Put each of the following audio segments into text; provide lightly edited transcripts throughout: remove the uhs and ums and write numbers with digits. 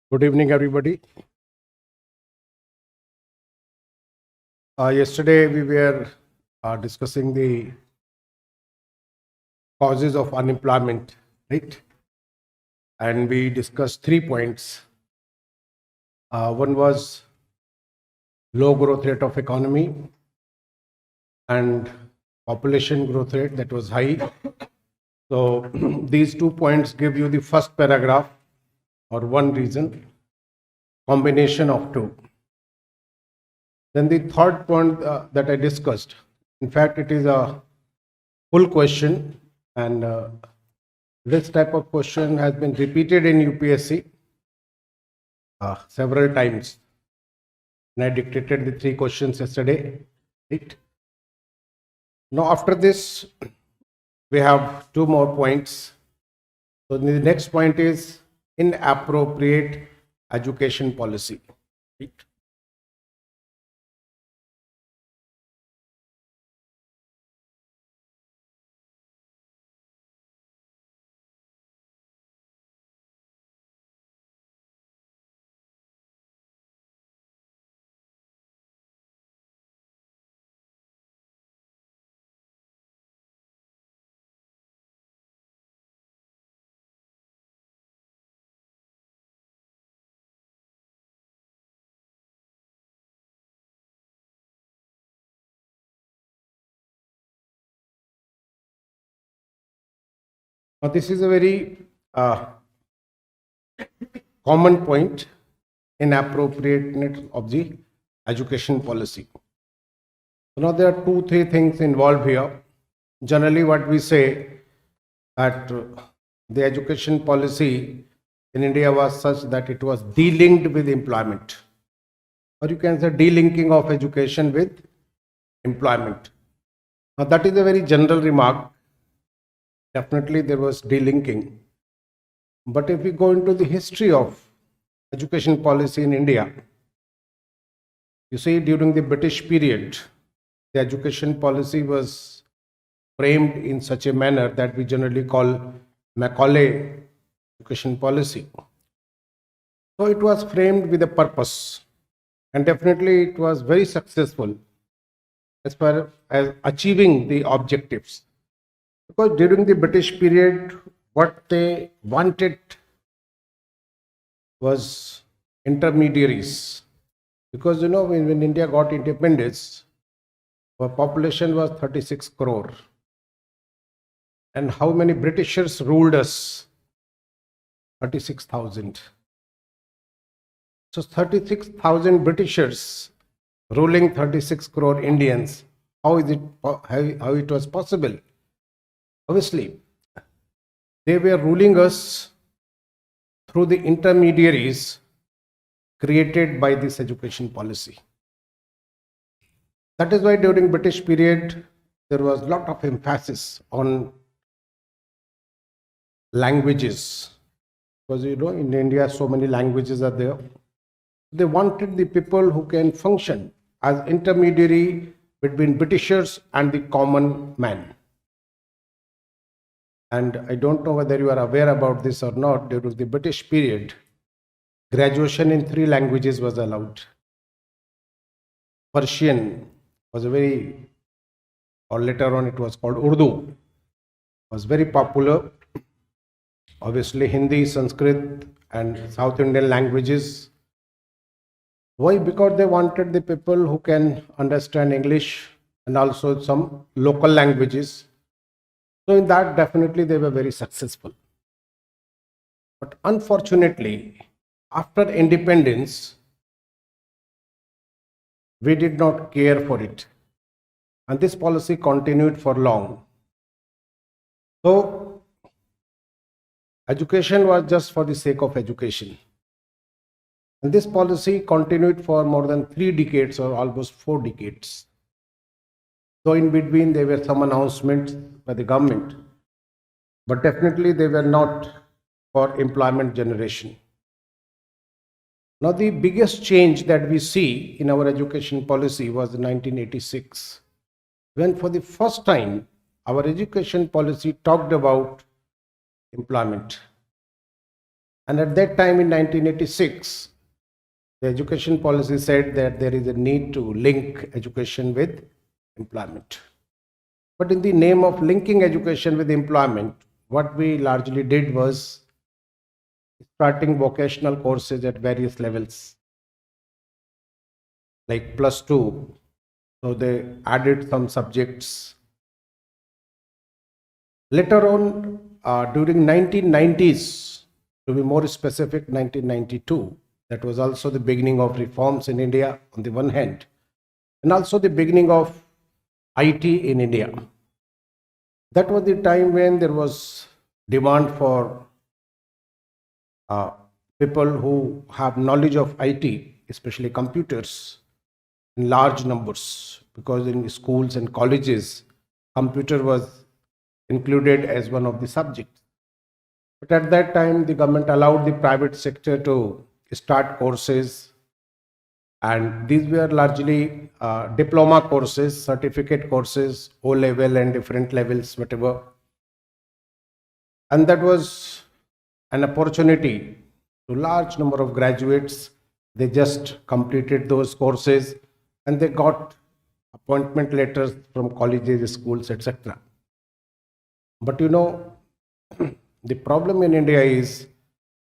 Good evening, everybody. Yesterday, we were discussing the causes of unemployment, right? And we discussed 3 points. One was low growth rate of economy and population growth rate that was high. So these 2 points give you the first paragraph or one reason, combination of two. Then the third point that I discussed, in fact, it is a full question, and this type of question has been repeated in UPSC several times. And I dictated the 3 questions yesterday. Right? Now, after this, we have 2 more points. So the next point is inappropriate education policy. Right? Now, this is a very common point, inappropriateness of the education policy. Now, there are 2-3 things involved here. Generally, what we say that the education policy in India was such that it was delinked with employment, or you can say delinking of education with employment. Now, that is a very general remark. Definitely, there was delinking. But if we go into the history of education policy in India, you see, during the British period, the education policy was framed in such a manner that we generally call Macaulay education policy. So it was framed with a purpose, and definitely it was very successful as far as achieving the objectives. Because during the British period, what they wanted was intermediaries. Because when India got independence, our population was 36 crore. And how many Britishers ruled us? 36,000. So 36,000 Britishers ruling 36 crore Indians. How it was possible? Obviously, they were ruling us through the intermediaries created by this education policy. That is why during British period, there was a lot of emphasis on languages. Because in India, so many languages are there. They wanted the people who can function as intermediary between Britishers and the common man. And I don't know whether you are aware about this or not, during the British period, graduation in 3 languages was allowed. Persian was or later on it was called Urdu, was very popular. Obviously, Hindi, Sanskrit, and South Indian languages. Why? Because they wanted the people who can understand English and also some local languages. So in that, definitely they were very successful. But unfortunately, after independence, we did not care for it. And this policy continued for long. So education was just for the sake of education. And this policy continued for more than 3 decades or almost 4 decades. So in between, there were some announcements by the government, but definitely they were not for employment generation. Now, the biggest change that we see in our education policy was in 1986, when for the first time, our education policy talked about employment. And at that time in 1986, the education policy said that there is a need to link education with employment. But in the name of linking education with employment, what we largely did was starting vocational courses at various levels, like +2. So they added some subjects. Later on, during 1990s, to be more specific, 1992, that was also the beginning of reforms in India on the one hand, and also the beginning of IT in India. That was the time when there was demand for people who have knowledge of IT, especially computers, in large numbers, because in schools and colleges, computer was included as one of the subjects. But at that time, the government allowed the private sector to start courses, and these were largely diploma courses, certificate courses, O level and different levels, whatever. And that was an opportunity to large number of graduates. They just completed those courses and they got appointment letters from colleges, schools, etc. But you know, the problem in India is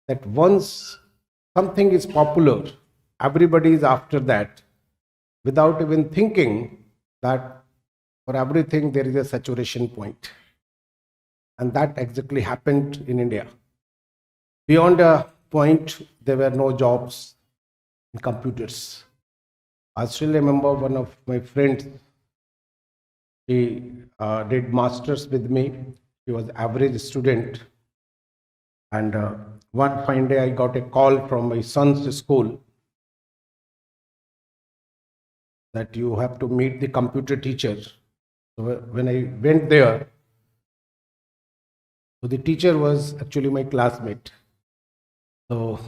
that once something is popular, everybody is after that, without even thinking that for everything there is a saturation point. And that exactly happened in India. Beyond a point, there were no jobs in computers. I still remember one of my friends, he did masters with me. He was average student. And one fine day I got a call from my son's school that you have to meet the computer teacher. So when I went there, so the teacher was actually my classmate. So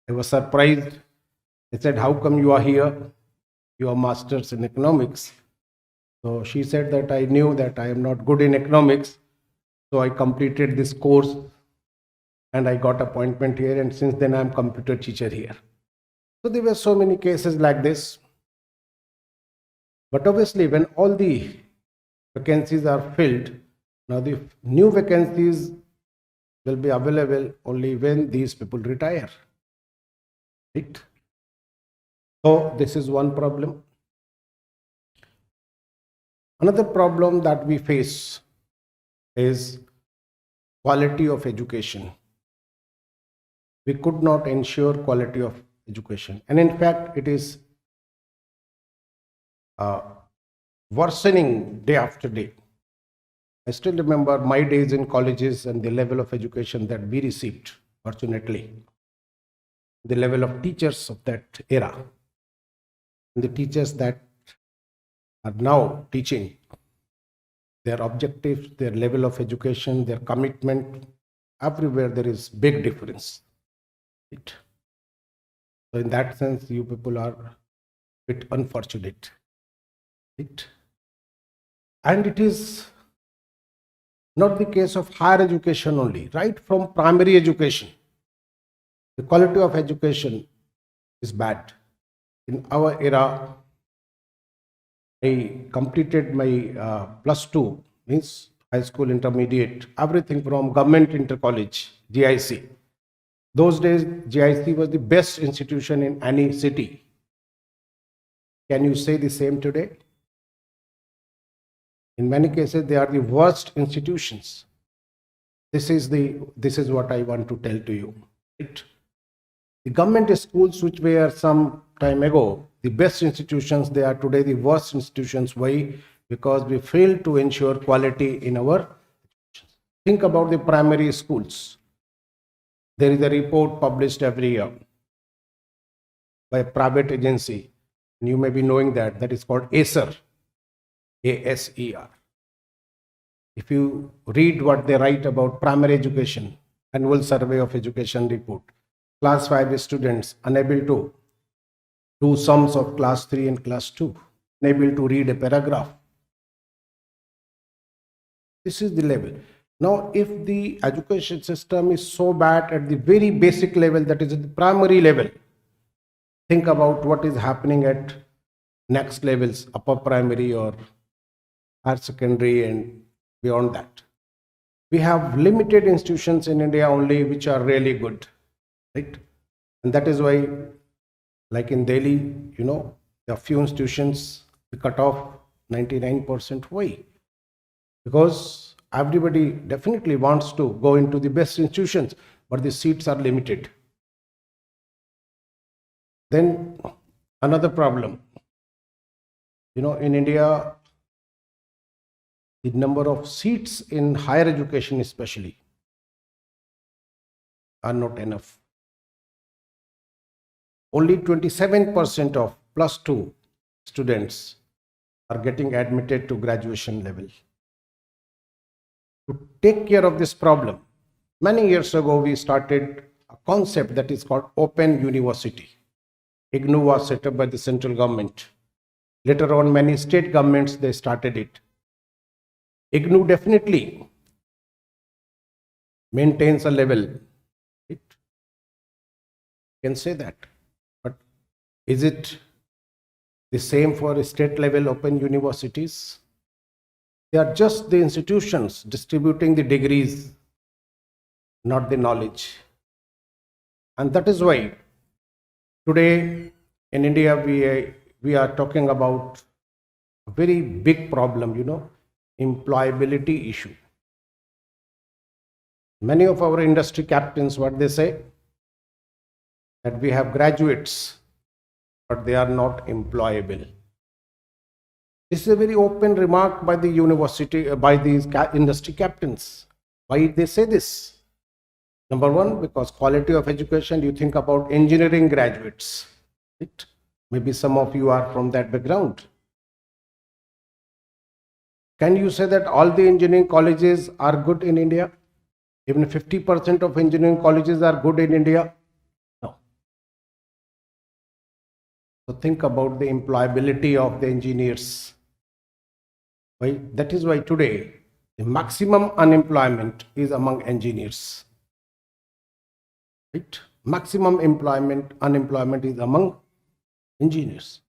I was surprised. I said, how come you are here? You are masters in economics. So she said that I knew that I am not good in economics. So I completed this course and I got appointment here, and since then I am computer teacher here. So there were so many cases like this. But obviously when all the vacancies are filled, now the new vacancies will be available only when these people retire. Right? So this is one problem. Another problem that we face is quality of education. We could not ensure quality of education, and in fact it is worsening day after day. I still remember my days in colleges and the level of education that we received, fortunately. The level of teachers of that era, and the teachers that are now teaching, their objectives, their level of education, their commitment, everywhere there is big difference. Right? So in that sense, you people are a bit unfortunate. Right? And it is not the case of higher education only, right from primary education. The quality of education is bad. In our era, I completed my +2, means high school intermediate, everything from government inter college, GIC. Those days, GIC was the best institution in any city. Can you say the same today? In many cases, they are the worst institutions. This is what I want to tell to you. Right? The government schools, which were some time ago the best institutions, they are today the worst institutions. Why? Because we failed to ensure quality in our education. Think about the primary schools. There is a report published every year by a private agency, and you may be knowing that is called ASER, ASER. If you read what they write about primary education, annual survey of education report, class 5 students unable to do sums of class 3 and class 2, unable to read a paragraph. This is the level. Now, if the education system is so bad at the very basic level, that is at the primary level, think about what is happening at next levels, upper primary or higher secondary and beyond that. We have limited institutions in India only which are really good, right? And that is why, like in Delhi, there are few institutions, the cutoff 99%. Why? Because everybody definitely wants to go into the best institutions, but the seats are limited. Then another problem, in India, the number of seats in higher education especially are not enough. Only 27% of +2 students are getting admitted to graduation level. To take care of this problem, many years ago we started a concept that is called Open University. IGNOU was set up by the central government. Later on, many state governments, they started it. IGNOU definitely maintains a level. It can say that. But is it the same for state level open universities? They are just the institutions distributing the degrees, not the knowledge. And that is why today in India we are talking about a very big problem, employability issue. Many of our industry captains, what they say, that we have graduates, but they are not employable. This is a very open remark by the university, by these industry captains. Why did they say this? Number one, because quality of education, you think about engineering graduates, right? Maybe some of you are from that background. Can you say that all the engineering colleges are good in India? Even 50% of engineering colleges are good in India? No. So think about the employability of the engineers. Why? That is why today the maximum unemployment is among engineers. Right? Maximum unemployment is among engineers.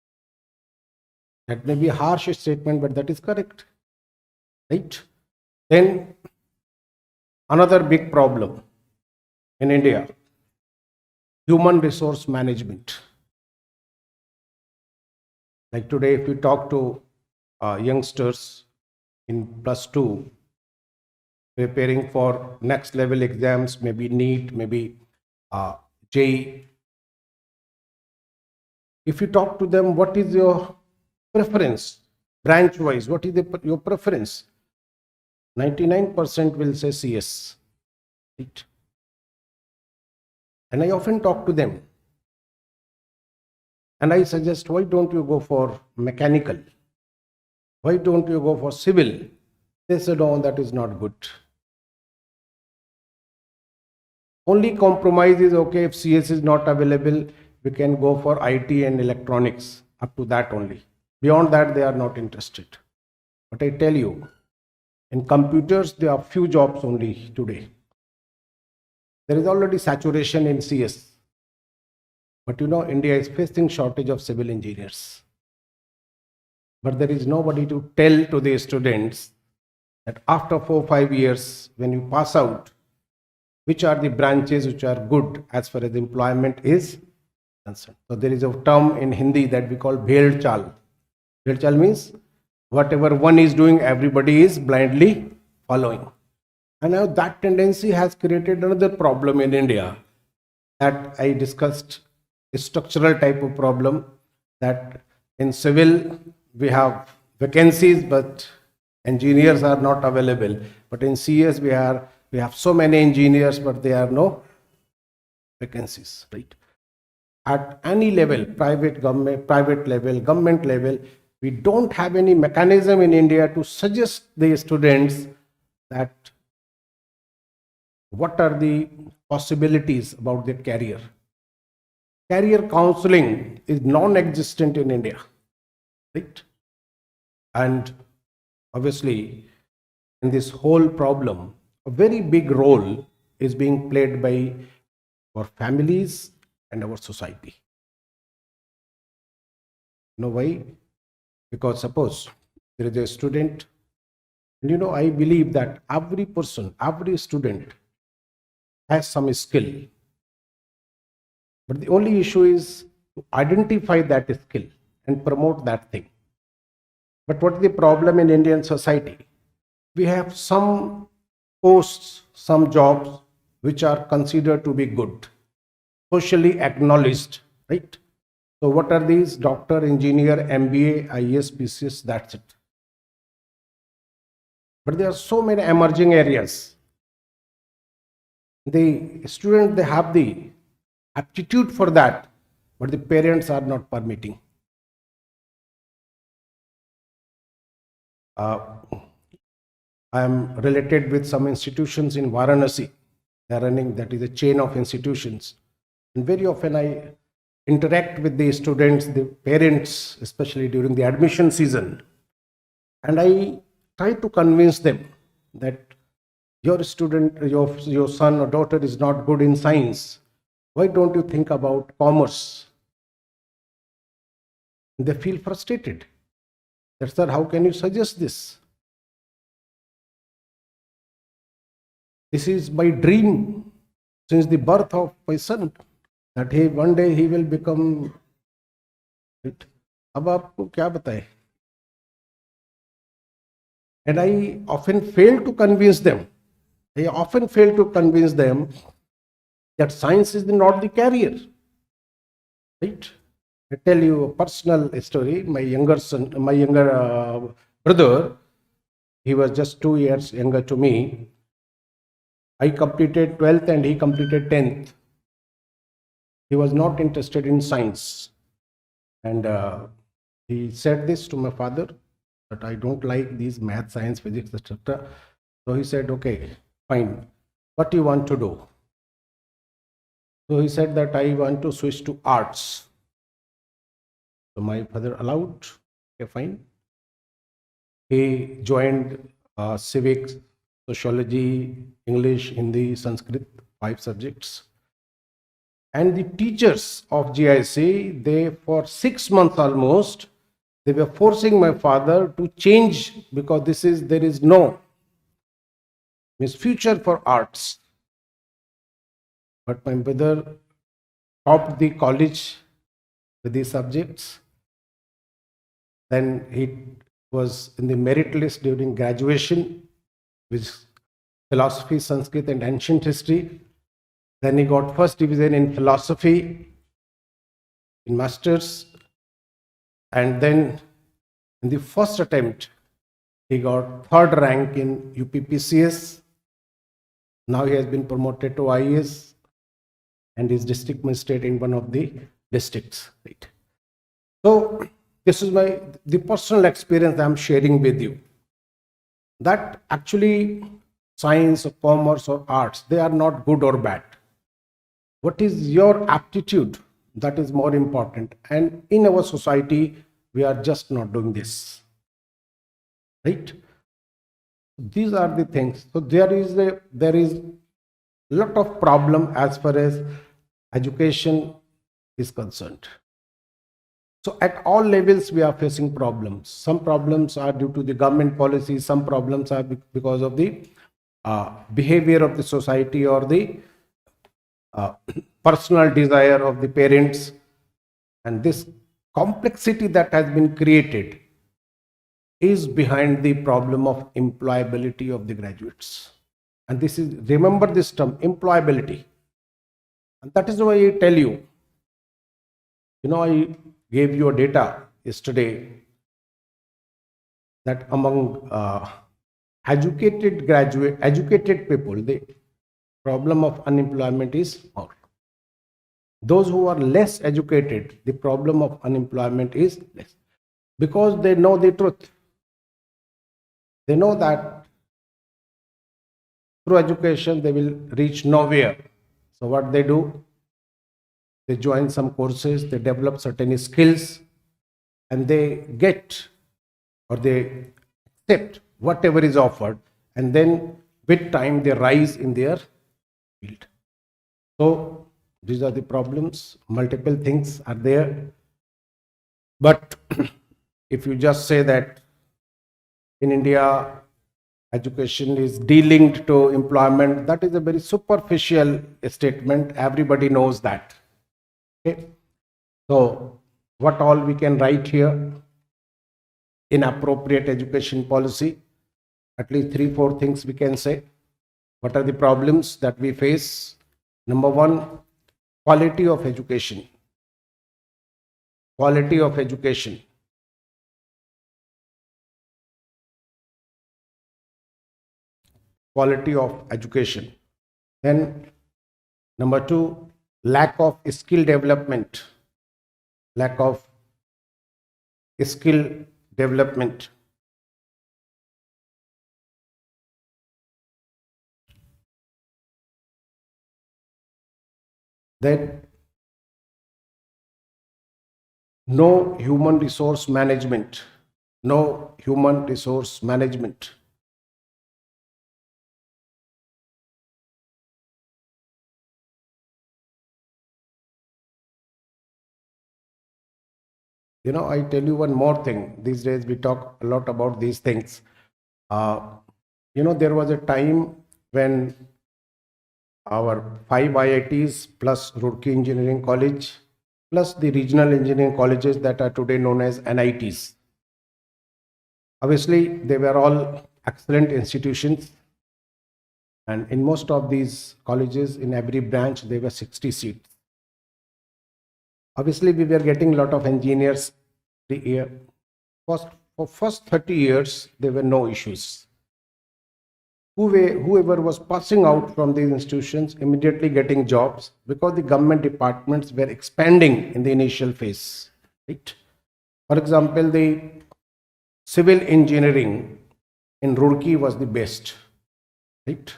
That may be a harsh statement, but that is correct. Right? Then another big problem in India, human resource management. Like today, if you talk to youngsters in +2 preparing for next level exams, maybe NEET, maybe JEE, if you talk to them, what is your preference branch wise, what is your preference, 99% will say CS, right? And I often talk to them and I suggest, why don't you go for mechanical? Why don't you go for civil? They said, oh, that is not good. Only compromise is okay, if CS is not available, we can go for IT and electronics, up to that only. Beyond that, they are not interested. But I tell you, in computers, there are few jobs only today. There is already saturation in CS. But India is facing shortage of civil engineers. But there is nobody to tell to the students that after 4 or 5 years, when you pass out, which are the branches which are good as far as employment is concerned. So there is a term in Hindi that we call 𝐁𝐏𝐴. 𝐁𝐏𝐴 means whatever one is doing, everybody is blindly following. And now that tendency has created another problem in India that I discussed, a structural type of problem, that in civil we have vacancies but engineers are not available. But in CS we have so many engineers but there are no vacancies, right? At any level, private level, government level, we don't have any mechanism in India to suggest the students that what are the possibilities about their career. Career counseling is non-existent in India, right? And obviously, in this whole problem, a very big role is being played by our families and our society. You know why? Because suppose there is a student, and I believe that every person, every student has some skill. But the only issue is to identify that skill and promote that thing. But what is the problem in Indian society? We have some posts, some jobs which are considered to be good, socially acknowledged, right? So what are these? Doctor, engineer, MBA, IAS, PCS, that's it. But there are so many emerging areas. The students, they have the aptitude for that, but the parents are not permitting. I am related with some institutions in Varanasi. They are running, that is a chain of institutions. And very often I interact with the students, the parents, especially during the admission season. And I try to convince them that your student, your son or daughter is not good in science. Why don't you think about commerce? They feel frustrated. That's sir, how can you suggest this? This is my dream since the birth of my son, that one day he will become. अब आपको क्या बताएं? And I often fail to convince them. That science is not the career. Right? I tell you a personal story. My younger brother, he was just 2 years younger to me. I completed 12th and he completed 10th. He was not interested in science. And he said this to my father, that I don't like these math, science, physics, etc. So he said, okay, fine. What do you want to do? So he said that I want to switch to arts. So my father allowed, okay, fine. He joined civics, sociology, English, Hindi, Sanskrit, 5 subjects. And the teachers of GIC, they for 6 months almost, they were forcing my father to change, because there is no future for arts. But my brother topped the college with these subjects. Then he was in the merit list during graduation with philosophy, Sanskrit and ancient history. Then he got first division in philosophy in masters. And then in the first attempt, he got 3rd rank in UPPCS. Now he has been promoted to IAS and is district magistrate in one of the districts. Right. So this is the personal experience I am sharing with you. That actually science or commerce or arts, they are not good or bad. What is your aptitude? That is more important. And in our society, we are just not doing this. Right? These are the things. So there is a lot of problem as far as education is concerned. So at all levels, we are facing problems. Some problems are due to the government policy. Some problems are because of the behavior of the society or the personal desire of the parents. And this complexity that has been created is behind the problem of employability of the graduates. And this is, remember this term, employability. And that is why I tell you, I gave you a data yesterday that among educated people, the problem of unemployment is more. Those who are less educated, the problem of unemployment is less, because they know the truth. They know that through education they will reach nowhere. So what they do? They join some courses, they develop certain skills, and they get or they accept whatever is offered, and then with time they rise in their field. So these are the problems. Multiple things are there. But if you just say that in India, education is de-linked to employment, that is a very superficial statement. Everybody knows that. Okay? So what all we can write here? Inappropriate education policy. At least 3-4 things we can say. What are the problems that we face? Number one, quality of education. Quality of education. Quality of education. Then number two, lack of skill development. Lack of skill development. Then no human resource management. No human resource management. You know, I tell you one more thing. These days we talk a lot about these things. There was a time when our 5 IITs plus Roorkee Engineering College plus the regional engineering colleges that are today known as NITs. Obviously, they were all excellent institutions. And in most of these colleges, in every branch, there were 60 seats. Obviously, we were getting a lot of engineers the year. For first 30 years, there were no issues. Whoever was passing out from these institutions immediately getting jobs because the government departments were expanding in the initial phase. Right? For example, the civil engineering in Roorkee was the best. Right?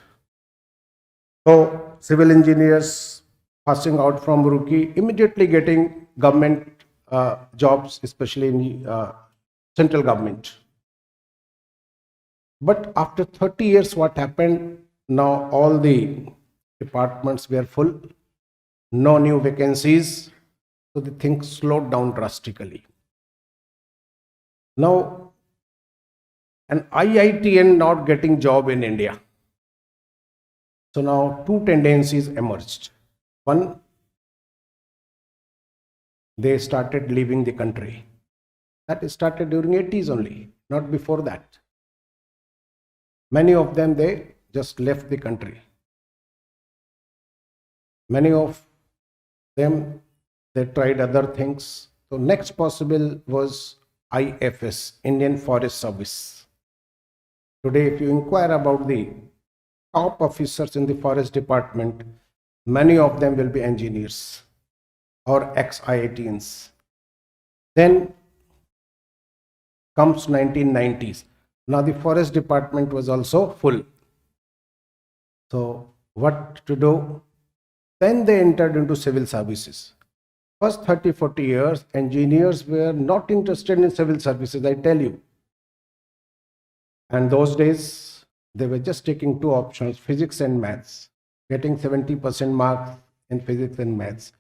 So civil engineers passing out from Roorkee immediately getting government jobs, especially in the central government. But after 30 years, what happened? Now all the departments were full, no new vacancies, so the things slowed down drastically. Now, an IITN not getting job in India. So now two tendencies emerged. One, they started leaving the country. That started during 80s only, not before that. Many of them, they just left the country. Many of them, they tried other things. So next possible was IFS, Indian Forest Service. Today, if you inquire about the top officers in the forest department, many of them will be engineers or ex-IITians. Then comes 1990s. Now the forest department was also full. So what to do? Then they entered into civil services. First 30-40 years, engineers were not interested in civil services, I tell you. And those days, they were just taking two options, physics and maths, getting 70% marks in physics and maths.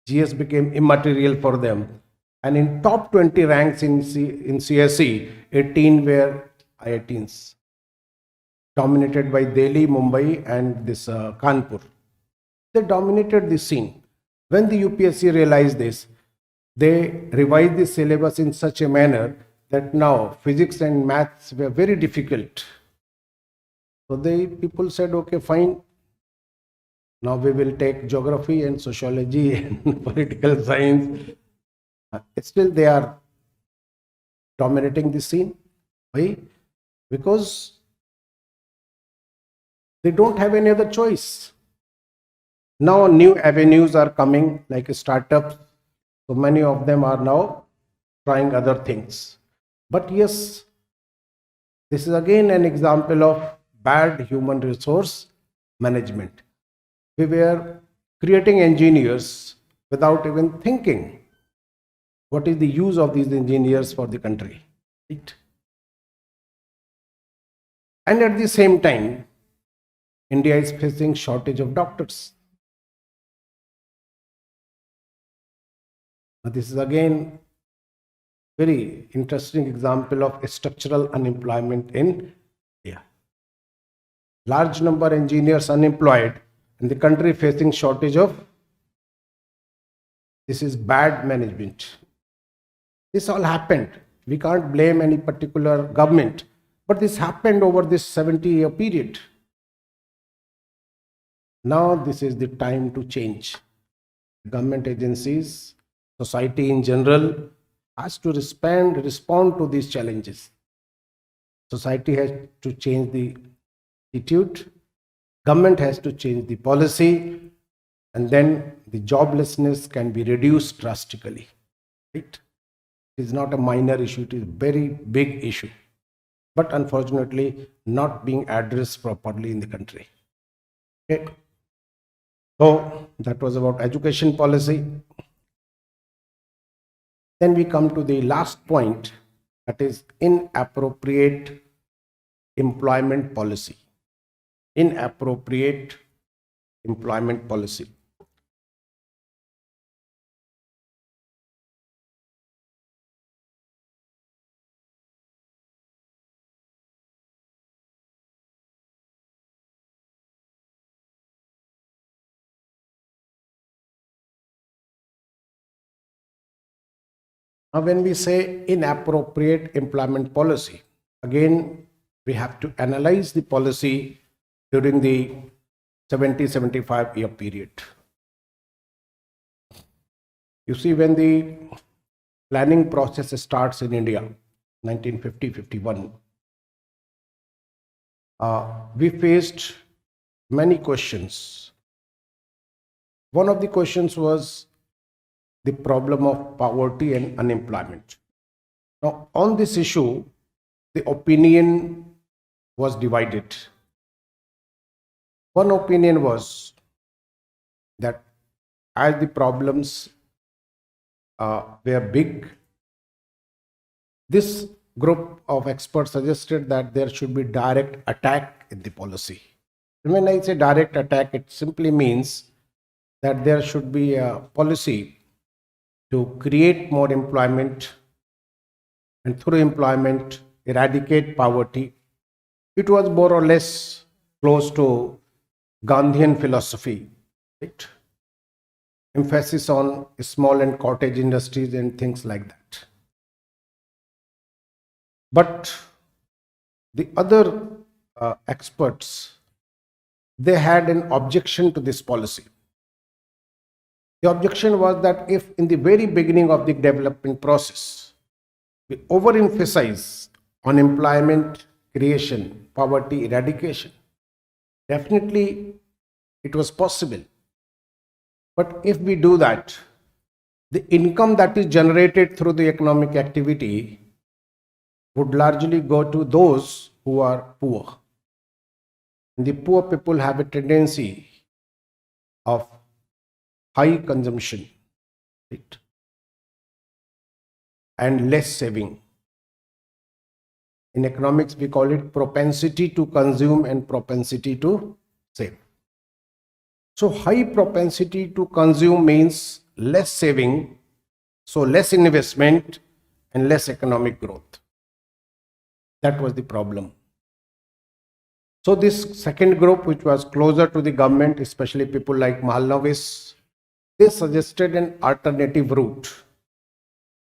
GS became immaterial for them. And in top 20 ranks in CSE, 18 were IITs, dominated by Delhi, Mumbai, and this Kanpur. They dominated the scene. When the UPSC realized this, they revised the syllabus in such a manner that now physics and maths were very difficult. So people said, okay, fine. Now we will take geography and sociology and political science. Still they are dominating the scene. Why? Because they don't have any other choice. Now new avenues are coming like startups. So many of them are now trying other things. But yes, this is again an example of bad human resource management. We were creating engineers without even thinking what is the use of these engineers for the country. Right? And at the same time, India is facing shortage of doctors. Now, this is again very interesting example of structural unemployment in India. Large number of engineers unemployed and the country facing shortage of. This is bad management. This all happened. We can't blame any particular government, but this happened over this 70-year period. Now this is the time to change. Government agencies, society in general has to respond to these challenges. Society has to change the attitude, government has to change the policy, and then the joblessness can be reduced drastically. Right? It is not a minor issue, it is a very big issue, but unfortunately not being addressed properly in the country. Okay. So that was about education policy. Then we come to the last point, that is inappropriate employment policy. Inappropriate employment policy. Now, when we say inappropriate employment policy, again, we have to analyze the policy during the 70-75 year period. You see, when the planning process starts in India, 1950-51, we faced many questions. One of the questions was the problem of poverty and unemployment. Now, on this issue, the opinion was divided. One opinion was that as the problems were big, this group of experts suggested that there should be direct attack in the policy. And when I say direct attack, it simply means that there should be a policy to create more employment and through employment eradicate poverty. It was more or less close to Gandhian philosophy, right? Emphasis on small and cottage industries and things like that. But the other experts, they had an objection to this policy. The objection was that if in the very beginning of the development process, we overemphasize on employment creation, poverty eradication, definitely it was possible. But if we do that, the income that is generated through the economic activity would largely go to those who are poor. And the poor people have a tendency of high consumption, right? And less saving. In economics, we call it propensity to consume and propensity to save. So high propensity to consume means less saving, so less investment and less economic growth. That was the problem. So this second group, which was closer to the government, especially people like Mahalanobis, they suggested an alternative route.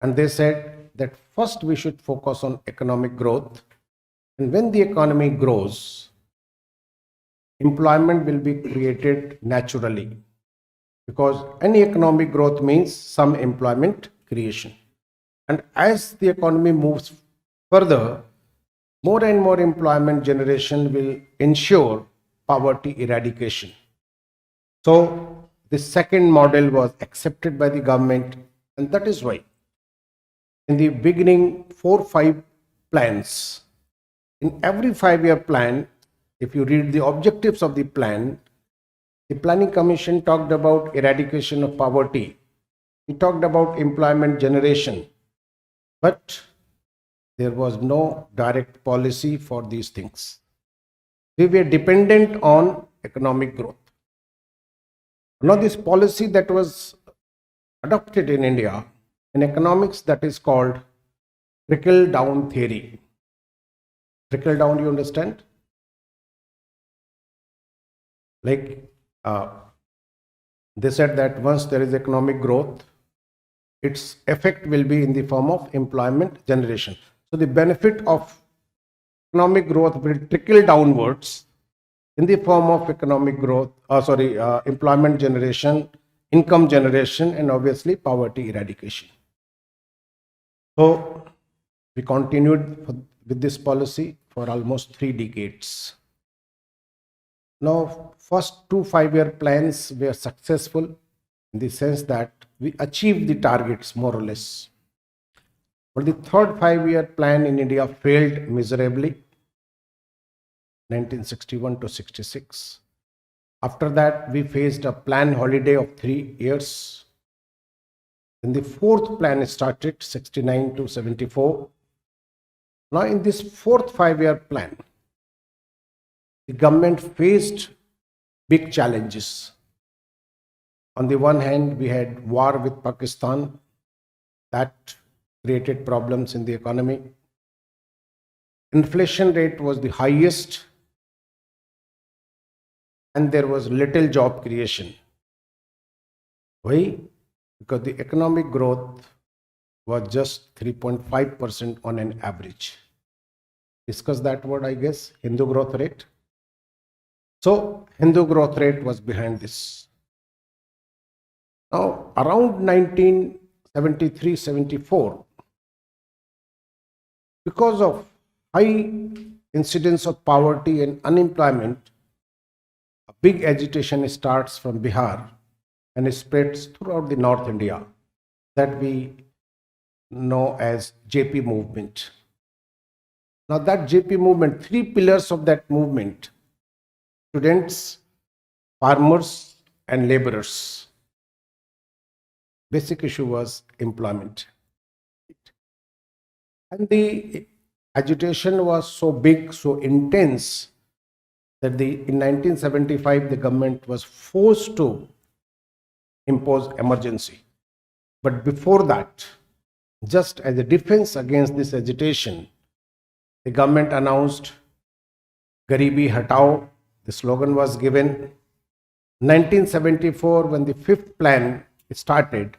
And they said that first we should focus on economic growth. And when the economy grows, employment will be created naturally. Because any economic growth means some employment creation. And as the economy moves further, more and more employment generation will ensure poverty eradication. So the second model was accepted by the government, and that is why in the beginning 4-5 plans, in every 5-year plan, if you read the objectives of the plan, the Planning Commission talked about eradication of poverty. It talked about employment generation, but there was no direct policy for these things. We were dependent on economic growth. Now, this policy that was adopted in India in economics, that is called trickle-down theory. Trickle-down, you understand? Like they said that once there is economic growth, its effect will be in the form of employment generation. So the benefit of economic growth will trickle downwards in the form of economic growth, employment generation, income generation, and obviously poverty eradication. So we continued with this policy for almost 3 decades. Now, first 2 5-year plans were successful in the sense that we achieved the targets more or less. But the third 5-year plan in India failed miserably, 1961 to 66. After that, we faced a plan holiday of 3 years. Then the fourth plan started, 69 to 74. Now, in this fourth 5-year plan, the government faced big challenges. On the one hand, we had war with Pakistan. That created problems in the economy. Inflation rate was the highest, and there was little job creation. Why? Because the economic growth was just 3.5% on an average. Discuss that word, I guess, Hindu growth rate. So, Hindu growth rate was behind this. Now, around 1973-74, because of high incidence of poverty and unemployment, a big agitation starts from Bihar and it spreads throughout the North India, that we know as JP movement. Now, that JP movement, 3 pillars of that movement: students, farmers, and laborers. Basic issue was employment. And the agitation was so big, so intense, that in 1975, the government was forced to impose emergency. But before that, just as a defense against this agitation, the government announced "Garibi Hatao." The slogan was given. 1974, when the 5th plan started,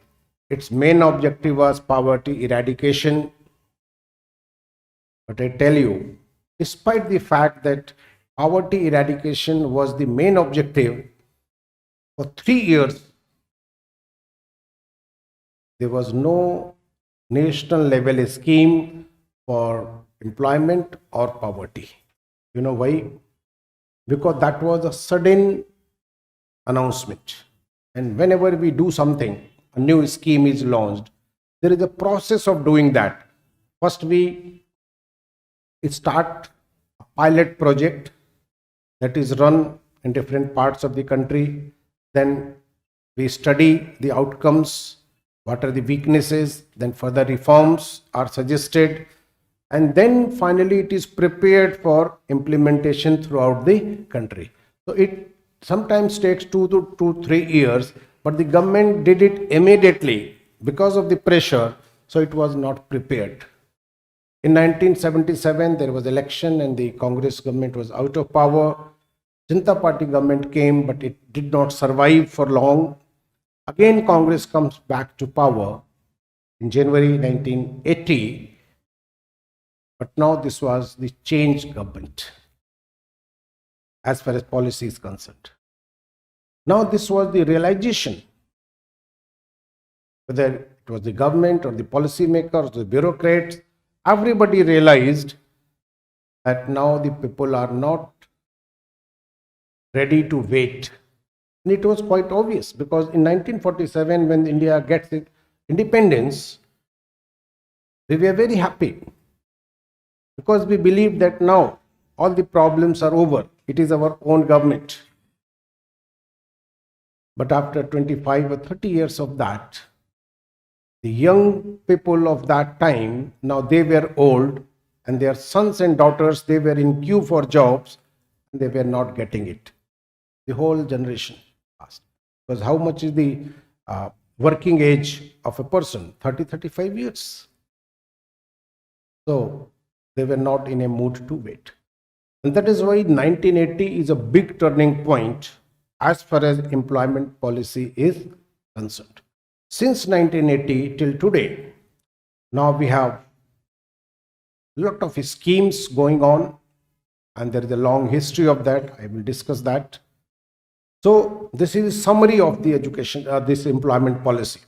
its main objective was poverty eradication. But I tell you, despite the fact that poverty eradication was the main objective, for 3 years, there was no national level scheme for employment or poverty. You know why? Because that was a sudden announcement. And whenever we do something, a new scheme is launched, there is a process of doing that. First, we start a pilot project that is run in different parts of the country. Then we study the outcomes, what are the weaknesses, then further reforms are suggested, and then finally it is prepared for implementation throughout the country. So it sometimes takes 2 to 3 years, but the government did it immediately because of the pressure, so it was not prepared. In 1977, there was election and the Congress government was out of power. Janata Party government came, but it did not survive for long. Again, Congress comes back to power in January 1980. But now this was the changed government as far as policy is concerned. Now this was the realization, whether it was the government or the policymakers, the bureaucrats, everybody realized that now the people are not ready to wait. And it was quite obvious, because in 1947, when India gets independence, we were very happy, because we believed that now all the problems are over. It is our own government. But after 25 or 30 years of that, the young people of that time, now they were old, and their sons and daughters, they were in queue for jobs, and they were not getting it. the whole generation passed. Because how much is the working age of a person? 30-35 years. So they were not in a mood to wait. And that is why 1980 is a big turning point as far as employment policy is concerned. Since 1980 till today, now we have a lot of schemes going on, and there is a long history of that. I will discuss that. So this is a summary of the education, this employment policy.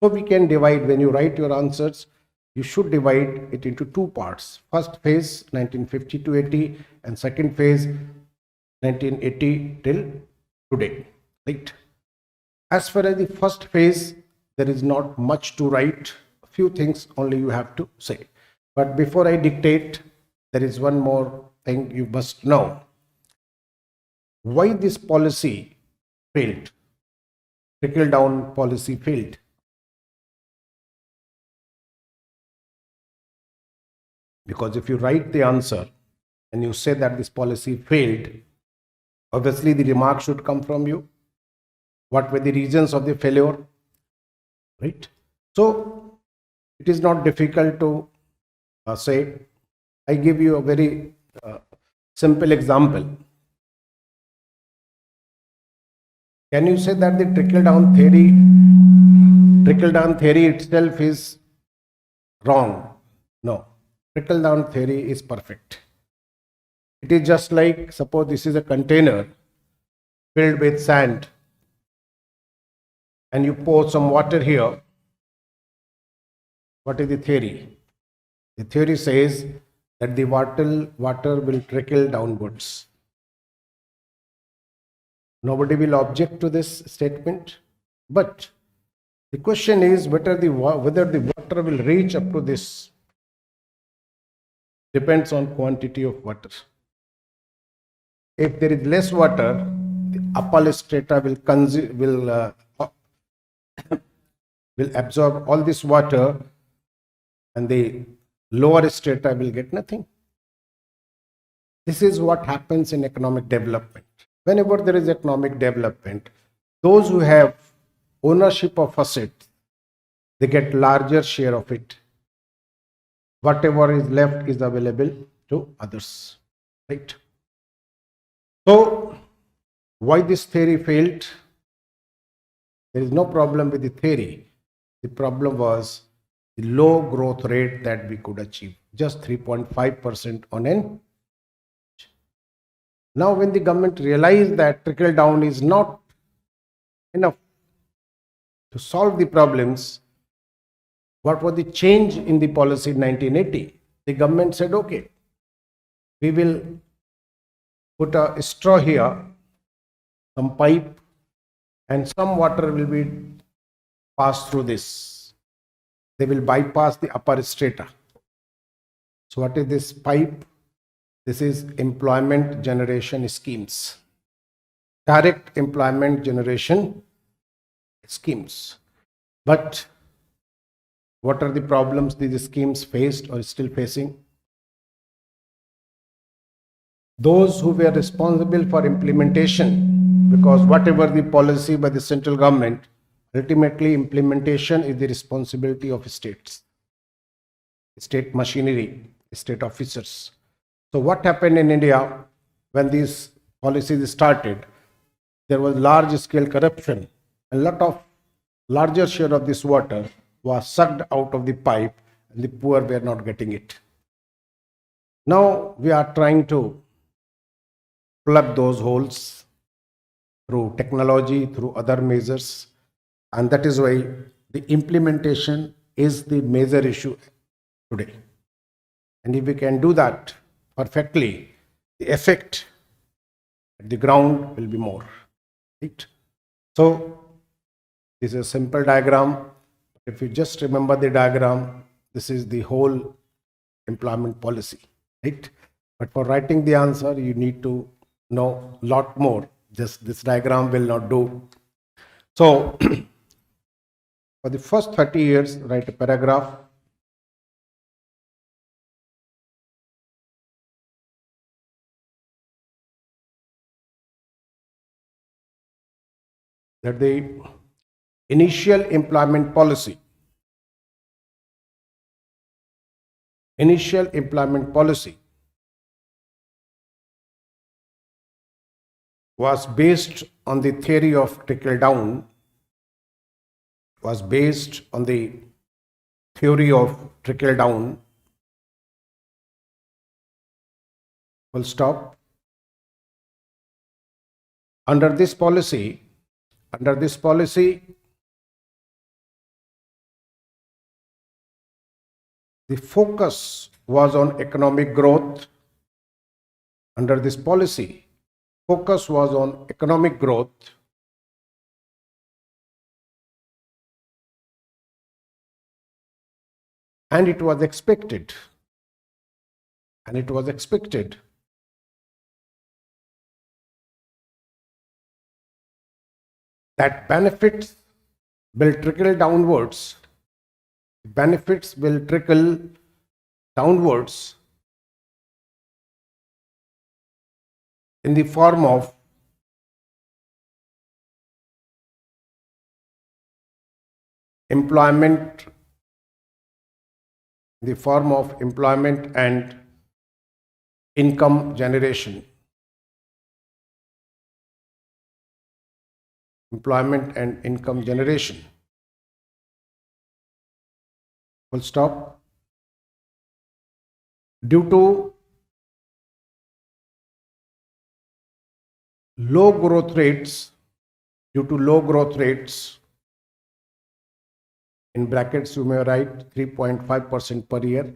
So we can divide, when you write your answers, you should divide it into two parts. First phase 1950 to 80 and second phase 1980 till today, right? As far as the first phase, there is not much to write. A few things only you have to say. But before I dictate, there is one more thing you must know. Why this policy failed? Trickle-down policy failed. Because if you write the answer and you say that this policy failed, obviously the remark should come from you. What were the reasons of the failure? Right? So it is not difficult to say. I give you a very simple example. Can you say that the trickle-down theory itself is wrong? No. Trickle-down theory is perfect. It is just like, suppose this is a container filled with sand and you pour some water here. What is the theory? The theory says that the water will trickle downwards. Nobody will object to this statement, but the question is whether the water will reach up to this. Depends on quantity of water. If there is less water, the upper strata will absorb all this water, and the lower strata will get nothing. This is what happens in economic development. Whenever there is economic development, those who have ownership of assets, they get larger share of it. Whatever is left is available to others, right? So why this theory failed? There is no problem with the theory. The problem was the low growth rate that we could achieve, just 3.5% on an. Now when the government realized that trickle down is not enough to solve the problems, what was the change in the policy in 1980? The government said, okay, we will put a straw here, some pipe, and some water will be passed through this. They will bypass the upper strata. So what is this pipe? This is employment generation schemes. Direct employment generation schemes. But what are the problems these schemes faced or still facing? Those who were responsible for implementation, because whatever the policy by the central government, ultimately implementation is the responsibility of states, state machinery, state officers. So what happened in India when these policies started? There was large scale corruption. A lot of larger share of this water was sucked out of the pipe and the poor were not getting it. Now we are trying to plug those holes through technology, through other measures, and that is why the implementation is the major issue today. And if we can do that perfectly, the effect at the ground will be more, right? So this is a simple diagram. If you just remember the diagram, this is the whole employment policy, right? But for writing the answer, you need to know a lot more. Just this diagram will not do. So for the first 30 years, write a paragraph. that the initial employment policy was based on the theory of trickle down, full stop. Under this policy, the focus was on economic growth. Under this policy, focus was on economic growth, and it was expected that benefits will trickle downwards in the form of employment and income generation. Full stop. Due to low growth rates, in brackets you may write 3.5% per year.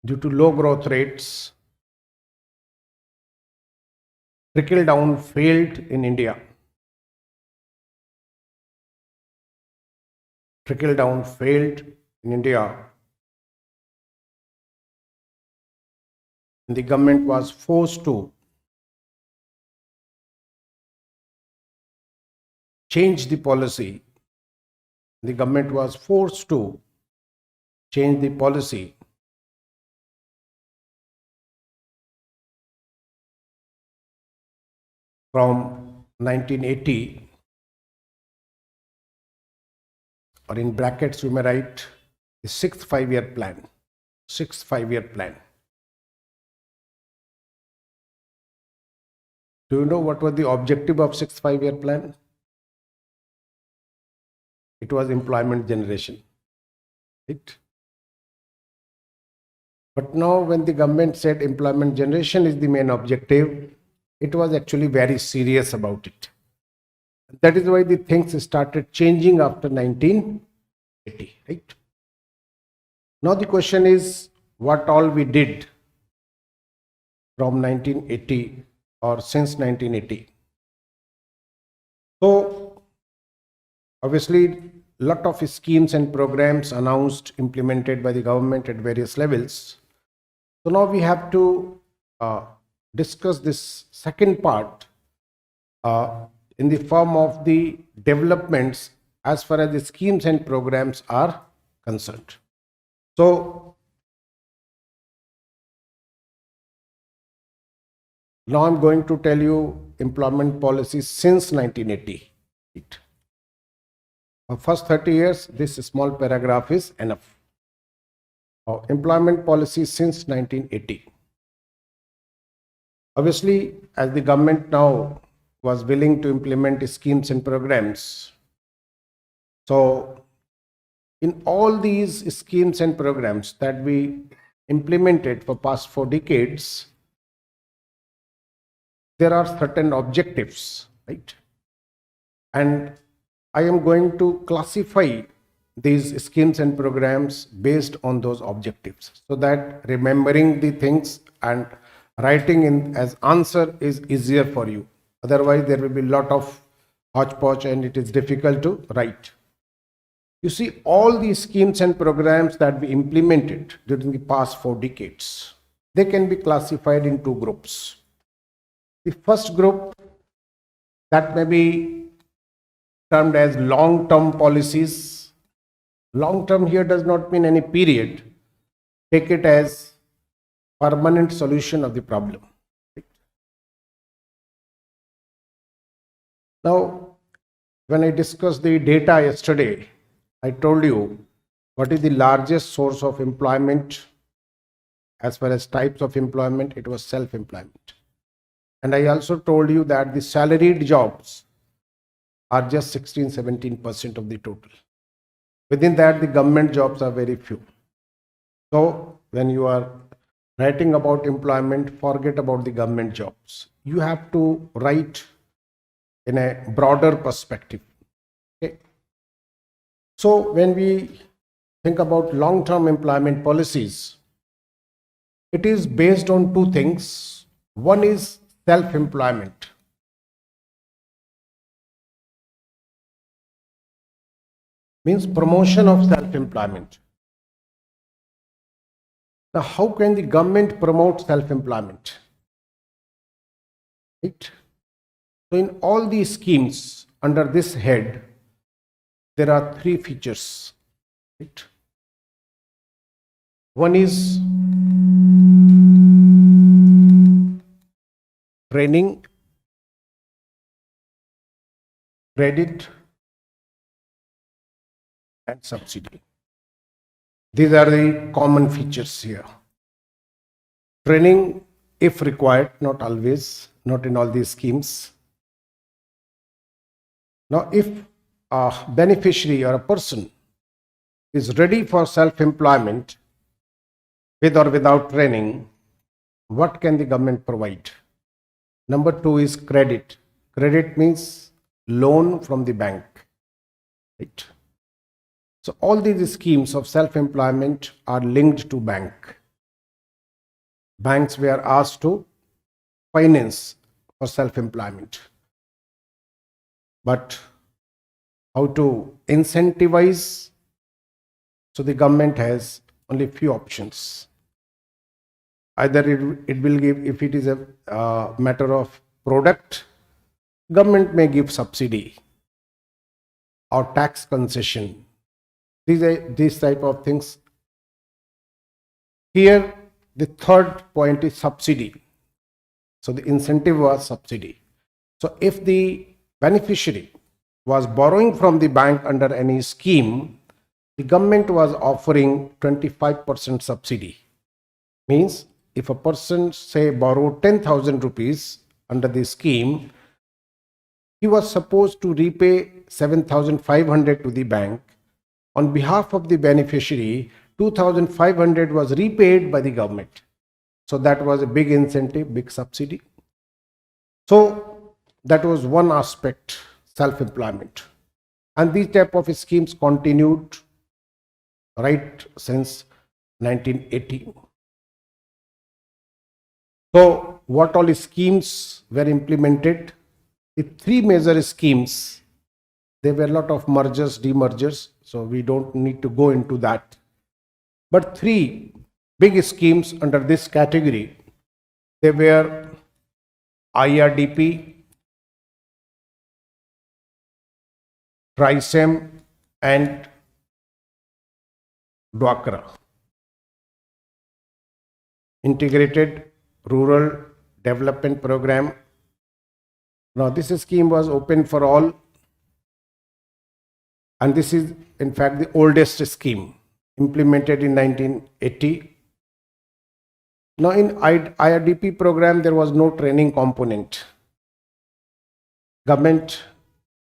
Due to low growth rates, trickle down failed in India. And the government was forced to change the policy. From 1980, or in brackets you may write the sixth five-year plan. Do you know what was the objective of sixth five-year plan? It was employment generation. Right? But now when the government said employment generation is the main objective, it was actually very serious about it. That is why the things started changing after 1980. Right? Now the question is, what all we did from 1980 or since 1980. So obviously lot of schemes and programs announced, implemented by the government at various levels. So now we have to discuss this second part in the form of the developments as far as the schemes and programs are concerned. So now I'm going to tell you employment policies since 1980. For first 30 years, this small paragraph is enough. Employment policy since 1980. Obviously, as the government now was willing to implement schemes and programs, so in all these schemes and programs that we implemented for past 4 decades, there are certain objectives, right? And I am going to classify these schemes and programs based on those objectives, so that remembering the things and writing in as answer is easier for you. Otherwise, there will be a lot of hodgepodge and it is difficult to write. You see, all these schemes and programs that we implemented during the past 4 decades, they can be classified in 2 groups. The first group, that may be termed as long-term policies. Long-term here does not mean any period. Take it as permanent solution of the problem. Now, when I discussed the data yesterday, I told you what is the largest source of employment as far as types of employment. It was self-employment. And I also told you that the salaried jobs are just 16-17% of the total. Within that, the government jobs are very few. So when you are writing about employment, forget about the government jobs. You have to write in a broader perspective. Okay. So when we think about long-term employment policies, it is based on two things. One is self-employment. Means promotion of self-employment. Now, how can the government promote self-employment? Right? So, in all these schemes under this head, there are three features. Right? One is training, credit, and subsidy. These are the common features here. Training, if required, not always, not in all these schemes. Now, if a beneficiary or a person is ready for self-employment with or without training, what can the government provide? Number two is credit. Credit means loan from the bank. Right? So all these schemes of self-employment are linked to bank. Banks were asked to finance for self-employment. But how to incentivize? So the government has only few options. Either it will give, if it is a matter of product, government may give subsidy or tax concession. These type of things. Here, the third point is subsidy. So the incentive was subsidy. So if the beneficiary was borrowing from the bank under any scheme, the government was offering 25% subsidy. Means if a person, say, borrowed 10,000 rupees under the scheme, he was supposed to repay 7,500 to the bank. On behalf of the beneficiary, 2,500 was repaid by the government. So that was a big incentive, big subsidy. So that was one aspect, self-employment. And these type of schemes continued right since 1980. So what all schemes were implemented? The three major schemes. There were a lot of mergers, demergers, so we don't need to go into that. But three big schemes under this category, they were IRDP, TRISEM, and DWACRA. Integrated Rural Development Program. Now this scheme was open for all. And this is, in fact, the oldest scheme, implemented in 1980. Now, in IRDP program, there was no training component. Government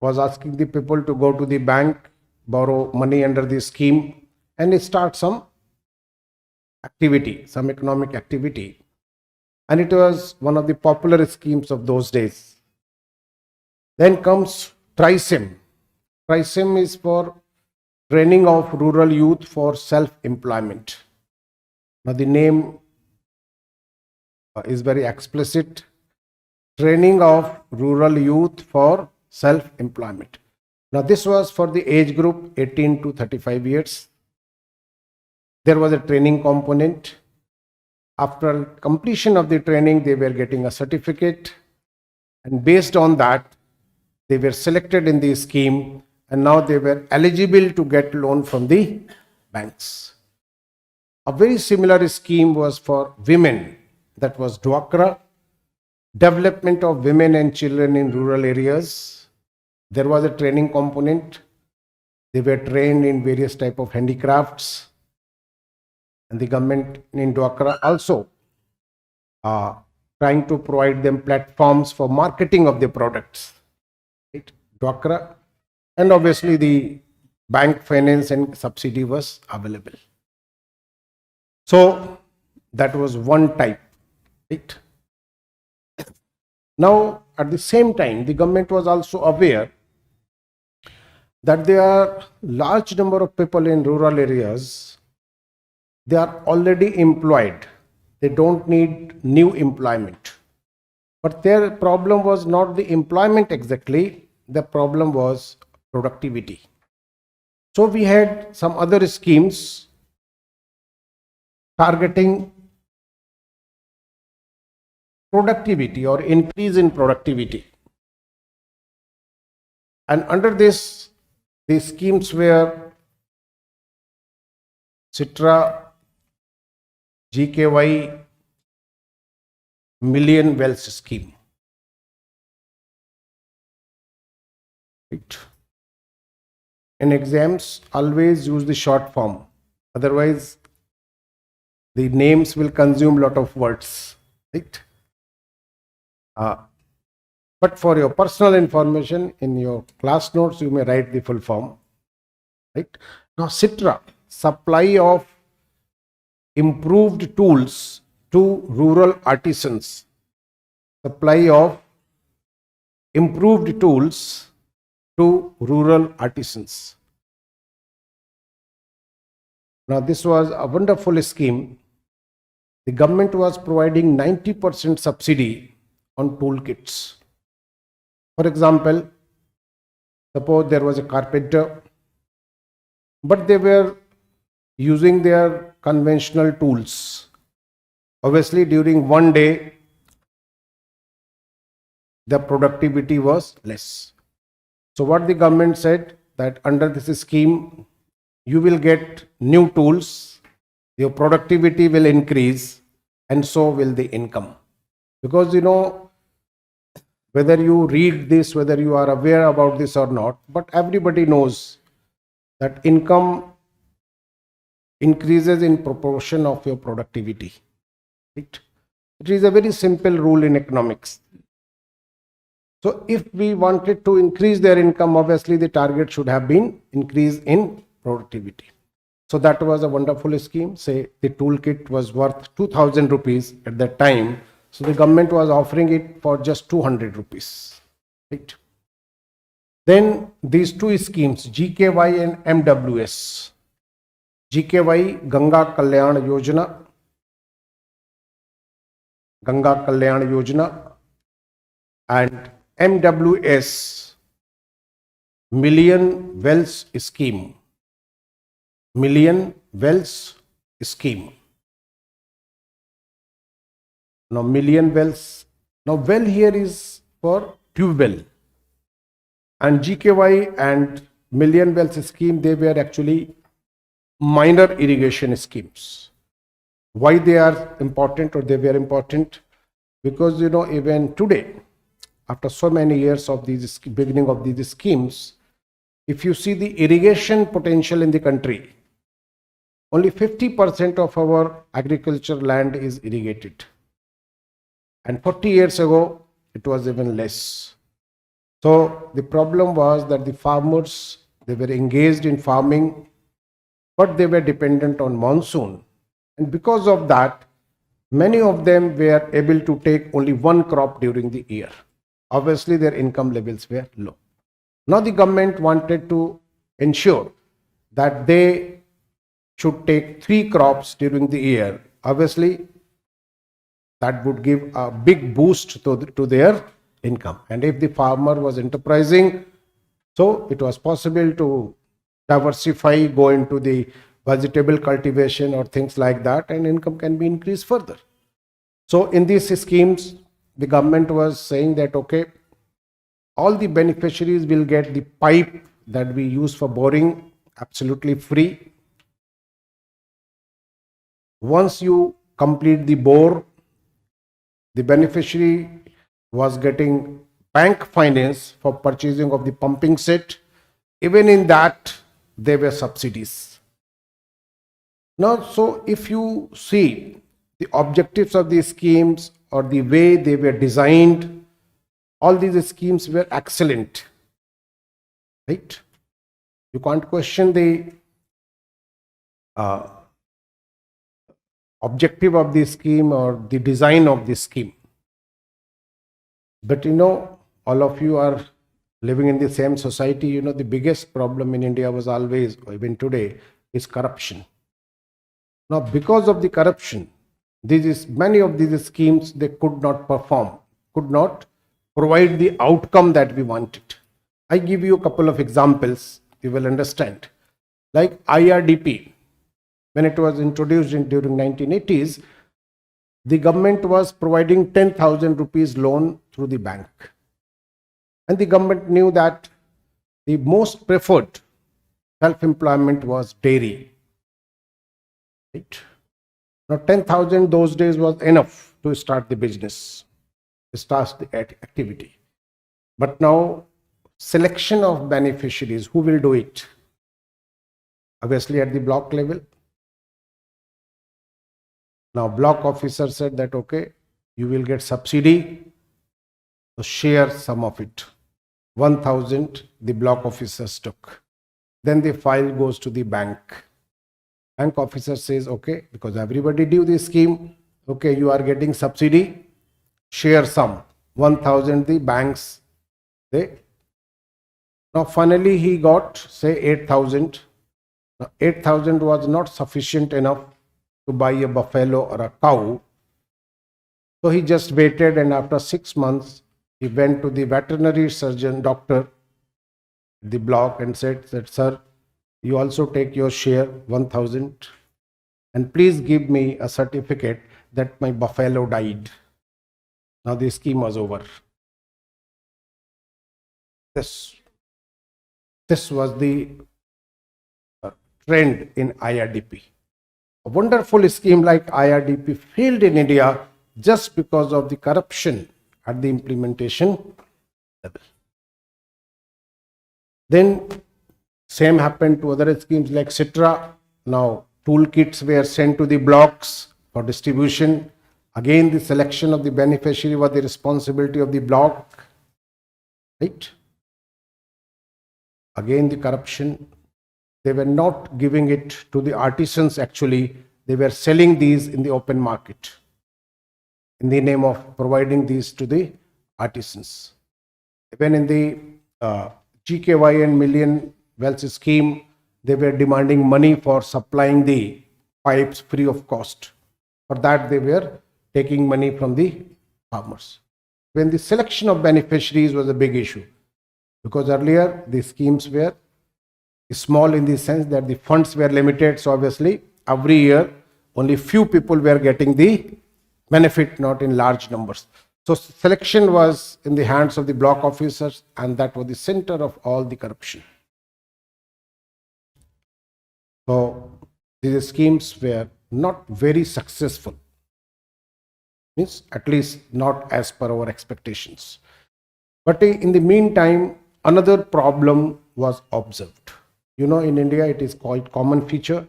was asking the people to go to the bank, borrow money under the scheme, and start some activity, some economic activity. And it was one of the popular schemes of those days. Then comes TRISEM. TRISEM is for training of rural youth for self-employment. Now the name is very explicit. Training of rural youth for self-employment. Now this was for the age group 18 to 35 years. There was a training component. After completion of the training, they were getting a certificate. And based on that, they were selected in the scheme. And now they were eligible to get loan from the banks. A very similar scheme was for women. That was DWACRA, Development of Women and Children in Rural Areas. There was a training component. They were trained in various type of handicrafts. And the government in Dwakra also trying to provide them platforms for marketing of their products. Right? Dwakra, and obviously the bank finance and subsidy was available. So that was one type. Right? Now, at the same time, the government was also aware that there are large number of people in rural areas. They are already employed. They don't need new employment. But their problem was not the employment exactly. The problem was productivity. So we had some other schemes targeting productivity or increase in productivity. And under this, the schemes were Citra, 𝐁𝐀𝐓𝐒 Million Wells Scheme. Right. In exams, always use the short form. Otherwise, the names will consume a lot of words. Right. But for your personal information, in your class notes, you may write the full form. Right. Now, Citra, supply of improved tools to rural artisans. Supply of improved tools to rural artisans. Now, this was a wonderful scheme. The government was providing 90% subsidy on toolkits. For example, suppose there was a carpenter, but they were using their conventional tools. Obviously, during one day, the productivity was less. So what the government said, that under this scheme, you will get new tools, your productivity will increase, and so will the income. Because whether you read this, whether you are aware about this or not, but everybody knows that income increases in proportion of your productivity. Right? It is a very simple rule in economics. So if we wanted to increase their income, obviously the target should have been increase in productivity. So that was a wonderful scheme. Say the toolkit was worth 2,000 rupees at that time. So the government was offering it for just 200 rupees. Right? Then these two schemes, 𝐁𝐀𝐓𝐒 and MWS. 𝐁𝐀𝐓𝐒, Ganga Kalyan Yojana. Ganga Kalyan Yojana. And MWS, Million Wells Scheme. Million Wells Scheme. Now, million wells. Now, well here is for tube well. And 𝐁𝐀𝐓𝐒 and Million Wells Scheme, they were actually minor irrigation schemes. Why they are important, or they were important? Because, even today, after so many years of these beginning of these schemes, if you see the irrigation potential in the country, only 50% of our agriculture land is irrigated. And 40 years ago, it was even less. So the problem was that the farmers, they were engaged in farming, but they were dependent on monsoon. And because of that, many of them were able to take only one crop during the year. Obviously, their income levels were low. Now the government wanted to ensure that they should take 3 crops during the year. Obviously, that would give a big boost to their income. And if the farmer was enterprising, so it was possible to diversify, go into the vegetable cultivation or things like that, and income can be increased further. So in these schemes, the government was saying that, okay, all the beneficiaries will get the pipe that we use for boring absolutely free. Once you complete the bore, the beneficiary was getting bank finance for purchasing of the pumping set. Even in that, there were subsidies. Now, so if you see the objectives of these schemes or the way they were designed, all these schemes were excellent, right? You can't question the objective of the scheme or the design of the scheme. But all of you are living in the same society. The biggest problem in India was always, or even today, is corruption. Now, because of the corruption, many of these schemes, they could not perform, could not provide the outcome that we wanted. I give you a couple of examples, you will understand. Like IRDP, when it was introduced during 1980s, the government was providing 10,000 rupees loan through the bank. And the government knew that the most preferred self-employment was dairy. Right? Now 10,000 those days was enough to start the business, to start the activity. But now selection of beneficiaries, who will do it? Obviously at the block level. Now block officer said that, okay, you will get subsidy, so share some of it. 1,000 the block officers took. Then the file goes to the bank. Bank officer says, okay, because everybody due this scheme, okay, you are getting subsidy, share some. 1,000 the banks, now finally he got, say, 8,000. Now 8,000 was not sufficient enough to buy a buffalo or a cow. So he just waited, and after 6 months, he went to the veterinary surgeon doctor, the block, and said that, sir, you also take your share, 1,000, and please give me a certificate that my buffalo died. Now the scheme was over. This was the trend in IRDP. A wonderful scheme like IRDP failed in India just because of the corruption at the implementation level. Then same happened to other schemes like CITRA. Now toolkits were sent to the blocks for distribution. Again, the selection of the beneficiary was the responsibility of the block, right? Again, the corruption. They were not giving it to the artisans actually. They were selling these in the open market in the name of providing these to the artisans. Even in the 𝐂𝐀𝐑𝐓𝐿 and Million Wells scheme, they were demanding money for supplying the pipes free of cost. For that, they were taking money from the farmers. When the selection of beneficiaries was a big issue, because earlier the schemes were small in the sense that the funds were limited. So obviously every year only few people were getting the benefit, not in large numbers. So selection was in the hands of the block officers, and that was the center of all the corruption. So these schemes were not very successful, means at least not as per our expectations. But in the meantime, another problem was observed. In India, it is called common feature.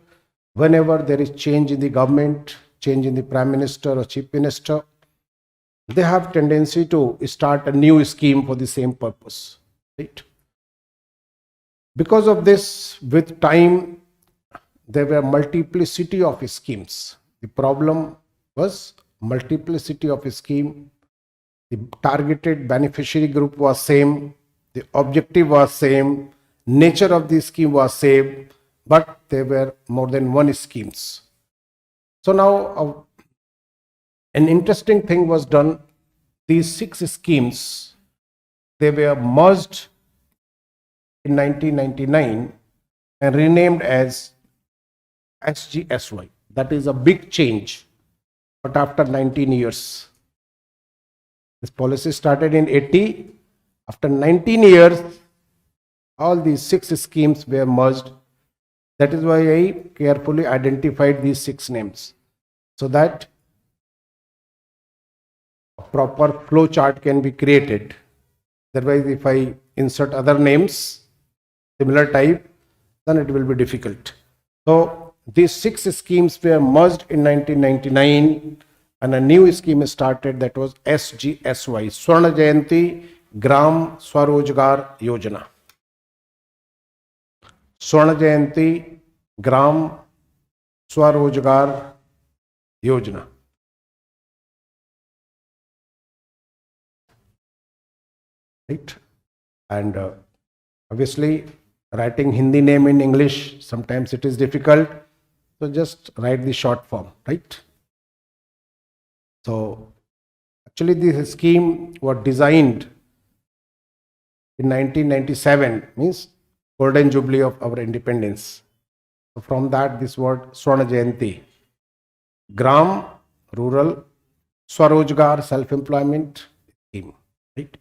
Whenever there is change in the government, change in the prime minister or chief minister, they have tendency to start a new scheme for the same purpose, right? Because of this, with time, there were multiplicity of schemes. The problem was multiplicity of a scheme. The targeted beneficiary group was same. The objective was same. Nature of the scheme was same, but there were more than one schemes. So now an interesting thing was done. These 6 schemes, they were merged in 1999 and renamed as SGSY. That is a big change, but after 19 years. This policy started in 80. After 19 years, all these 6 schemes were merged. That is why I carefully identified these 6 names, so that a proper flow chart can be created. Otherwise, if I insert other names, similar type, then it will be difficult. So these 6 schemes were merged in 1999 and a new scheme started, that was SGSY, Swarna Jayanti Gram Swarojgar Yojana. Swarna Jayanti Gram Swarojgar Yojana. Right? And obviously, writing Hindi name in English, sometimes it is difficult. So just write the short form, right? So actually this scheme was designed in 1997, means Golden Jubilee of our independence. So from that, this word Swarna Jayanti. Gram, rural, Swarojgar, self-employment scheme, right?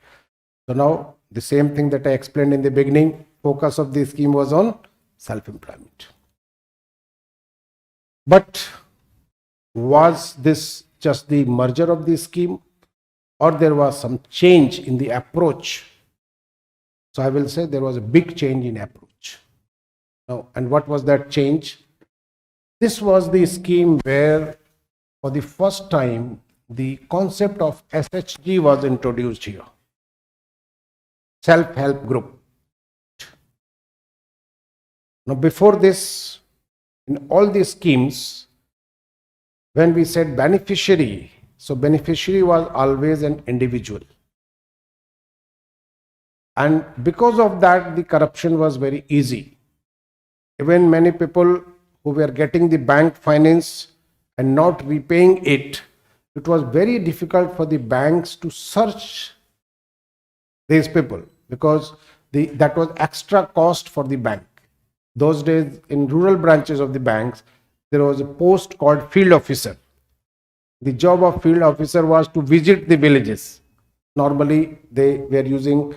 So now the same thing that I explained in the beginning, focus of the scheme was on self-employment. But was this just the merger of the scheme, or there was some change in the approach? So I will say there was a big change in approach. Now, and what was that change? This was the scheme where for the first time the concept of SHG was introduced here. Self-help group. Now before this, in all these schemes, when we said beneficiary, so beneficiary was always an individual. And because of that, the corruption was very easy. Even many people who were getting the bank finance and not repaying it, it was very difficult for the banks to search these people, because that was extra cost for the bank. Those days in rural branches of the banks, there was a post called field officer. The job of field officer was to visit the villages. Normally they were using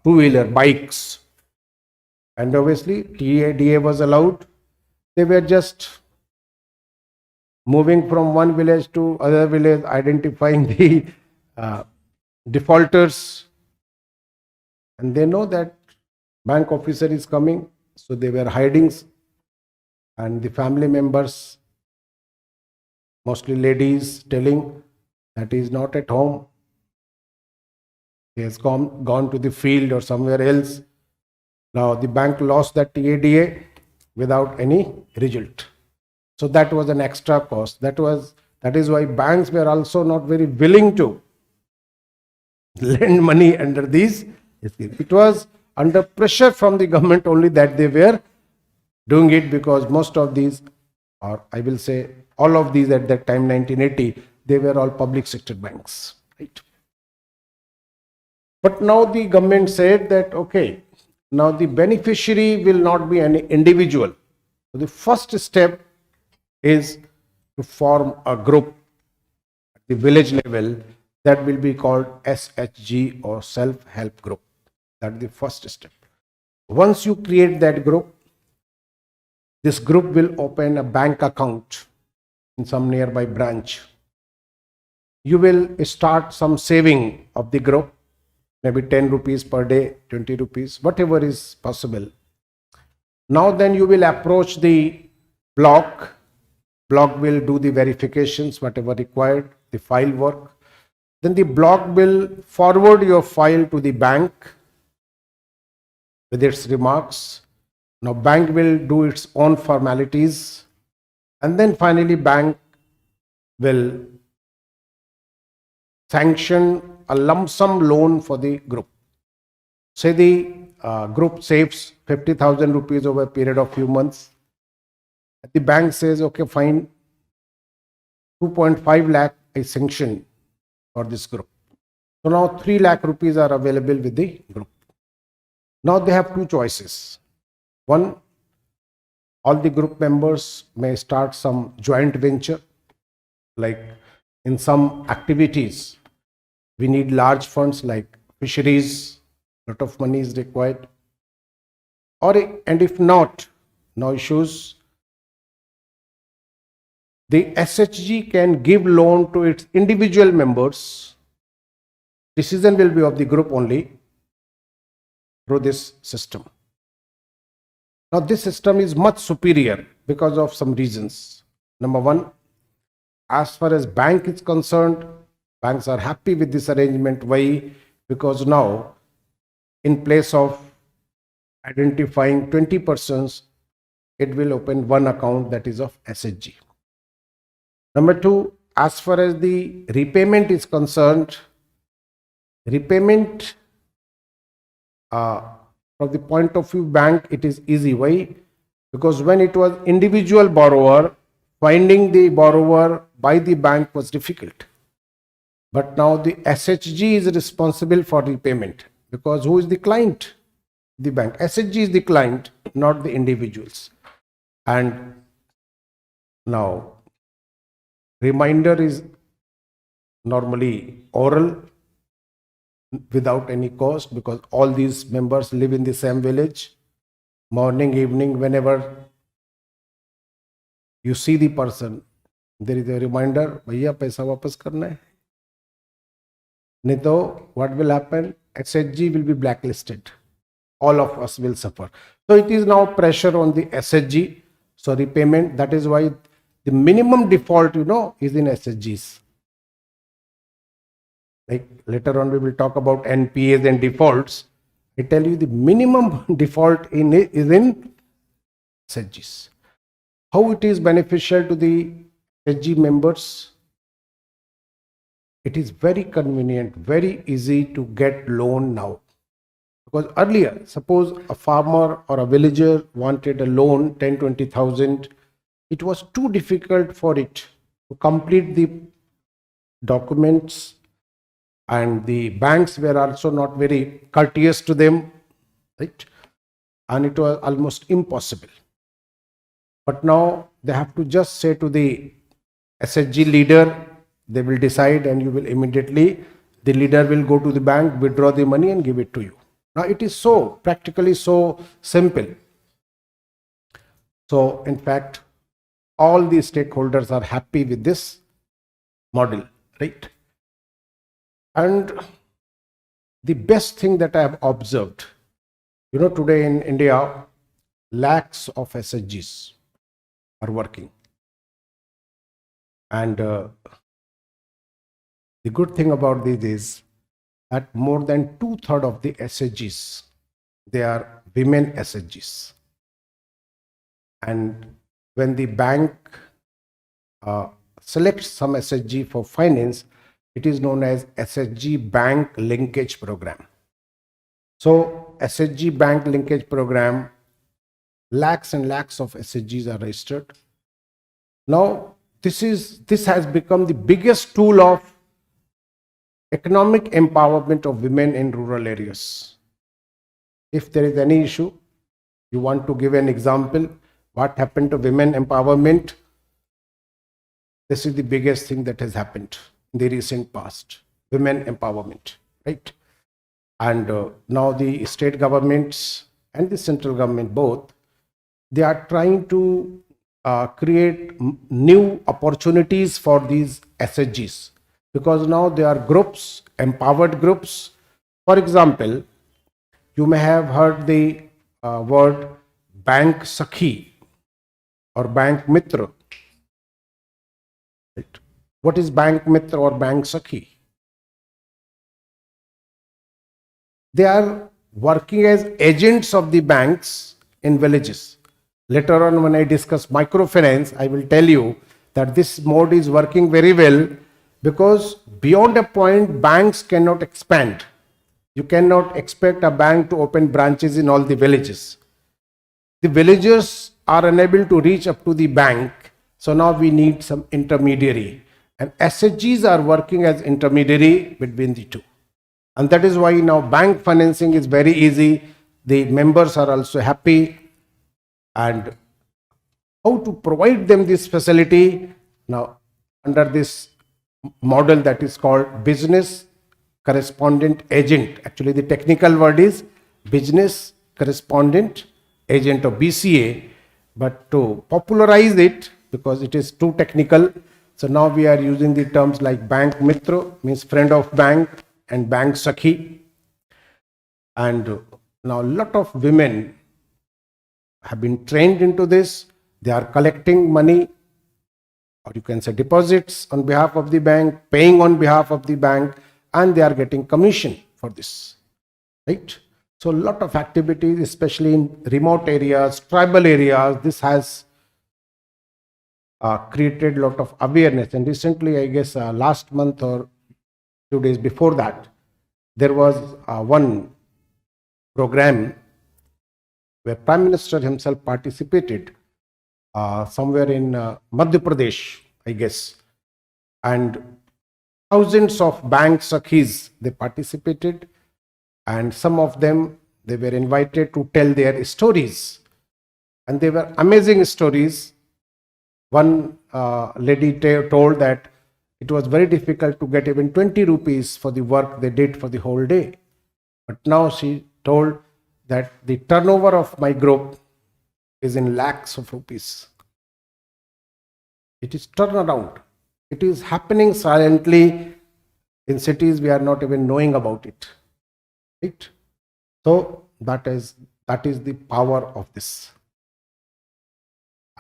two-wheeler bikes, and obviously TADA was allowed. They were just moving from one village to other village, identifying the defaulters, and they know that bank officer is coming, so they were hiding, and the family members, mostly ladies, telling that he is not at home, he has gone to the field or somewhere else. Now the bank lost that TADA without any result. So that was an extra cost. That is why banks were also not very willing to lend money under these schemes. It was under pressure from the government only that they were doing it, because most of these, or I will say all of these at that time, 1980, they were all public sector banks, right? But now the government said that, okay, now the beneficiary will not be an individual. So the first step is to form a group at the village level that will be called SHG, or self-help group. That is the first step. Once you create that group, this group will open a bank account in some nearby branch. You will start some saving of the group, maybe 10 rupees per day, 20 rupees, whatever is possible. Now then you will approach the block. Block will do the verifications, whatever required, the file work. Then the block will forward your file to the bank with its remarks. Now bank will do its own formalities, and then finally bank will sanction a lump sum loan for the group. Say the group saves 50,000 rupees over a period of few months. The bank says, okay, fine, 2.5 lakh is sanctioned for this group. So now 3 lakh rupees are available with the group. Now they have two choices. One, all the group members may start some joint venture, like in some activities we need large funds like fisheries, lot of money is required. And if not, no issues, the SHG can give loan to its individual members. Decision will be of the group only. through this system. Now this system is much superior because of some reasons. Number one, as far as bank is concerned, banks are happy with this arrangement. Why? Because now, in place of identifying 20 persons, it will open one account, that is of SHG. Number two, as far as the repayment is concerned, repayment from the point of view bank, it is easy. Why? Because when it was individual borrower, finding the borrower by the bank was difficult. But now the SHG is responsible for repayment, because who is the client? The bank. SHG is the client, not the individuals. And now reminder is normally oral without any cost, because all these members live in the same village. Morning, evening, whenever you see the person, there is a reminder, bhaiya paisa wapas karna hai. Nito, what will happen? SHG will be blacklisted. All of us will suffer. So it is now pressure on the SHG. So repayment, that is why the minimum default, is in SHGs. Like later on we will talk about NPAs and defaults. I tell you the minimum default is in SHGs. How it is beneficial to the SHG members? It is very convenient, very easy to get loan now. Because earlier, suppose a farmer or a villager wanted a loan, 10-20,000, it was too difficult for it to complete the documents, and the banks were also not very courteous to them, right? And it was almost impossible. But now they have to just say to the SHG leader, they will decide, and you will immediately, the leader will go to the bank, withdraw the money and give it to you. Now it is so practically so simple. So in fact, all the stakeholders are happy with this model, right? And the best thing that I have observed, today in India, lakhs of SHGs are working. And the good thing about this is that more than 2/3 of the SHGs, they are women SHGs. And when the bank selects some SHG for finance, it is known as SHG Bank Linkage Program. So SHG Bank Linkage Program, lakhs and lakhs of SHGs are registered. Now this has become the biggest tool of economic empowerment of women in rural areas. If there is any issue, you want to give an example, what happened to women empowerment? This is the biggest thing that has happened in the recent past, women empowerment, right? And now the state governments and the central government both, they are trying to create new opportunities for these SHGs, because now there are groups, empowered groups. For example, you may have heard the word Bank Sakhi or Bank Mitra. Right? What is Bank Mitra or Bank Sakhi? They are working as agents of the banks in villages. Later on, when I discuss microfinance, I will tell you that this mode is working very well, because beyond a point, banks cannot expand. You cannot expect a bank to open branches in all the villages. The villagers are unable to reach up to the bank. So now we need some intermediary. And SHGs are working as intermediary between the two. And that is why now bank financing is very easy. The members are also happy. And how to provide them this facility? Now, under this model that is called business correspondent agent. Actually, the technical word is business correspondent agent, or BCA. But to popularize it, because it is too technical, so now we are using the terms like Bank Mitra, means friend of bank, and Bank Sakhi. And Now, a lot of women have been trained into this. They are collecting money, or you can say deposits on behalf of the bank, paying on behalf of the bank, and they are getting commission for this, right? So a lot of activities, especially in remote areas, tribal areas, this has created a lot of awareness. And recently, I guess last month or 2 days before that, there was one program where Prime Minister himself participated somewhere in Madhya Pradesh, I guess, and thousands of bank sakhis, they participated, and some of them, they were invited to tell their stories, and they were amazing stories. One lady told that it was very difficult to get even 20 rupees for the work they did for the whole day. But now she told that the turnover of my group is in lakhs of rupees. It is turnaround. It is happening silently in cities we are not even knowing about it. Right? So that is the power of this.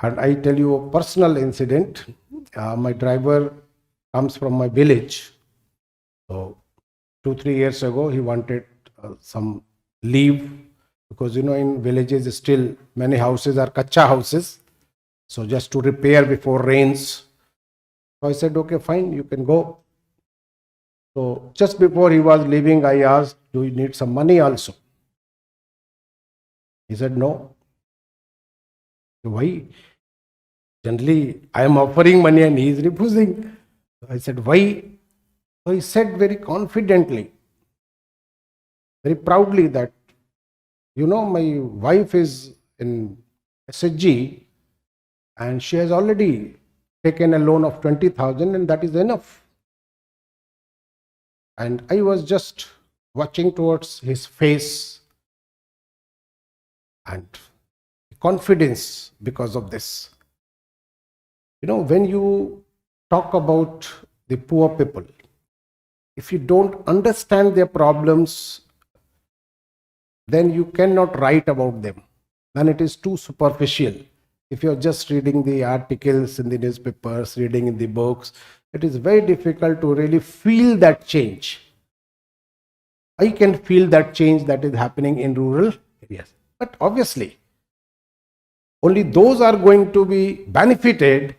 And I tell you a personal incident. My driver comes from my village. So 2-3 years ago, he wanted some leave, because in villages still many houses are kacha houses. So just to repair before rains. So I said, okay, fine, you can go. So just before he was leaving, I asked, do you need some money also? He said, no. Why? Generally, I am offering money and he is refusing. I said, why? So he said very confidently, very proudly that, my wife is in SSG and she has already taken a loan of 20,000 and that is enough. And I was just watching towards his face and confidence because of this. When you talk about the poor people, if you don't understand their problems, then you cannot write about them. Then it is too superficial. If you're just reading the articles in the newspapers, reading in the books, it is very difficult to really feel that change. I can feel that change that is happening in rural areas. But obviously, only those are going to be benefited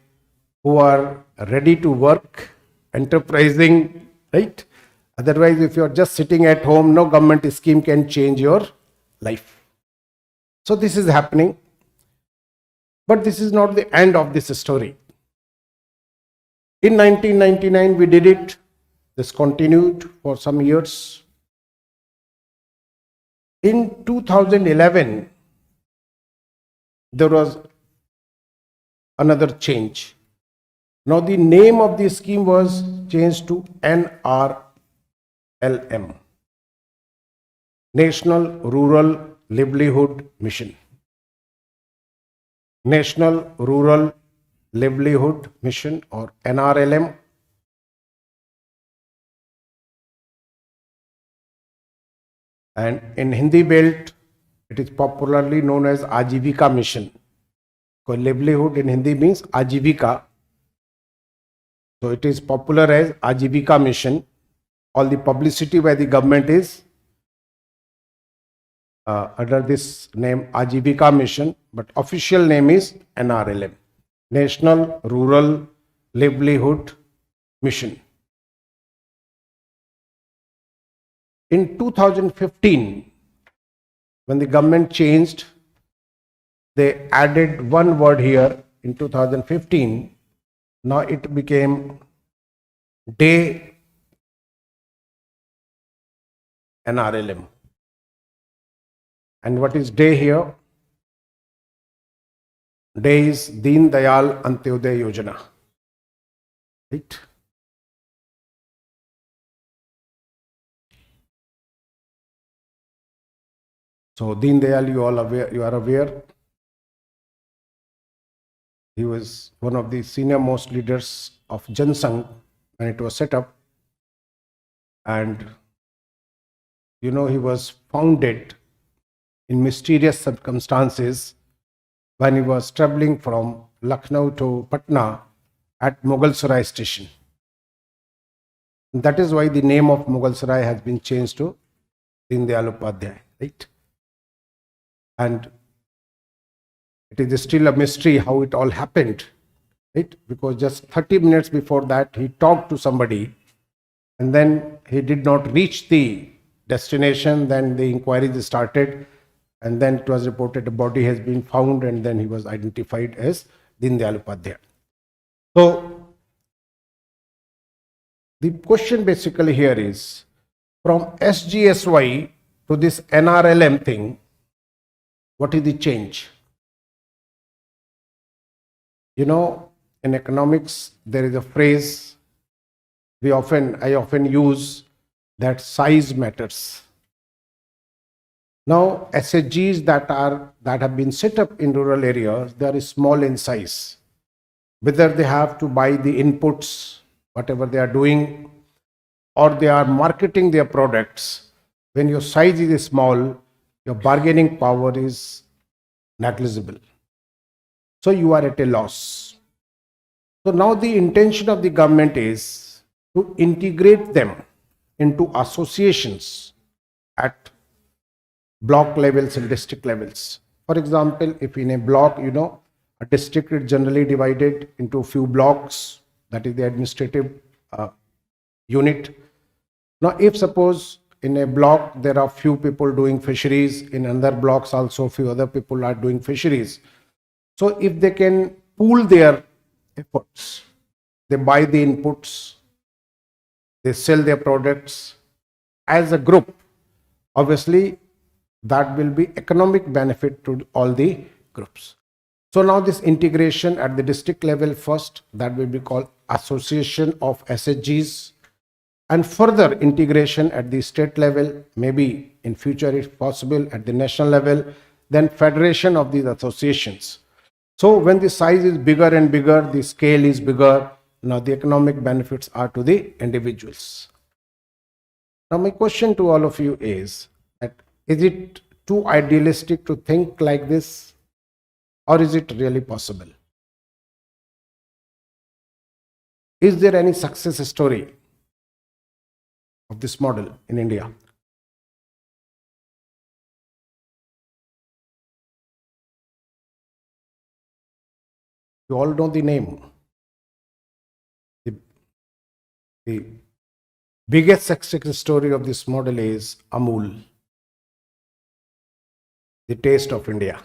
who are ready to work, enterprising, right? Otherwise, if you're just sitting at home, no government scheme can change your life. So this is happening. But this is not the end of this story. In 1999, we did it. This continued for some years. In 2011, there was another change. Now the name of the scheme was changed to NRLM, National Rural Livelihood Mission. National Rural Livelihood Mission, or NRLM. And in Hindi belt, it is popularly known as 𝐂𝐻𝐵𝐶 Mission. Because livelihood in Hindi means Ajivika. So it is popular as 𝐂𝐻𝐵𝐶 Mission. All the publicity by the government is under this name 𝐂𝐻𝐵𝐶 Mission, but official name is NRLM, National Rural Livelihood Mission. In 2015, when the government changed, they added one word here in 2015. Now it became Day NRLM. And what is Day here? Day is Deen Dayal Antyodaya Yojana. Right? So Deen Dayal, you are aware, he was one of the senior most leaders of Jansangh when it was set up, and he was founded in mysterious circumstances when he was traveling from Lucknow to Patna at Mughal Sarai station. That is why the name of Mughal Sarai has been changed to 𝐻𝐸𝐿 Upadhyay, right? And it is still a mystery how it all happened, right? Because just 30 minutes before that, he talked to somebody and then he did not reach the destination. Then the inquiries started and then it was reported a body has been found and then he was identified as 𝐻𝐸𝐿 Upadhyay. So the question basically here is, from SGSY to this NRLM thing, what is the change? You know, in economics, there is a phrase I often use, that size matters. Now, SHGs that have been set up in rural areas, they are small in size. Whether they have to buy the inputs, whatever they are doing, or they are marketing their products, when your size is small, your bargaining power is negligible. So you are at a loss. So now the intention of the government is to integrate them into associations at block levels and district levels. For example, if in a block, you know, a district is generally divided into a few blocks, that is the administrative unit. Now, if suppose in a block there are few people doing fisheries, in other blocks also few other people are doing fisheries. So if they can pool their efforts, they buy the inputs, they sell their products as a group, obviously that will be economic benefit to all the groups. So now this integration at the district level first, that will be called association of SHGs, and further integration at the state level, maybe in future if possible at the national level, then federation of these associations. So when the size is bigger and bigger, the scale is bigger, now the economic benefits are to the individuals. Now my question to all of you is that, is it too idealistic to think like this, or is it really possible? Is there any success story of this model in India? You all know the name. The biggest success story of this model is Amul, the taste of India.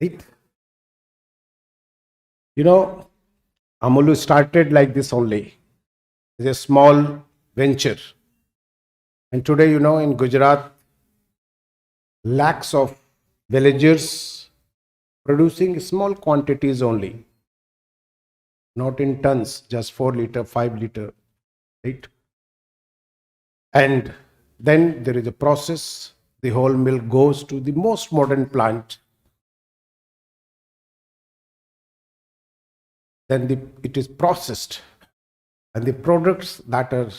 Right? You know, Amul started like this only. It's a small venture. And today, you know, in Gujarat, lakhs of villagers producing small quantities only, not in tons, just 4 liter, 5 liter, right? And then there is a process. The whole milk goes to the most modern plant. Then it is processed. And the products that are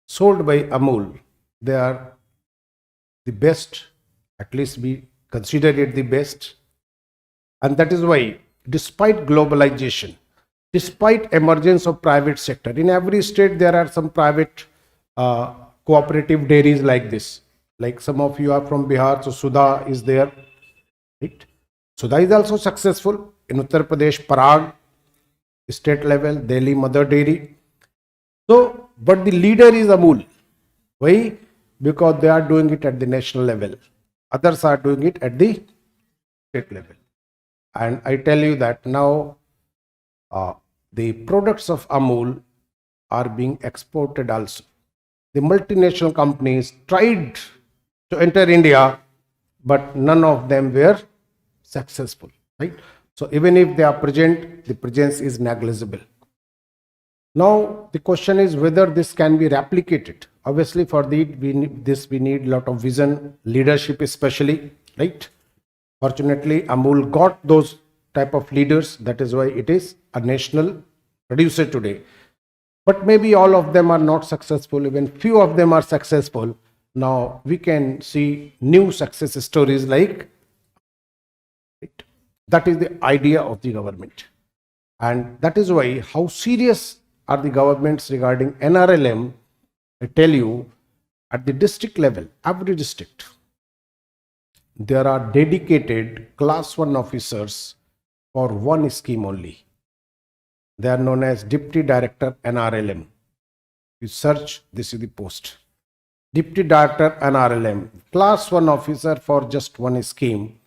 sold by Amul, they are the best, at least we consider it the best. And that is why, despite globalization, despite emergence of private sector, in every state there are some private cooperative dairies like this. Like some of you are from Bihar, so Sudha is there, right? Sudha is also successful. In Uttar Pradesh, Parag, state level, Delhi Mother Dairy. So, but the leader is Amul. Why? Because they are doing it at the national level. Others are doing it at the state level. And I tell you that now the products of Amul are being exported also. The multinational companies tried to enter India, but none of them were successful, right? So even if they are present, the presence is negligible. Now the question is whether this can be replicated. Obviously for we need a lot of vision, leadership especially, right? Fortunately, Amul got those type of leaders. That is why it is a national producer today. But maybe all of them are not successful. Even few of them are successful. now we can see new success stories like, right? That is the idea of the government. And that is why how serious are the governments regarding NRLM, I tell you, at the district level, every district, there are dedicated class 1 officers for one scheme only. They are known as Deputy Director NRLM. You search, this is the post. Deputy Director NRLM, class 1 officer for just one scheme.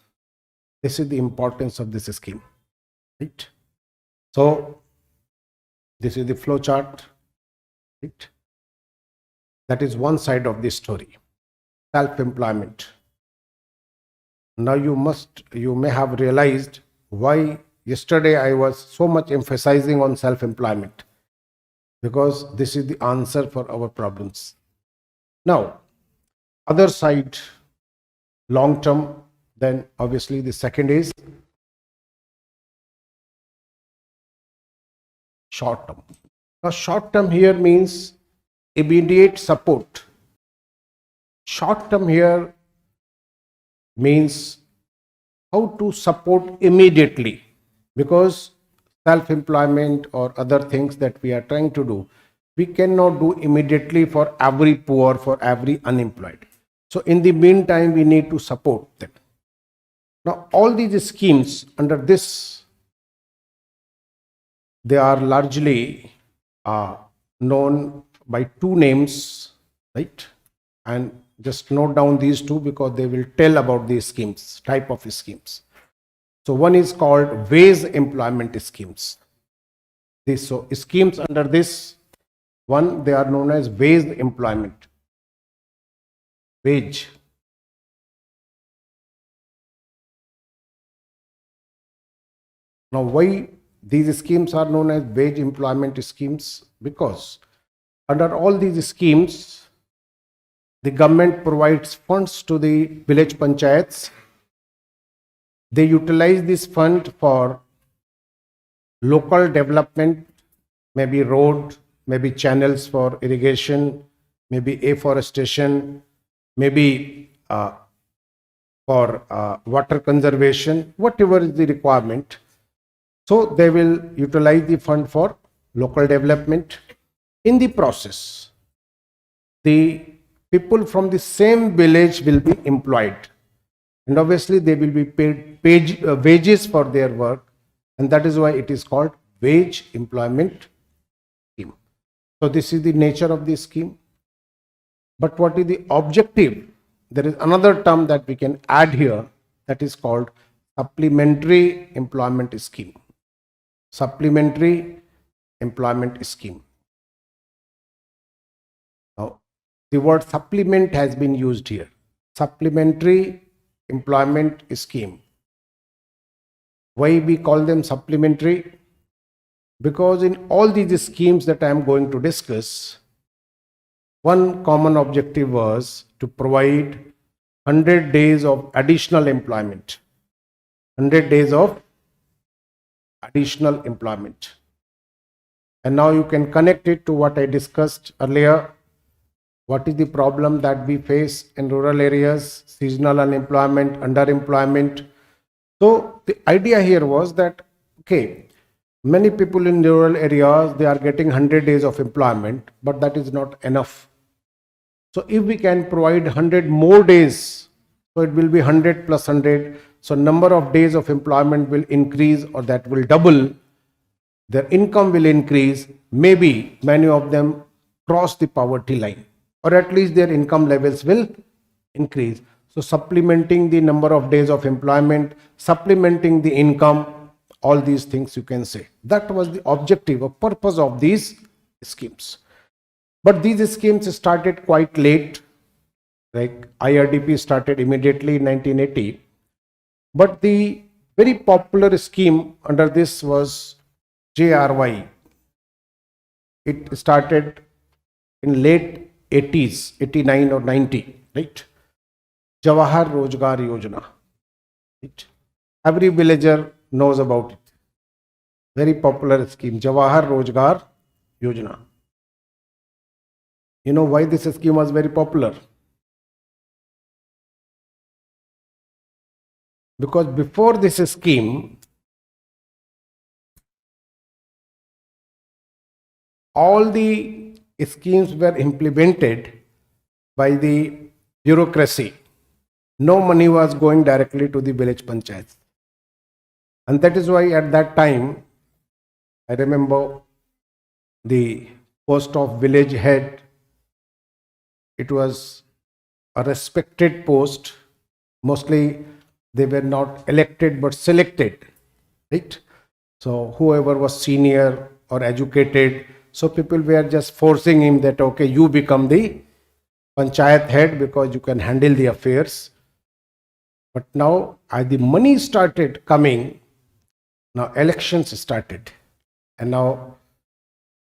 This is the importance of this scheme, right? So this is the flow chart, right? That is one side of the story. Self-employment. Now you may have realized why yesterday I was so much emphasizing on self-employment, because this is the answer for our problems. Now, other side, long term, then obviously the second is short term. Now, short term here means immediate support. Short term here means how to support immediately, because self-employment or other things that we are trying to do, we cannot do immediately for every poor, for every unemployed. So in the meantime, we need to support them. Now, all these schemes under this, they are largely known by two names, right? And just note down these two because they will tell about these schemes, type of schemes. So one is called wage employment schemes. So schemes under this one, they are known as wage employment. Wage. Now, why these schemes are known as wage employment schemes? Because under all these schemes, the government provides funds to the village panchayats. They utilize this fund for local development, maybe road, maybe channels for irrigation, maybe afforestation, maybe for water conservation, whatever is the requirement. So they will utilize the fund for local development. In the process, the people from the same village will be employed, and obviously they will be paid wages for their work, and that is why it is called wage employment scheme. So this is the nature of this scheme. But what is the objective? There is another term that we can add here, that is called supplementary employment scheme. Supplementary employment scheme. Now, the word supplement has been used here. Supplementary employment scheme. Why we call them supplementary? Because in all these schemes that I am going to discuss, one common objective was to provide 100 days of additional employment. 100 days of additional employment. And now you can connect it to what I discussed earlier. What is the problem that we face in rural areas? Seasonal unemployment, underemployment. So the idea here was that, okay, many people in rural areas, they are getting 100 days of employment, but that is not enough. So if we can provide 100 more days, so it will be 100 plus 100. So number of days of employment will increase, or that will double. Their income will increase. Maybe many of them cross the poverty line, or at least their income levels will increase. So supplementing the number of days of employment, supplementing the income, all these things you can say. That was the objective or purpose of these schemes. But these schemes started quite late. Like IRDP started immediately in 1980. But the very popular scheme under this was JRY. It started in late 80s, 89 or 90, right? Jawahar Rozgar Yojana. Right? Every villager knows about it. Very popular scheme, Jawahar Rozgar Yojana. You know why this scheme was very popular? because before this scheme, all the schemes were implemented by the bureaucracy. No money was going directly to the village panchayats. And that is why at that time, I remember the post of village head, it was a respected post. Mostly they were not elected but selected, right? So whoever was senior or educated, so people were just forcing him that, okay, you become the panchayat head because you can handle the affairs. But now as the money started coming, now elections started. And now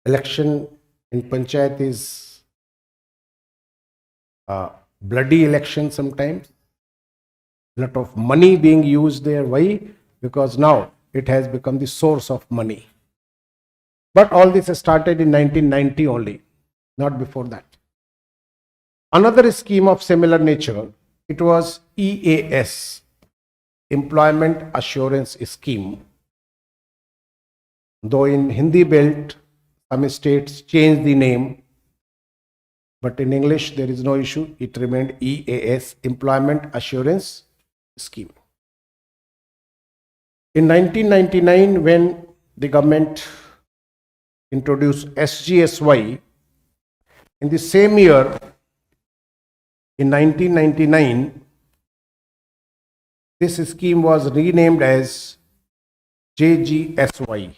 election in panchayat is a bloody election sometimes. Lot of money being used there. Why? Because now it has become the source of money. But all this started in 1990 only, not before that. Another scheme of similar nature, it was EAS, Employment Assurance Scheme. Though in Hindi belt, some states changed the name, but in English there is no issue. It remained EAS, Employment Assurance Scheme. In 1999, when the government introduced SGSY, in the same year, in 1999, this scheme was renamed as JGSY,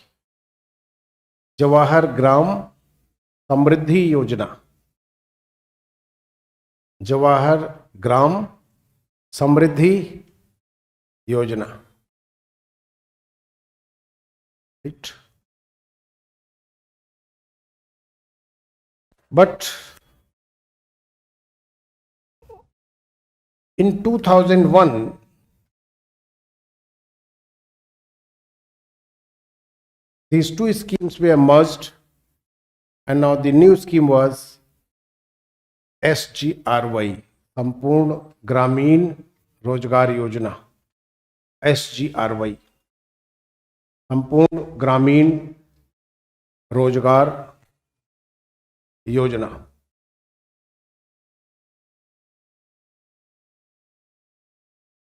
Jawahar Gram Samriddhi Yojana. Jawahar Gram Samriddhi Yojana. Right? But in 2001, these two schemes were merged, and now the new scheme was SGRY, Sampurna Gramin Rozgar Yojana. SGRY, Sampurna Gramin Rozgar Yojana.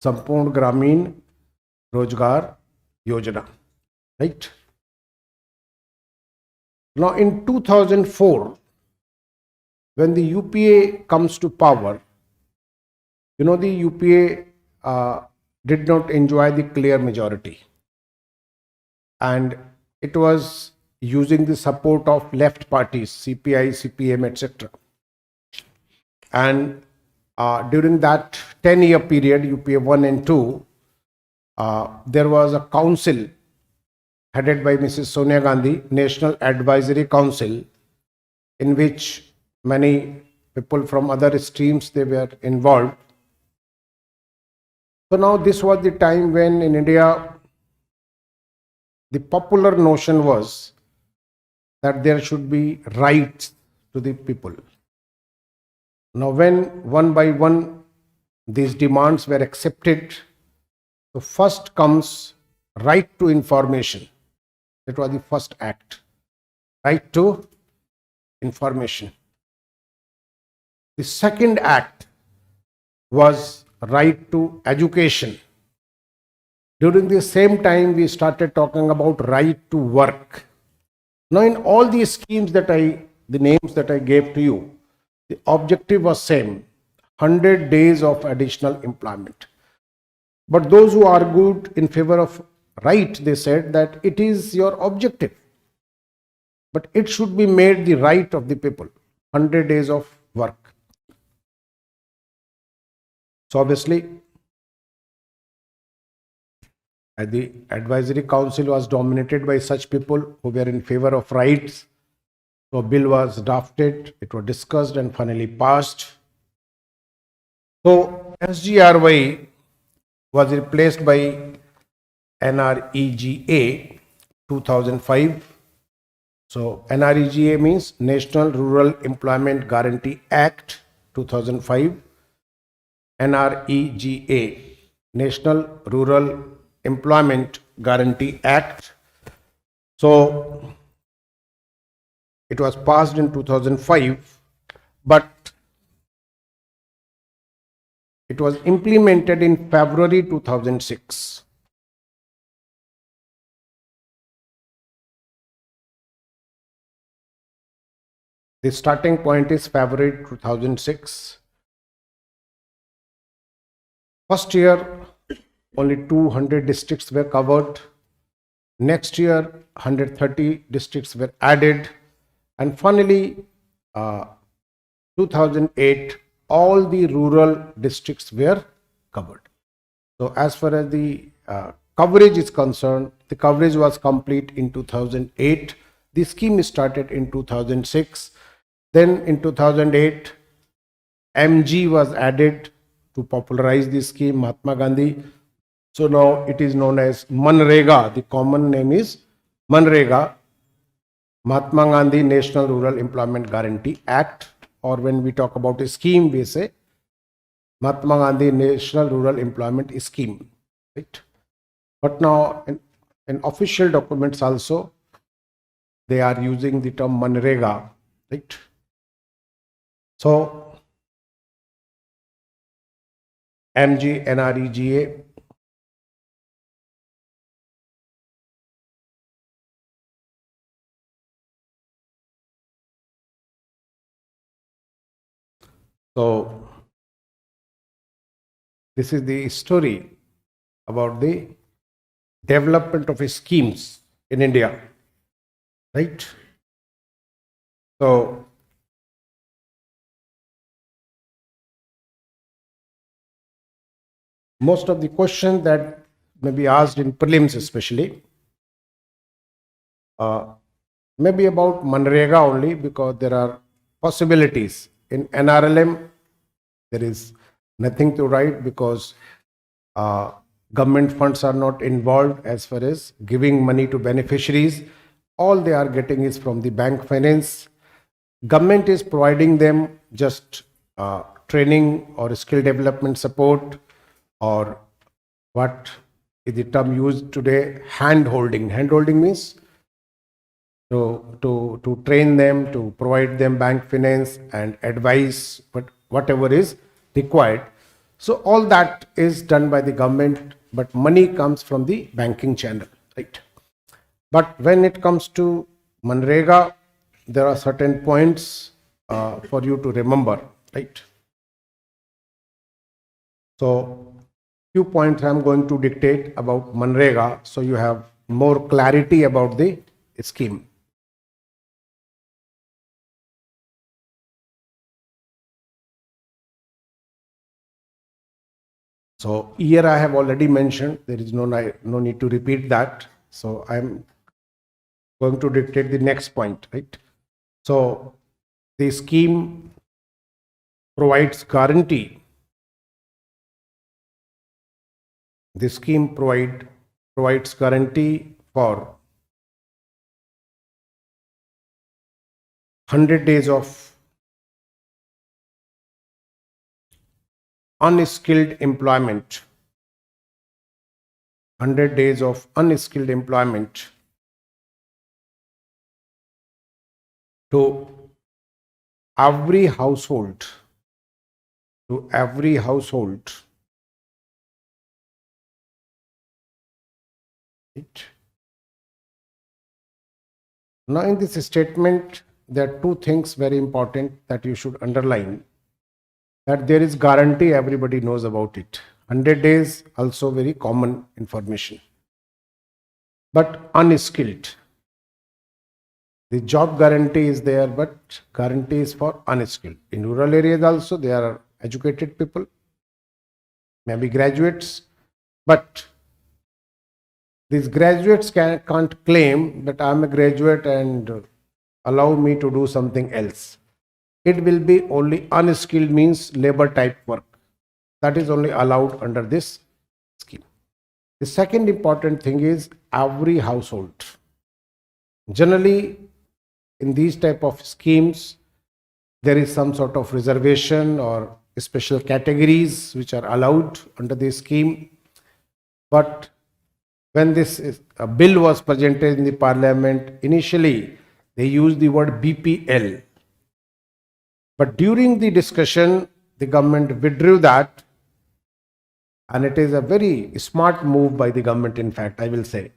Sampurna Gramin Rozgar Yojana. Right? Now in 2004, when the UPA comes to power, you know, the UPA did not enjoy the clear majority, and it was using the support of left parties, CPI, CPM, etc. And during that 10-year period, UPA 1 and 2, there was a council headed by Mrs. Sonia Gandhi, National Advisory Council, in which many people from other streams, they were involved. So now this was the time when in India, the popular notion was that there should be rights to the people. Now when one by one these demands were accepted, so first comes right to information. That was the first act, right to information. The second act was right to education. During the same time, we started talking about right to work. Now, in all these schemes that the names that I gave to you, the objective was same, 100 days of additional employment. But those who argued in favor of right, they said that it is your objective, but it should be made the right of the people, 100 days of work. So obviously, the advisory council was dominated by such people who were in favor of rights. So a bill was drafted, it was discussed and finally passed. So SGRY was replaced by NREGA 2005. So NREGA means National Rural Employment Guarantee Act 2005. NREGA National Rural Employment Guarantee Act. So it was passed in 2005, but it was implemented in February 2006. The starting point is February 2006. First year, only 200 districts were covered. Next year, 130 districts were added. And finally, 2008, all the rural districts were covered. So as far as the coverage is concerned, the coverage was complete in 2008. The scheme started in 2006. Then in 2008, MG was added to popularize the scheme, Mahatma Gandhi. So now it is known as Manrega. The common name is Manrega, Mahatma Gandhi National Rural Employment Guarantee Act. Or when we talk about a scheme, we say Mahatma Gandhi National Rural Employment Scheme, right? But now in official documents also, they are using the term Manrega, right? So MG, NREGA. So this is the story about the development of schemes in India, right? So most of the questions that may be asked in prelims especially may be about Manrega only, because there are possibilities. In NRLM, there is nothing to write because government funds are not involved as far as giving money to beneficiaries. All they are getting is from the bank finance. Government is providing them just training or skill development support, or what is the term used today, hand holding. Hand holding means to train them, to provide them bank finance and advice, but whatever is required. So all that is done by the government, but money comes from the banking channel, right? But when it comes to Manrega, there are certain points for you to remember, right? So few points I am going to dictate about Manrega, so you have more clarity about the scheme. So year I have already mentioned, there is no need to repeat that. So I am going to dictate the next point, right? So the scheme provides guarantee. The scheme provides guarantee for 100 days of unskilled employment. 100 days of unskilled employment to every household. To every household. Right. Now in this statement, there are two things very important that you should underline. That there is guarantee, everybody knows about it. 100 days, also very common information. But unskilled. The job guarantee is there, but guarantee is for unskilled. In rural areas also, there are educated people, maybe graduates, but these graduates can't claim that I am a graduate and allow me to do something else. It will be only unskilled, means labor type work. That is only allowed under this scheme. The second important thing is every household. Generally, in these type of schemes, there is some sort of reservation or special categories which are allowed under this scheme. But when a bill was presented in the parliament, initially they used the word BPL. But during the discussion, the government withdrew that, and it is a very smart move by the government, in fact, I will say.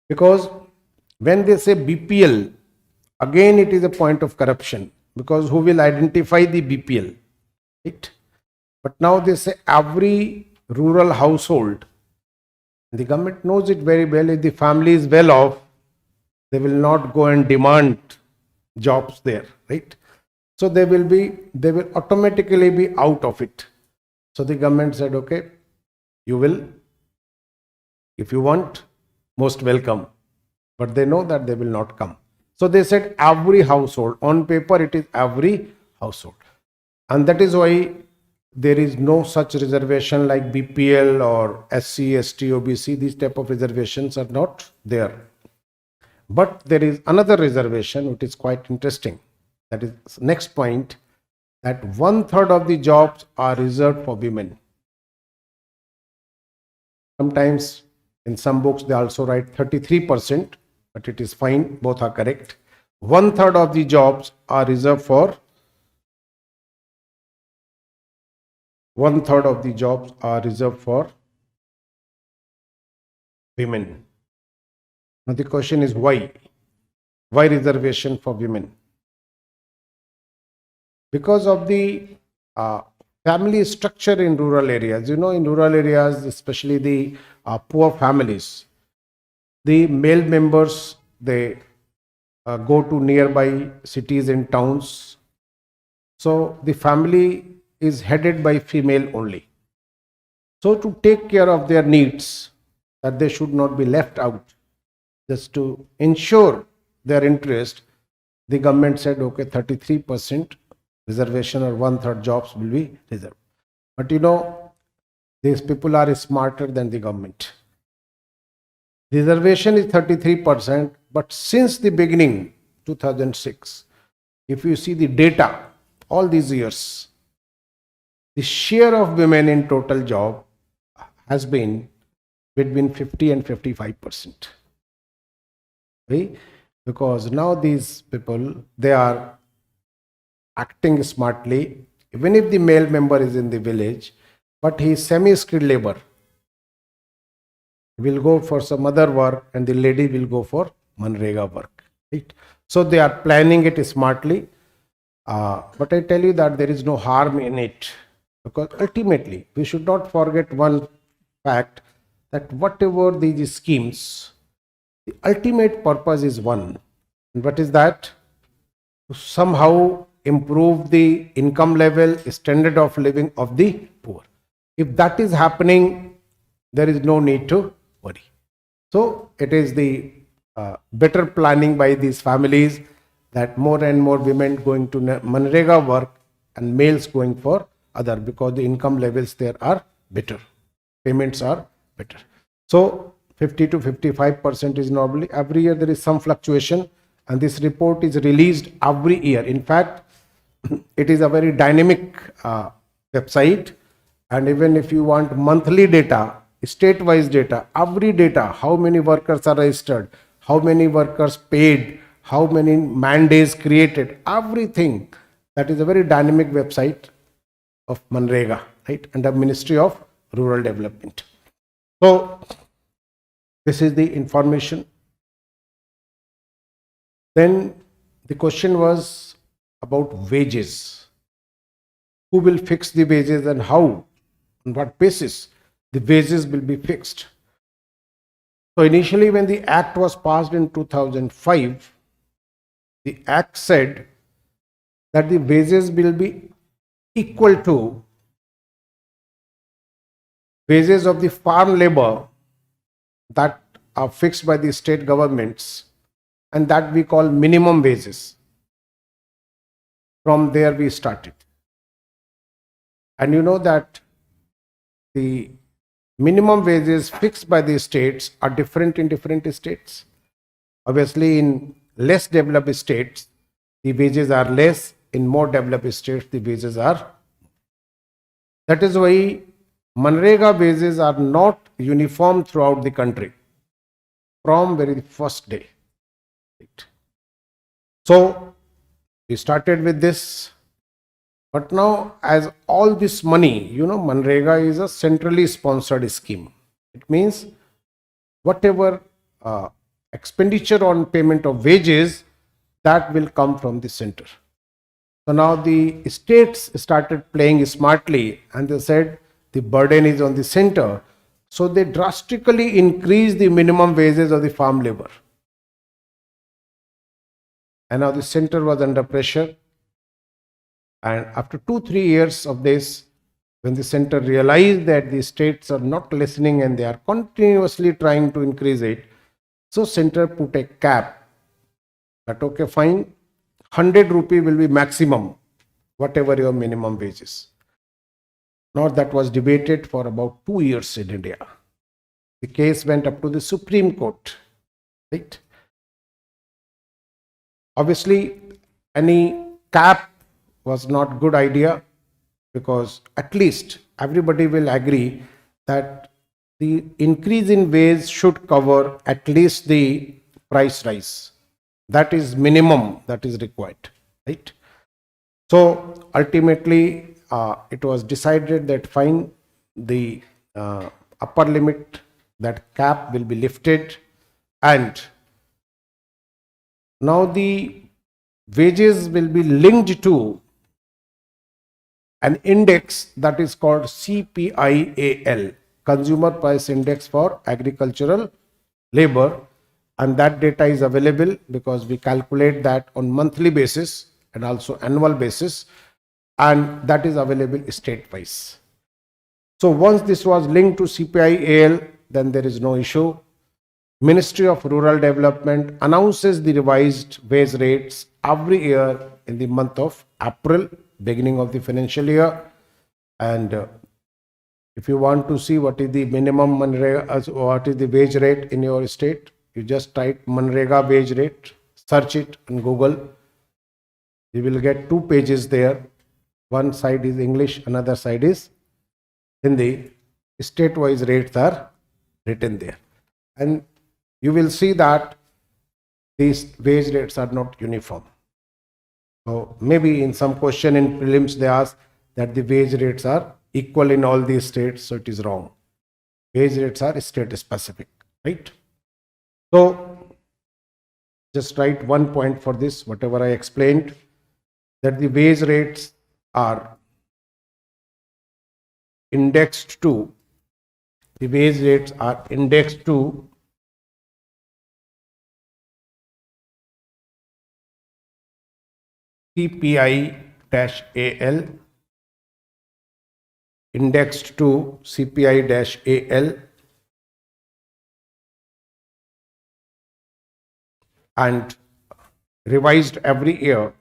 Because when they say BPL, again it is a point of corruption, because who will identify the BPL? Right? But now they say every rural household. The government knows it very well. If the family is well off, they will not go and demand jobs there, right? So they will automatically be out of it. So the government said, okay, you will, if you want, most welcome. But they know that they will not come. So they said every household. On paper, it is every household. And that is why there is no such reservation like BPL or SC, ST, OBC. These type of reservations are not there. But there is another reservation which is quite interesting. That is next point, that 1/3 of the jobs are reserved for women. Sometimes in some books they also write 33%, but it is fine, both are correct. 1/3 of the jobs are reserved for 1/3 of the jobs are reserved for women. Now the question is why? Why reservation for women? Because of the family structure in rural areas. You know, in rural areas, especially the poor families, the male members, they go to nearby cities and towns. So the family is headed by female only. So to take care of their needs, that they should not be left out, just to ensure their interest, the government said, okay, 33% reservation or 1/3 jobs will be reserved. But you know, these people are smarter than the government. Reservation is 33%, but since the beginning, 2006, if you see the data, all these years, the share of women in total job has been between 50 and 55%. Right? Because now these people, they are acting smartly, even if the male member is in the village, but he is semi-skilled labor. He will go for some other work and the lady will go for Manrega work. Right? So they are planning it smartly. But I tell you that there is no harm in it, because ultimately we should not forget one fact, that whatever these schemes, the ultimate purpose is one. And what is that? To somehow improve the income level, standard of living of the poor. If that is happening, there is no need to worry. So it is the better planning by these families, that more and more women going to Manrega work and males going for other, because the income levels there are better, payments are better. So 50 to 55% is normally. Every year there is some fluctuation, and this report is released every year. In fact, it is a very dynamic website, and even if you want monthly data, state-wise data, every data, how many workers are registered, how many workers paid, how many man days created, everything. That is a very dynamic website of Manrega, right, under Ministry of Rural Development. So this is the information. Then the question was about wages. Who will fix the wages and how, on what basis the wages will be fixed? So initially when the Act was passed in 2005, the Act said that the wages will be equal to wages of the farm labor that are fixed by the state governments, and that we call minimum wages. From there we started. And you know that the minimum wages fixed by the states are different in different states. Obviously, in less developed states, the wages are less. In more developed states, the wages are. That is why Manrega wages are not uniform throughout the country from very first day. Right. So we started with this, but now as all this money, Manrega is a centrally sponsored scheme. It means whatever expenditure on payment of wages, that will come from the center. So now the states started playing smartly and they said the burden is on the center. So they drastically increased the minimum wages of the farm labor. And now the center was under pressure. And after 2-3 years of this, when the center realized that the states are not listening and they are continuously trying to increase it, so center put a cap that, okay, fine, 100 rupee will be maximum, whatever your minimum wages. Now that was debated for about 2 years in India. The case went up to the Supreme Court, right? Obviously, any cap was not good idea, because at least everybody will agree that the increase in wage should cover at least the price rise. That is minimum that is required, right? So ultimately, it was decided that fine, the upper limit, that cap will be lifted, and now the wages will be linked to an index that is called CPIAL, Consumer Price Index for Agricultural Labor, and that data is available because we calculate that on monthly basis and also annual basis, and that is available state-wise. So once this was linked to CPIAL, then there is no issue. Ministry of Rural Development announces the revised wage rates every year in the month of April, beginning of the financial year. And if you want to see what is the minimum Manrega, what is the wage rate in your state, you just type Manrega wage rate, search it on Google. You will get 2 pages there. One side is English, another side is Hindi. State-wise rates are written there. And you will see that these wage rates are not uniform. So maybe in some question in prelims they ask that the wage rates are equal in all these states, so it is wrong. Wage rates are state specific, right? So just write one point for this, whatever I explained, that the wage rates are indexed to, the wage rates are indexed to CPI-AL, indexed to CPI-AL, and revised every year,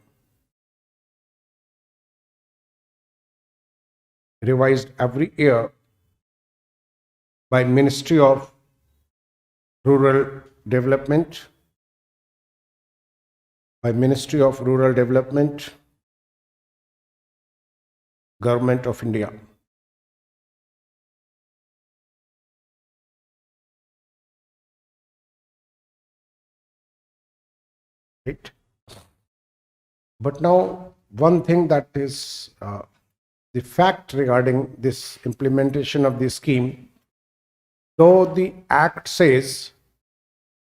by Ministry of Rural Development, Government of India. Right? But now one thing that is the fact regarding this implementation of this scheme, though the Act says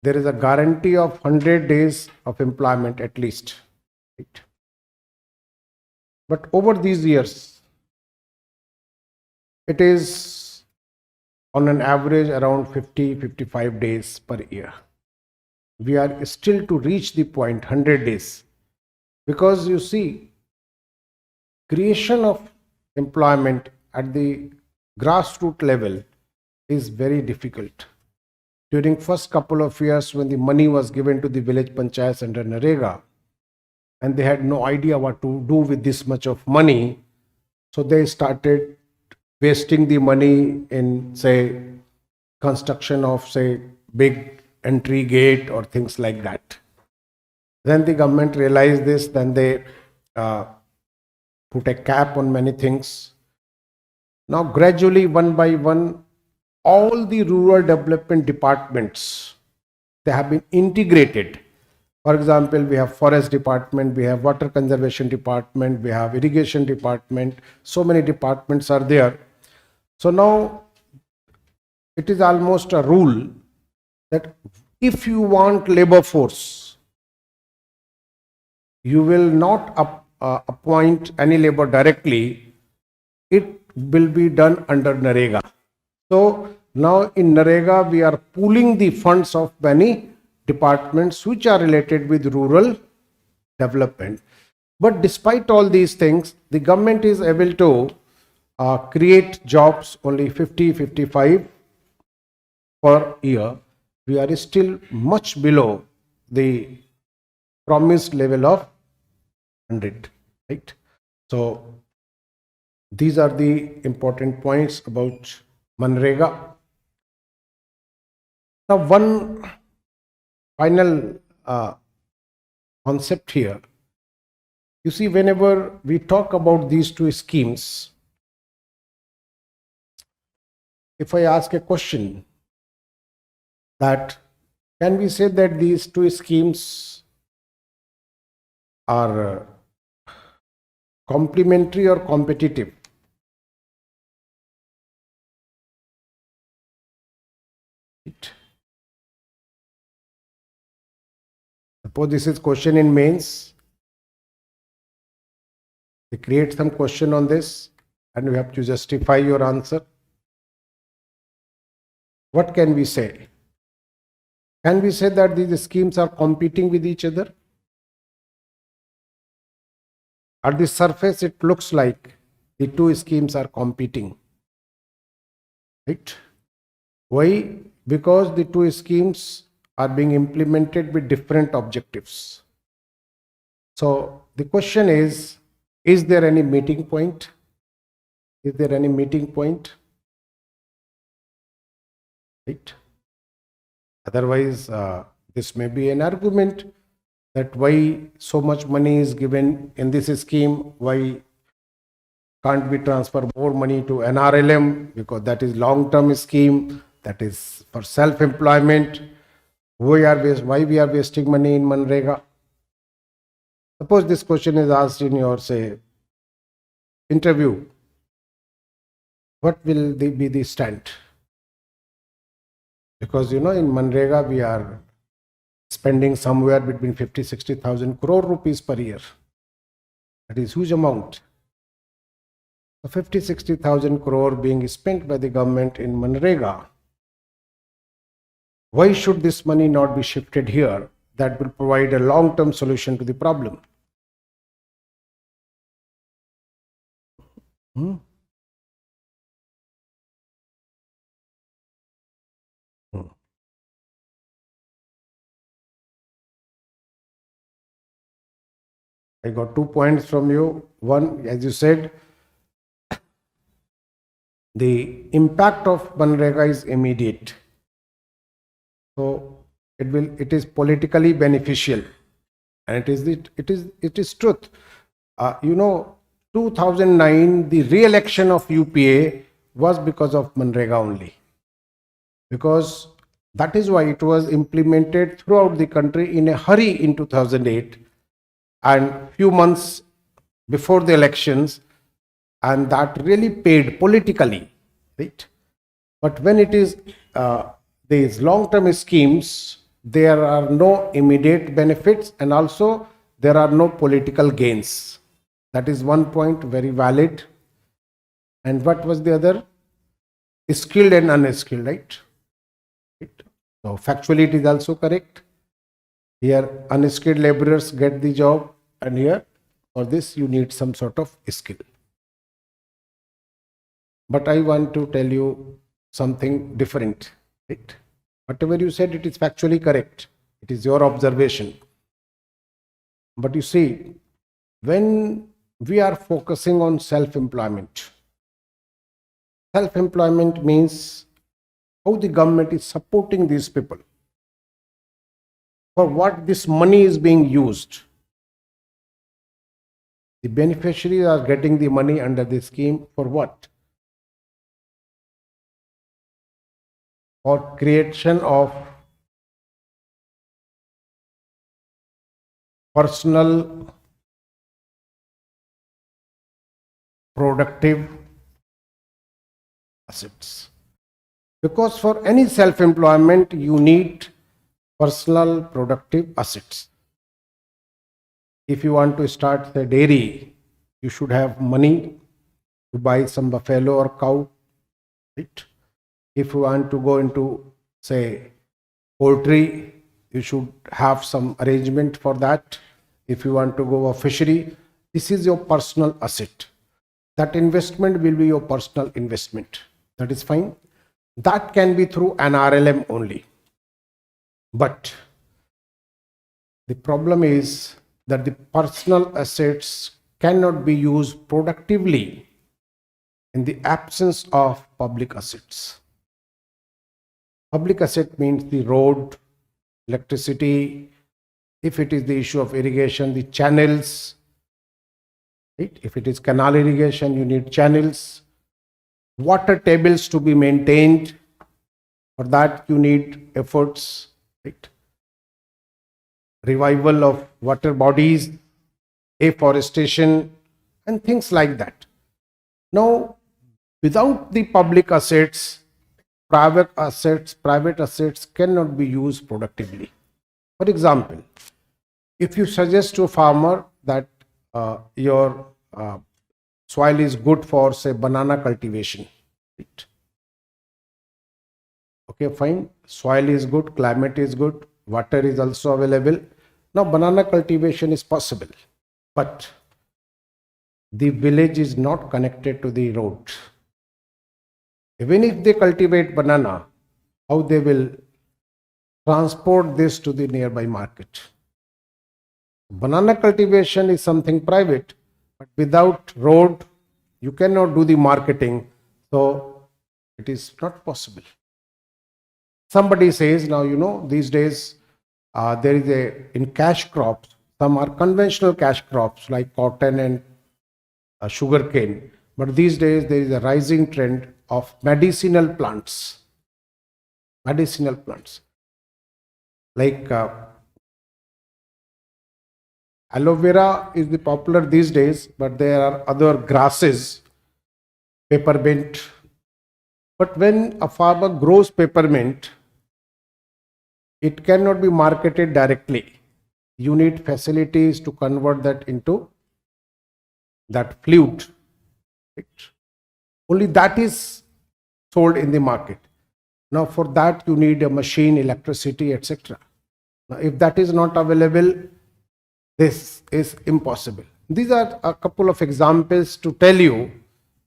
there is a guarantee of 100 days of employment at least, right? But over these years, it is on an average around 50-55 days per year. We are still to reach the point 100 days, because you see, creation of employment at the grassroots level is very difficult. During first couple of years, when the money was given to the village panchayats under Narega, and they had no idea what to do with this much of money, so they started wasting the money in, say, construction of, say, big entry gate or things like that. Then the government realized this, then they put a cap on many things. Now gradually, one by one, all the rural development departments, they have been integrated. For example, we have forest department, we have water conservation department, we have irrigation department, so many departments are there. So now it is almost a rule that if you want labor force, you will not appoint any labor directly, it will be done under NREGA. So now in NREGA, we are pooling the funds of many departments which are related with rural development. But despite all these things, the government is able to create jobs only 50-55 per year. We are still much below the promised level of 100, right? So these are the important points about MNREGA. Now, one final concept here. You see, whenever we talk about these two schemes, if I ask a question that can we say that these two schemes are complementary or competitive? Suppose this is question in mains. They create some question on this and you have to justify your answer. What can we say? Can we say that these schemes are competing with each other? At the surface, it looks like the two schemes are competing, right? Why? Because the two schemes are being implemented with different objectives. So the question is there any meeting point? Is there any meeting point? Right? Otherwise, this may be an argument that why so much money is given in this scheme, why can't we transfer more money to NRLM, because that is long-term scheme, that is for self-employment. Why we are wasting money in MNREGA? Suppose this question is asked in your, say, interview. What will be the stand? Because, in MNREGA, we are spending somewhere between 50,000-60,000 crore rupees per year. That is huge amount. 50,000-60,000 crore being spent by the government in MNREGA. Why should this money not be shifted here? That will provide a long-term solution to the problem. I got 2 points from you. One, as you said, the impact of MNREGA is immediate. So it is politically beneficial, and it is truth. 2009, the re-election of UPA was because of MNREGA only, because that is why it was implemented throughout the country in a hurry in 2008 and few months before the elections, and that really paid politically, right? But when it is these long-term schemes, there are no immediate benefits and also there are no political gains. That is one point, very valid. And what was the other? Skilled and unskilled, right? So factually it is also correct. Here unskilled laborers get the job, and here for this you need some sort of skill. But I want to tell you something different, right? Whatever you said, it is factually correct. It is your observation. But you see, when we are focusing on self-employment means how the government is supporting these people, for what this money is being used. The beneficiaries are getting the money under the scheme for what? for creation of personal productive assets. Because for any self-employment, you need personal productive assets. If you want to start the dairy, you should have money to buy some buffalo or cow, right? If you want to go into, say, poultry, you should have some arrangement for that. If you want to go a fishery, this is your personal asset. That investment will be your personal investment. That is fine. That can be through an RLM only. But the problem is that the personal assets cannot be used productively in the absence of public assets. Public asset means the road, electricity, if it is the issue of irrigation, the channels, right? If it is canal irrigation, you need channels, water tables to be maintained. For that, you need efforts, right? Revival of water bodies, afforestation, and things like that. Now, without the public assets, private assets cannot be used productively. For example, if you suggest to a farmer that your soil is good for, say, banana cultivation, right? Okay, fine. Soil is good, climate is good, water is also available. Now, banana cultivation is possible, but the village is not connected to the road. Even if they cultivate banana, how they will transport this to the nearby market? Banana cultivation is something private, but without road, you cannot do the marketing. So it is not possible. Somebody says, now, these days there is in cash crops, some are conventional cash crops like cotton and sugarcane. But these days there is a rising trend of medicinal plants. Medicinal plants. Like aloe vera is the popular these days, but there are other grasses, peppermint. But when a farmer grows peppermint, it cannot be marketed directly. You need facilities to convert that into that fluid. Right? Only that is sold in the market. Now, for that, you need a machine, electricity, etc. Now, if that is not available, this is impossible. These are a couple of examples to tell you.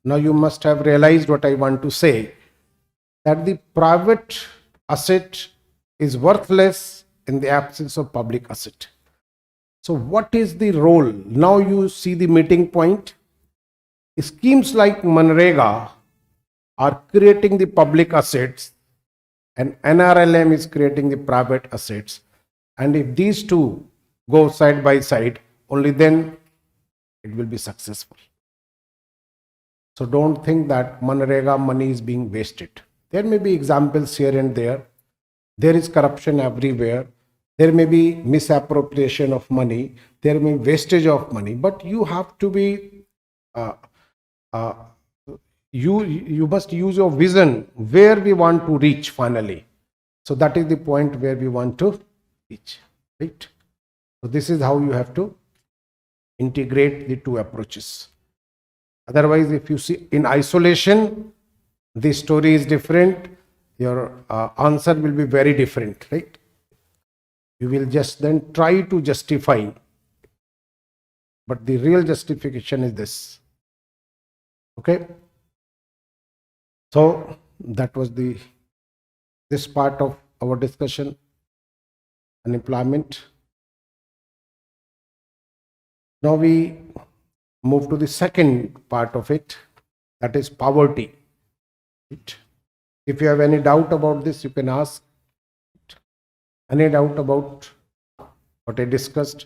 Now, you must have realized what I want to say, that the private asset is worthless in the absence of public asset. So, what is the role? Now, you see the meeting point. Schemes like Manrega are creating the public assets, and NRLM is creating the private assets. And if these two go side by side, only then it will be successful. So don't think that Manrega money is being wasted. There may be examples here and there. There is corruption everywhere. There may be misappropriation of money. There may be wastage of money. But you have to be you must use your vision where we want to reach finally. So that is the point where we want to reach, right? So this is how you have to integrate the two approaches. Otherwise, if you see in isolation, the story is different, your answer will be very different, right? You will just then try to justify, but the real justification is this. Okay, so that was this part of our discussion, unemployment. Now we move to the second part of it, that is poverty. Right? If you have any doubt about this, you can ask. Any doubt about what I discussed?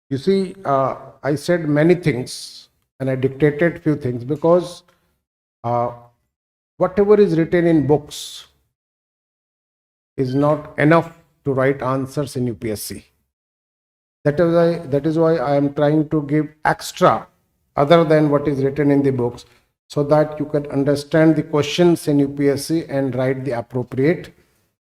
You see, I said many things and I dictated few things because uh, whatever is written in books is not enough to write answers in UPSC. That is why I am trying to give extra other than what is written in the books, so that you can understand the questions in UPSC and write the appropriate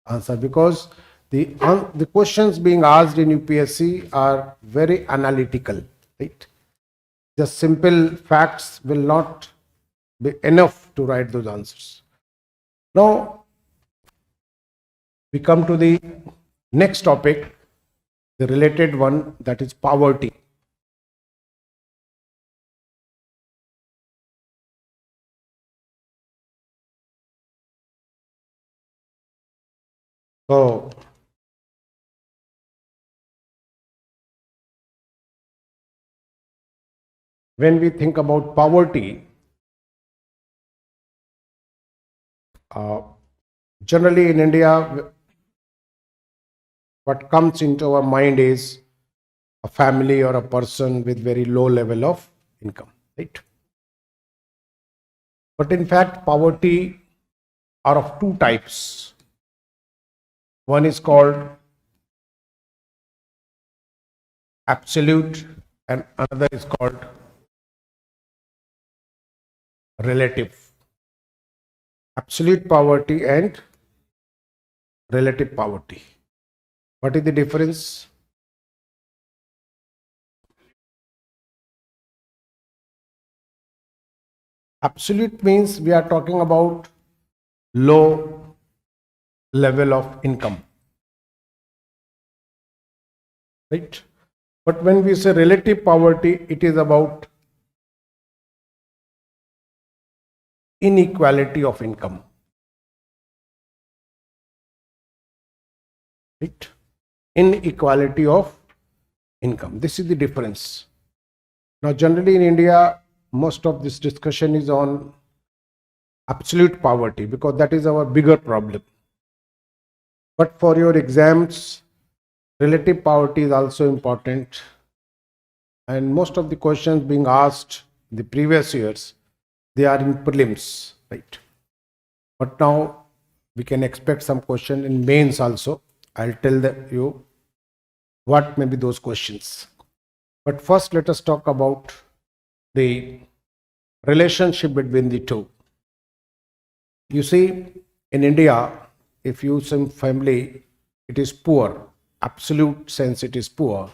answer, because the questions being asked in UPSC are very analytical, right? Just simple facts will not be enough to write those answers. Now we come to the next topic, the related one, that is poverty. So when we think about poverty, generally in India, what comes into our mind is a family or a person with very low level of income, right? But in fact, poverty are of two types. One is called absolute and another is called relative. Absolute poverty and relative poverty. What is the difference? Absolute means we are talking about low level of income, right? But when we say relative poverty, it is about inequality of income, right? Inequality of income. This is the difference. Now, generally in India, most of this discussion is on absolute poverty because that is our bigger problem. But for your exams, relative poverty is also important. And most of the questions being asked in the previous years, they are in prelims, right? But now we can expect some question in mains also. I'll tell you what may be those questions. But first, let us talk about the relationship between the two. You see, in India, if you some family, it is poor, absolute sense it is poor,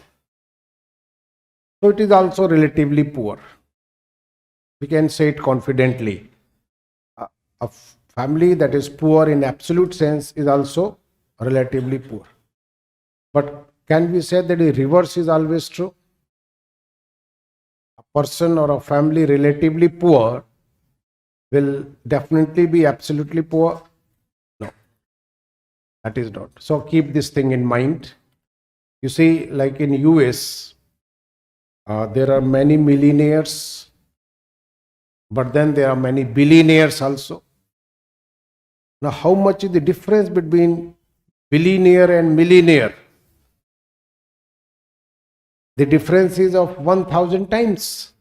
so it is also relatively poor. We can say it confidently. A family that is poor in absolute sense is also relatively poor. But can we say that the reverse is always true? A person or a family relatively poor will definitely be absolutely poor? No, that is not. So keep this thing in mind. You see, like in US, there are many millionaires, but then there are many billionaires also. Now, how much is the difference between billionaire and millionaire? The difference is of 1,000 times.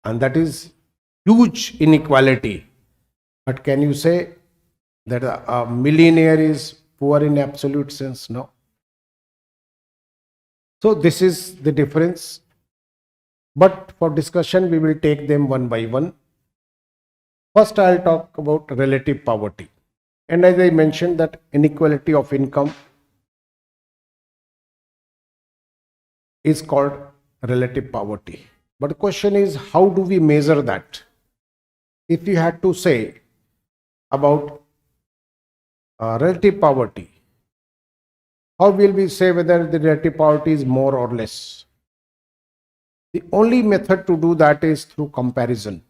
And that is huge inequality. But can you say that a millionaire is poor in absolute sense? No. So this is the difference. But for discussion, we will take them one by one. First, I'll talk about relative poverty. And as I mentioned, that inequality of income is called relative poverty. But the question is, how do we measure that? If you had to say about relative poverty, how will we say whether the relative poverty is more or less? The only method to do that is through comparison.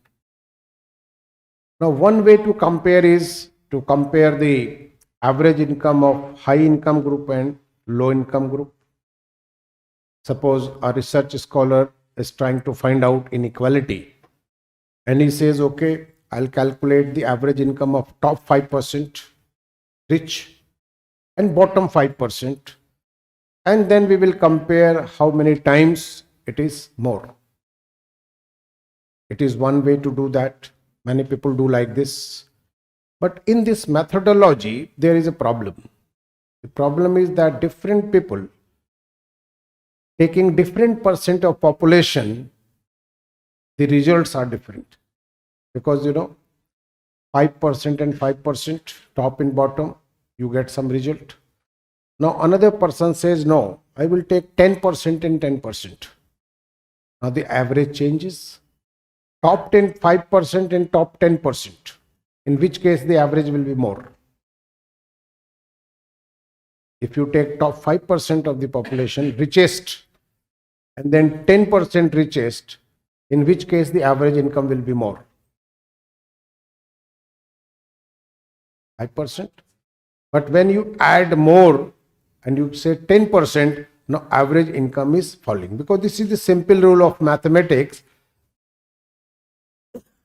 Now, one way to compare is to compare the average income of high income group and low income group. Suppose a research scholar is trying to find out inequality and he says, okay, I'll calculate the average income of top 5% rich and bottom 5%, and then we will compare how many times it is more. It is one way to do that. Many people do like this. But in this methodology, there is a problem. The problem is that different people taking different percent of population, the results are different. Because 5% and 5%, top and bottom, you get some result. Now another person says, no, I will take 10% and 10%. Now the average changes. Top 10, 5% and top 10%. In which case the average will be more. If you take top 5% of the population, richest, and then 10% richest, in which case the average income will be more. 5%. But when you add more and you say 10%, now average income is falling. Because this is the simple rule of mathematics,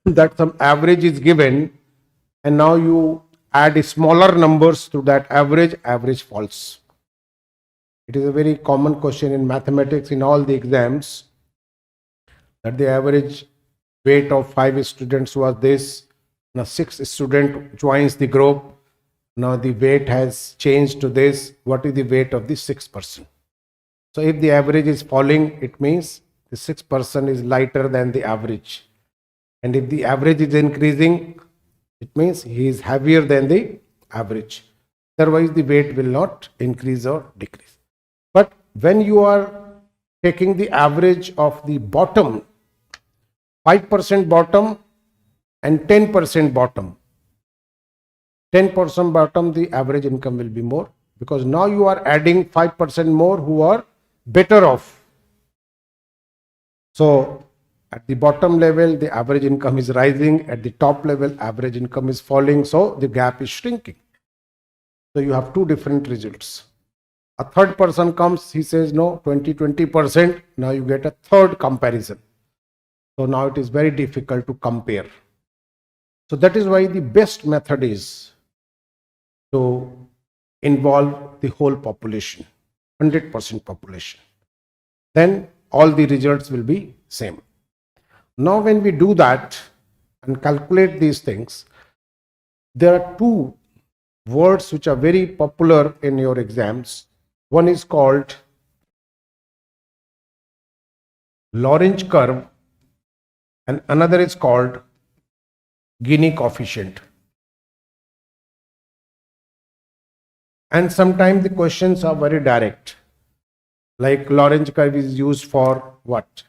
that some average is given and now you add smaller numbers to that average falls. It is a very common question in mathematics in all the exams, that the average weight of 5 students was this. Now 6 student joins the group. Now the weight has changed to this. What is the weight of the 6th person? So if the average is falling, it means the 6th person is lighter than the average. And if the average is increasing, it means he is heavier than the average. Otherwise, the weight will not increase or decrease. But when you are taking the average of the bottom, 5% bottom and 10% bottom, 10% bottom, the average income will be more, because now you are adding 5% more who are better off. So at the bottom level, the average income is rising. At the top level, average income is falling. So the gap is shrinking. So you have two different results. A third person comes, he says, no, 20%. Now you get a third comparison. So now it is very difficult to compare. So that is why the best method is to involve the whole population, 100% population. Then all the results will be same. Now when we do that and calculate these things, there are two words which are very popular in your exams. One is called Lorentz curve and another is called Gini coefficient. And sometimes the questions are very direct. Like Lorentz curve is used for what?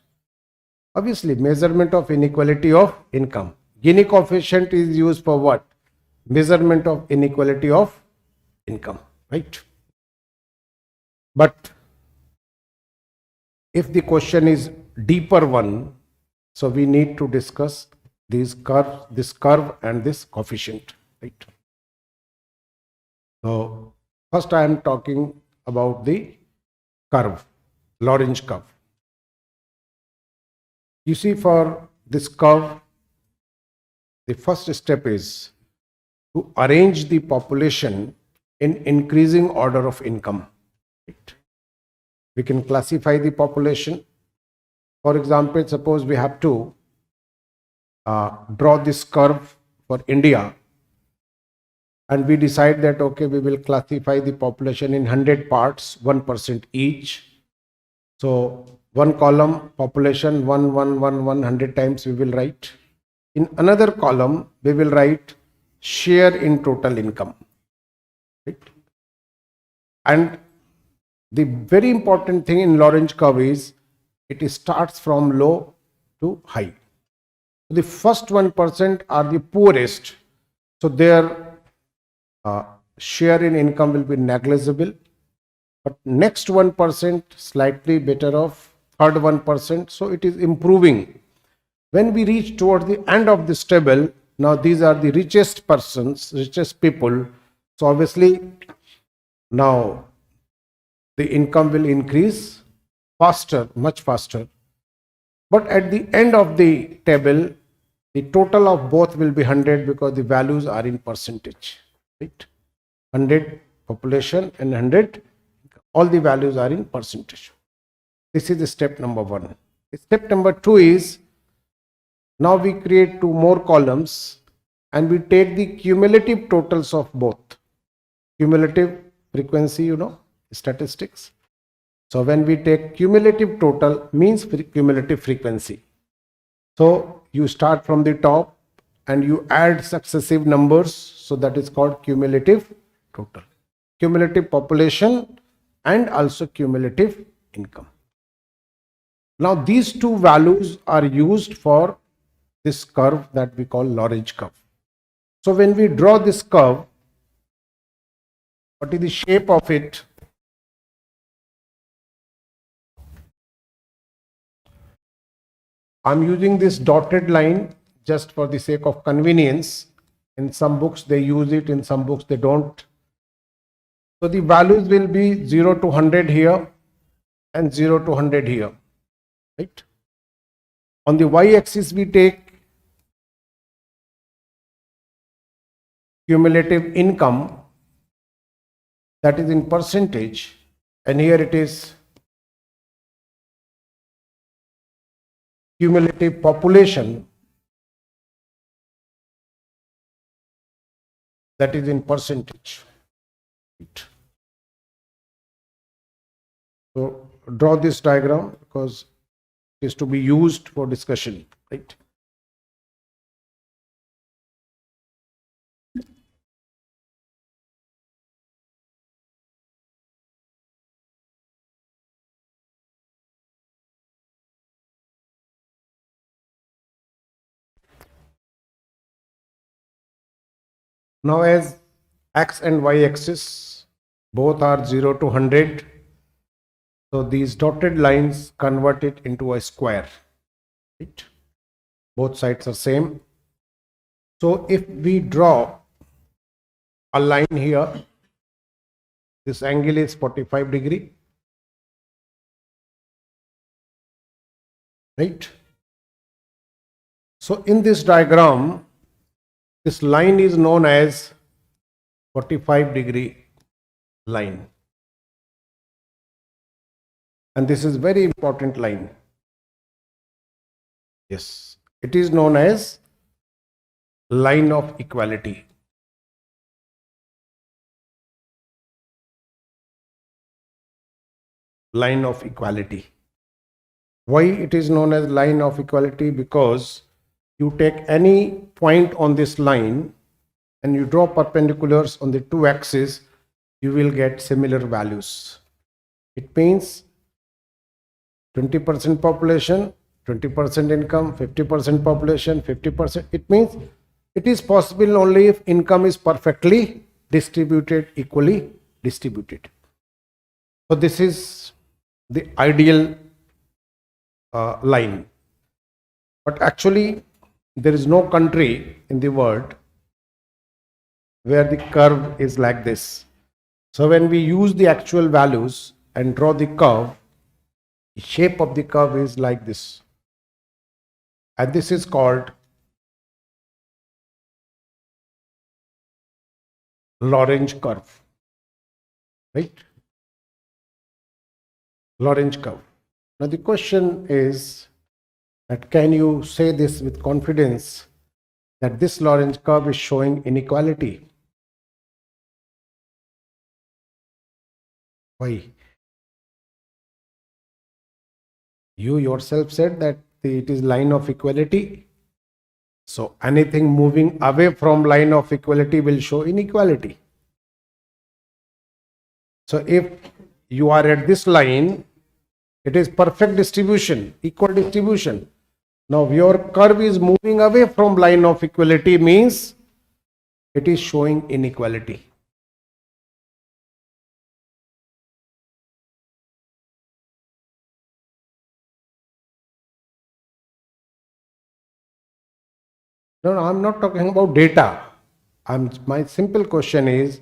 Obviously, measurement of inequality of income. Gini coefficient is used for what? Measurement of inequality of income, right? But if the question is deeper one, so we need to discuss this curve and this coefficient, right? So first I am talking about the curve, Lorentz curve. You see, for this curve, the first step is to arrange the population in increasing order of income. Right? We can classify the population. For example, suppose we have to draw this curve for India, and we decide that, okay, we will classify the population in 100 parts, 1% each. So one column, population 100 times we will write. In another column, we will write share in total income. Right? And the very important thing in Lorentz curve is it starts from low to high. The first 1% are the poorest, so their share in income will be negligible. But next 1% slightly better off, third 1%, so it is improving. When we reach towards the end of this table, now these are the richest persons, richest people. So obviously now the income will increase faster, much faster. But at the end of the table, the total of both will be 100 because the values are in percentage, right? 100 population and 100 income. all the values are in percentage. This is the step number 1. Step number 2 is, now we create 2 more columns and we take the cumulative totals of both. Cumulative frequency, statistics. So when we take cumulative total means cumulative frequency. So you start from the top and you add successive numbers. So that is called cumulative total. Cumulative population and also cumulative income. Now these 2 values are used for this curve that we call Lorentz curve. So when we draw this curve, what is the shape of it? I'm using this dotted line just for the sake of convenience. In some books they use it, in some books they don't. So the values will be 0 to 100 here and 0 to 100 here, right? On the y-axis we take cumulative income, that is in percentage, and here it is cumulative population, that is in percentage. So draw this diagram because it is to be used for discussion, right? Now as x and y axis both are 0 to 100, so these dotted lines convert it into a square, right? Both sides are same. So if we draw a line here, this angle is 45 degree, right? So in this diagram, this line is known as 45 degree line. And this is very important line. Yes, it is known as line of equality. Line of equality. Why it is known as line of equality? Because you take any point on this line and you draw perpendiculars on the 2 axes, you will get similar values. It means 20% population, 20% income, 50% population, 50%. It means it is possible only if income is perfectly distributed, equally distributed. So this is the ideal line. But actually, there is no country in the world where the curve is like this. So when we use the actual values and draw the curve, the shape of the curve is like this. And this is called Lorentz curve, right? Lorentz curve. Now the question is that can you say this with confidence that this Lorentz curve is showing inequality? Why? You yourself said that it is line of equality. So anything moving away from line of equality will show inequality. So if you are at this line, it is perfect distribution, equal distribution. Now your curve is moving away from line of equality, means it is showing inequality. No, I'm not talking about data. My simple question is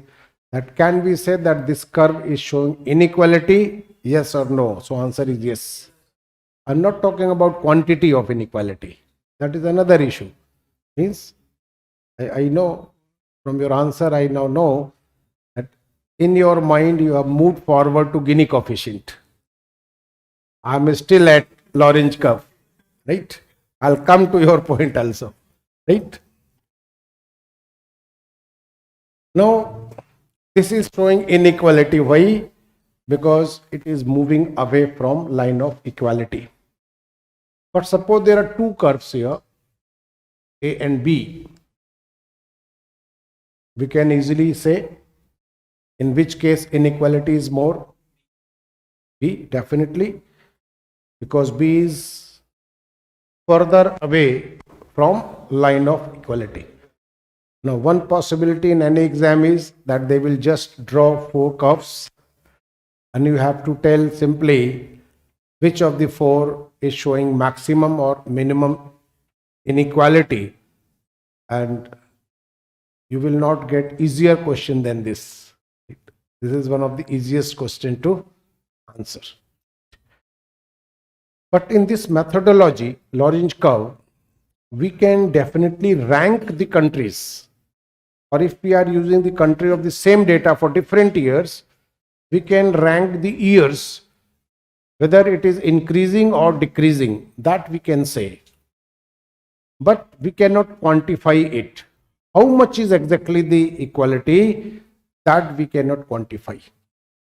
that can we say that this curve is showing inequality? Yes or no? So answer is yes. I'm not talking about quantity of inequality. That is another issue. Means I know from your answer, I now know that in your mind you have moved forward to Gini coefficient. I am still at Lorentz curve, right? I'll come to your point also, right? Now, this is showing inequality. Why? Because it is moving away from line of equality. But suppose there are two curves here, A and B. We can easily say in which case inequality is more. B, definitely, because B is further away from line of equality. Now, one possibility in any exam is that they will just draw four curves and you have to tell simply which of the four is showing maximum or minimum inequality, and you will not get easier question than this. This is one of the easiest question to answer. But in this methodology, Lorentz curve, we can definitely rank the countries, or if we are using the country of the same data for different years, we can rank the years, whether it is increasing or decreasing, that we can say. But we cannot quantify it. How much is exactly the equality, that we cannot quantify.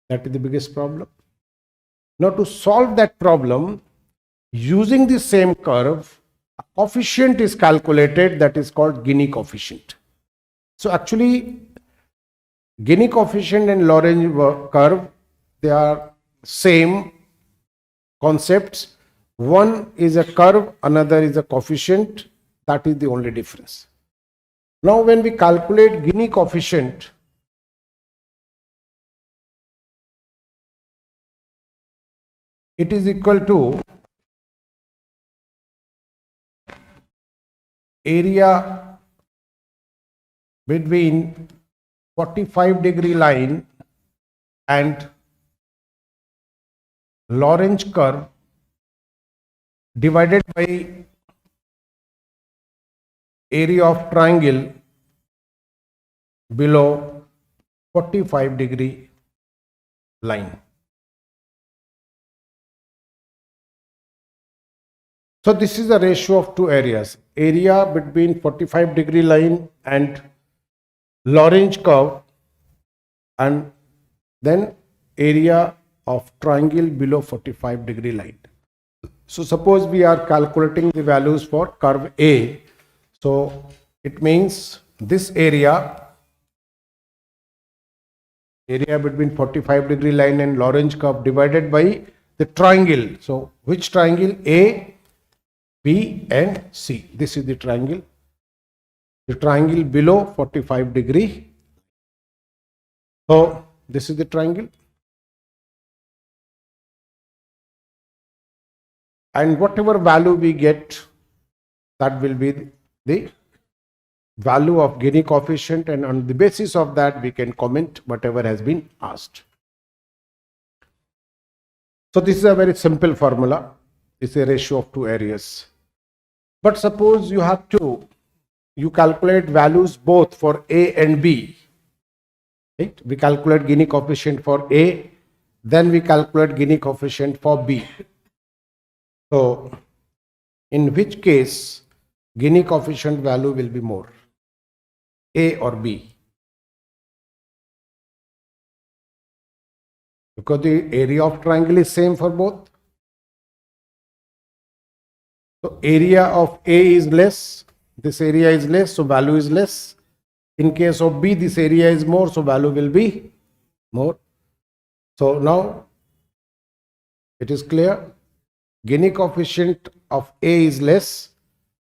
That is the biggest problem. Now, to solve that problem, using the same curve, a coefficient is calculated that is called Gini coefficient. So actually, Gini coefficient and Lorentz curve, they are same concepts. One is a curve, another is a coefficient. That is the only difference. Now, when we calculate Gini coefficient, it is equal to area between 45-degree line and Lorentz curve divided by area of triangle below 45-degree line. So this is a ratio of two areas, area between 45-degree line and Lorentz curve, and then area of triangle below 45-degree line. So suppose we are calculating the values for curve A. So it means this area between 45-degree line and Lorentz curve divided by the triangle. So which triangle? A, B and C. This is the triangle below 45-degree. So this is the triangle, and whatever value we get, that will be the value of Gini coefficient, and on the basis of that we can comment whatever has been asked. So this is a very simple formula. It's a ratio of two areas. But suppose you calculate values both for A and B. Right? We calculate Gini coefficient for A, then we calculate Gini coefficient for B. So in which case Gini coefficient value will be more, A or B? Because the area of triangle is same for both. So area of A is less, this area is less, so value is less. In case of B, this area is more, so value will be more. So now it is clear. Gini coefficient of A is less,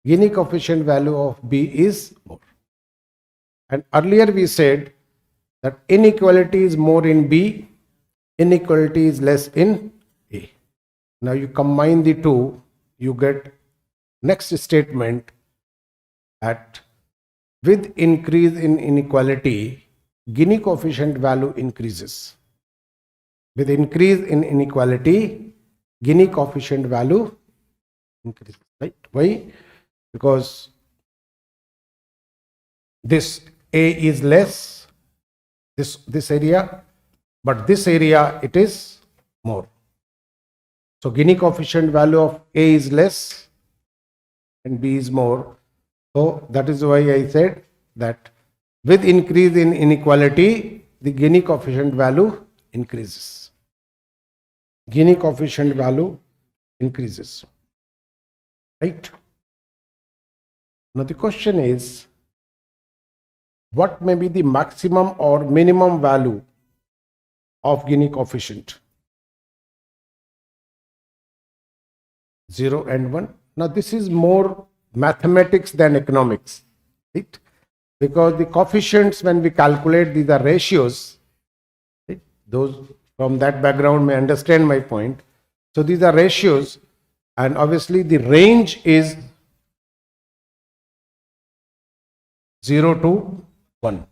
Gini coefficient value of B is more. And earlier we said that inequality is more in B, inequality is less in A. Now you combine the two, you get next statement that with increase in inequality, Gini coefficient value increases. With increase in inequality, Gini coefficient value increases. Right? Why? Because this A is less, this area, but this area it is more. So Gini coefficient value of A is less and B is more. So that is why I said that with increase in inequality, the Gini coefficient value increases. Gini coefficient value increases. Right? Now the question is, what may be the maximum or minimum value of Gini coefficient? 0 and 1. Now this is more mathematics than economics, right? Because the coefficients, when we calculate, these are ratios, right? Those from that background may understand my point. So these are ratios, and obviously the range is 0 to 1.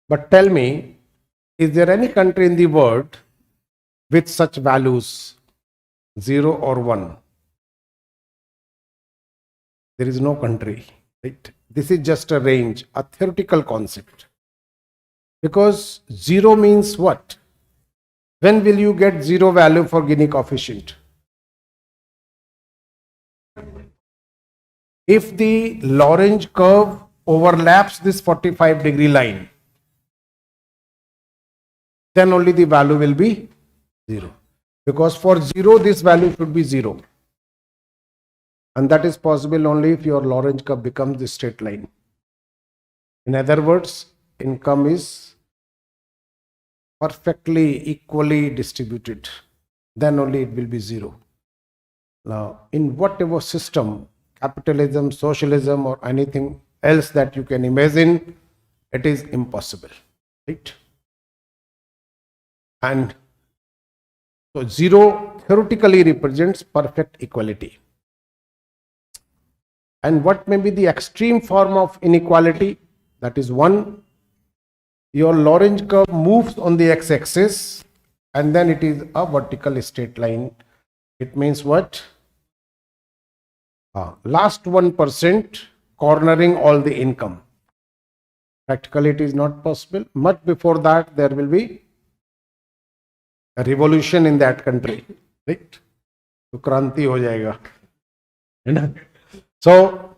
But tell me, is there any country in the world with such values, 0 or 1? There is no country, right? This is just a range, a theoretical concept. Because 0 means what? When will you get 0 value for Gini coefficient? If the Lorentz curve overlaps this 45-degree line, then only the value will be 0. Because for 0, this value should be 0. And that is possible only if your Lorentz curve becomes the straight line. In other words, income is perfectly equally distributed. Then only it will be 0. Now, in whatever system, capitalism, socialism, or anything else that you can imagine, it is impossible, right? And so 0 theoretically represents perfect equality. And what may be the extreme form of inequality? That is 1. Your Lorentz curve moves on the x-axis and then it is a vertical straight line. It means what? Last 1% cornering all the income. Practically it is not possible. Much before that there will be a revolution in that country, right? So kranti ho jayega. So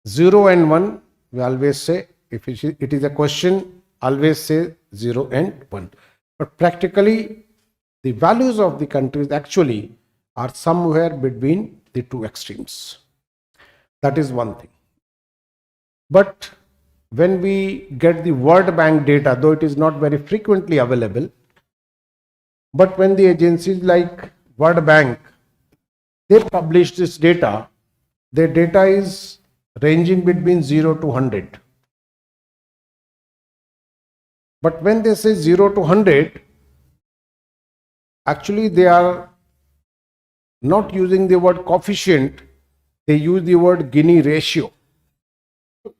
0 and 1, we always say, if it is a question, always say 0 and 1. But practically the values of the countries actually are somewhere between the two extremes. That is one thing. But when we get the World Bank data, though it is not very frequently available, but when the agencies like World Bank, they publish this data, their data is ranging between 0 to 100. But when they say 0 to 100, actually they are not using the word coefficient, they use the word Gini ratio.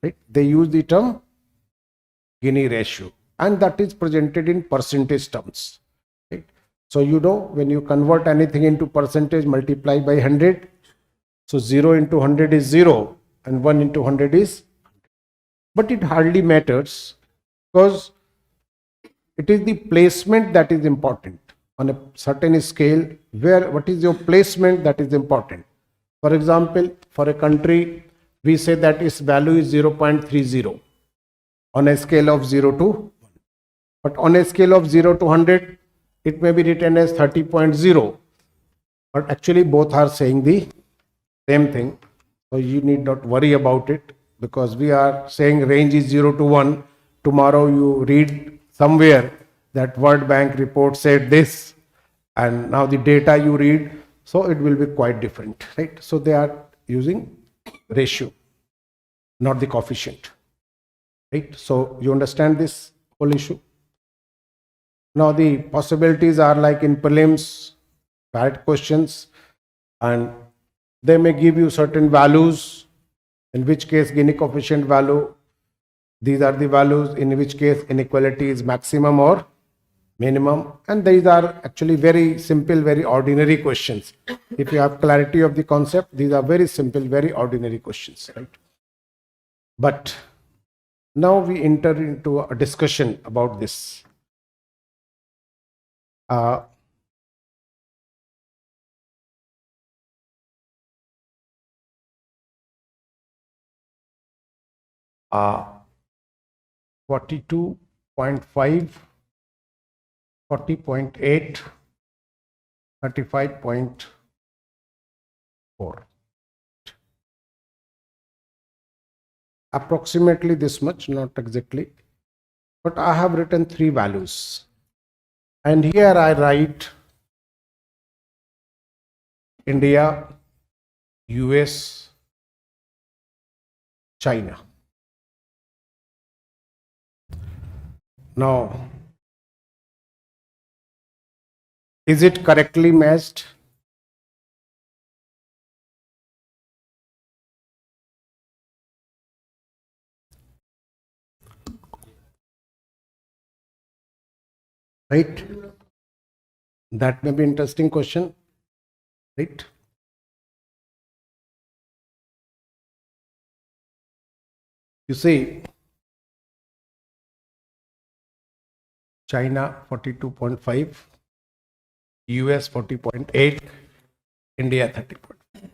Right? They use the term Gini ratio, and that is presented in percentage terms. Right? So you know, when you convert anything into percentage, multiply by 100. So 0 into 100 is 0 and 1 into 100 is, but it hardly matters because it is the placement that is important on a certain scale. Where what is your placement, that is important. For example, for a country, we say that its value is 0.30 on a scale of 0 to 1. But on a scale of 0 to 100, it may be written as 30.0. But actually both are saying the same thing. So you need not worry about it, because we are saying range is 0 to 1. Tomorrow you read somewhere that World Bank report said this, and now the data you read, so it will be quite different, right? So they are using ratio, not the coefficient, right? So you understand this whole issue. Now the possibilities are like in prelims, bad questions, and they may give you certain values, in which case Gini coefficient value, these are the values, in which case inequality is maximum or minimum, and these are actually very simple, very ordinary questions. If you have clarity of the concept, these are very simple, very ordinary questions, right? But Now we enter into a discussion about this. Uh, 42.5, 40.8, 35.4. Approximately this much, not exactly, but I have written 3 values. And here I write India, US, China. Now, is it correctly matched? Right? That may be interesting question, right? You see, China 42.5, US 40.8, India 30.5.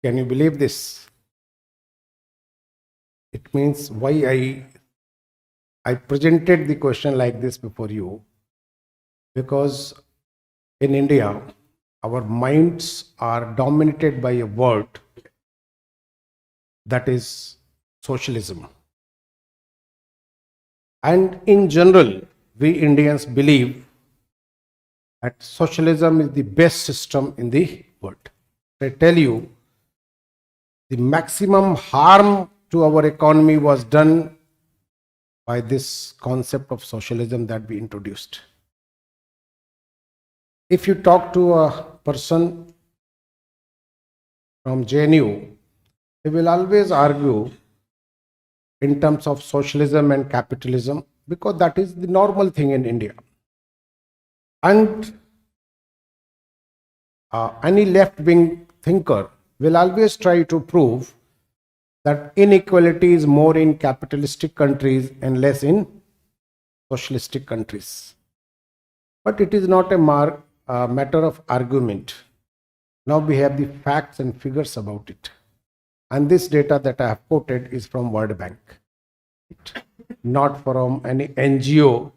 Can you believe this? It means why I presented the question like this before you, because in India, our minds are dominated by a word, that is socialism. And in general, we Indians believe that socialism is the best system in the world. I tell you, the maximum harm to our economy was done by this concept of socialism that we introduced. If you talk to a person from JNU, they will always argue in terms of socialism and capitalism, because that is the normal thing in India. And any left-wing thinker will always try to prove that inequality is more in capitalistic countries and less in socialistic countries. But it is not a matter of argument. Now we have the facts and figures about it. And this data that I have quoted is from World Bank, right? Not from any NGO,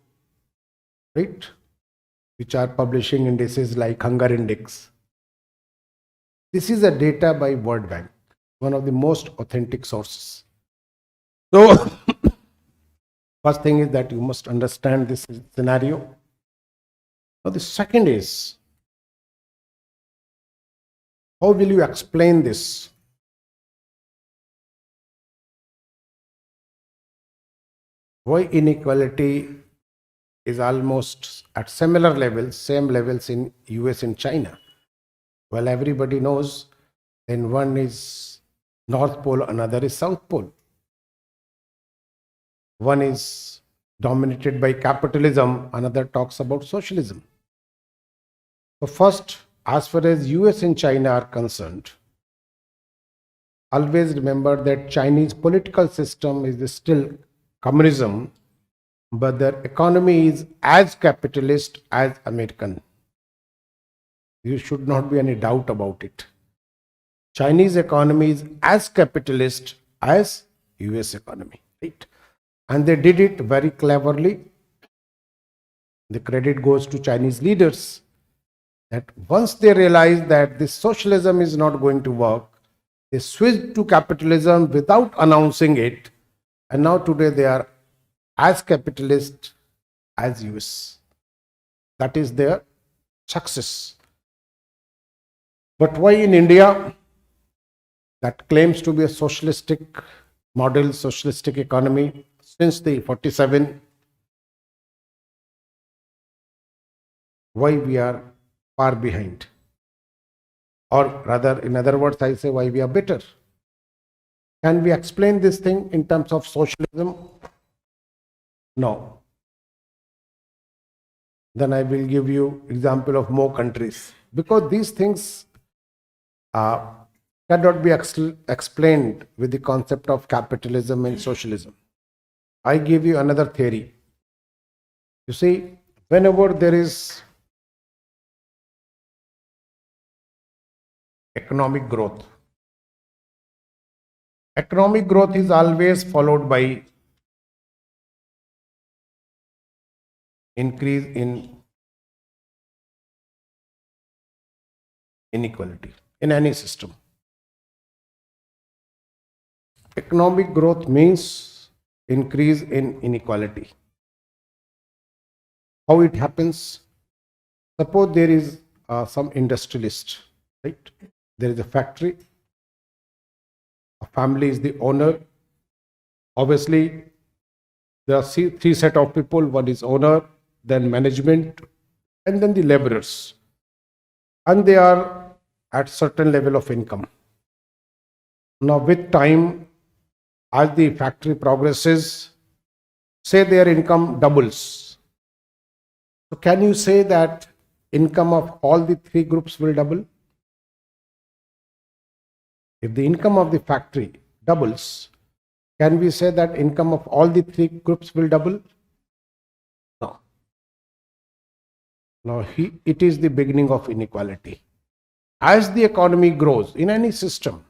right, which are publishing indices like Hunger Index. This is a data by World Bank, one of the most authentic sources. So, first thing is that you must understand this scenario. Now, the second is, how will you explain this? Why inequality is almost at similar levels, same levels in US and China? Well, everybody knows, then one is North Pole, another is South Pole. One is dominated by capitalism, another talks about socialism. So first, as far as US and China are concerned, always remember that Chinese political system is still communism, but their economy is as capitalist as American. You should not be any doubt about it. Chinese economy is as capitalist as US economy, right? And they did it very cleverly. The credit goes to Chinese leaders, that once they realized that this socialism is not going to work, they switched to capitalism without announcing it, and now today they are as capitalist as US. That is their success. But why in India, that claims to be a socialistic model, socialistic economy since the 47, why we are far behind? Or rather, in other words, I say why we are better. Can we explain this thing in terms of socialism? No. Then I will give you example of more countries, because these things cannot be explained with the concept of capitalism and socialism. I give you another theory. You see, whenever there is economic growth is always followed by increase in inequality in any system. Economic growth means increase in inequality. How it happens? Suppose there is some industrialist, right? There is a factory. A family is the owner. Obviously, there are three set of people. One is owner, then management, and then the laborers. And they are at certain level of income. Now, with time, as the factory progresses, say their income doubles. So can you say that income of all the three groups will double? If the income of the factory doubles, can we say that income of all the three groups will double? No. Now, it is the beginning of inequality. As the economy grows in any system,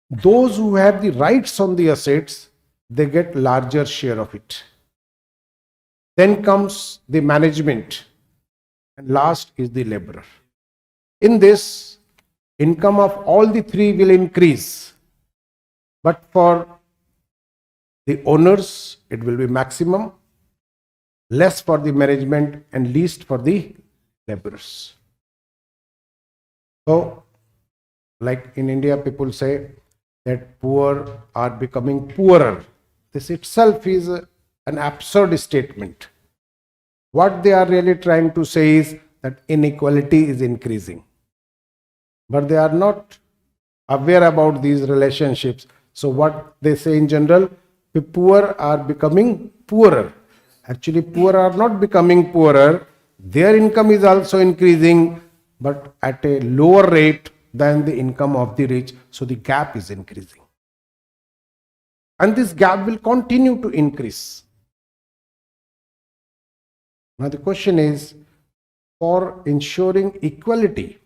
those who have the rights on the assets, they get larger share of it. Then comes the management, and last is the laborer. In this, income of all the three will increase, but for the owners, it will be maximum, less for the management, and least for the laborers. So, like in India, people say that poor are becoming poorer. This itself is an absurd statement. What they are really trying to say is that inequality is increasing. But they are not aware about these relationships. So what they say in general, the poor are becoming poorer. Actually, poor are not becoming poorer. Their income is also increasing, but at a lower rate than the income of the rich. So the gap is increasing. And this gap will continue to increase. Now the question is, for ensuring equality,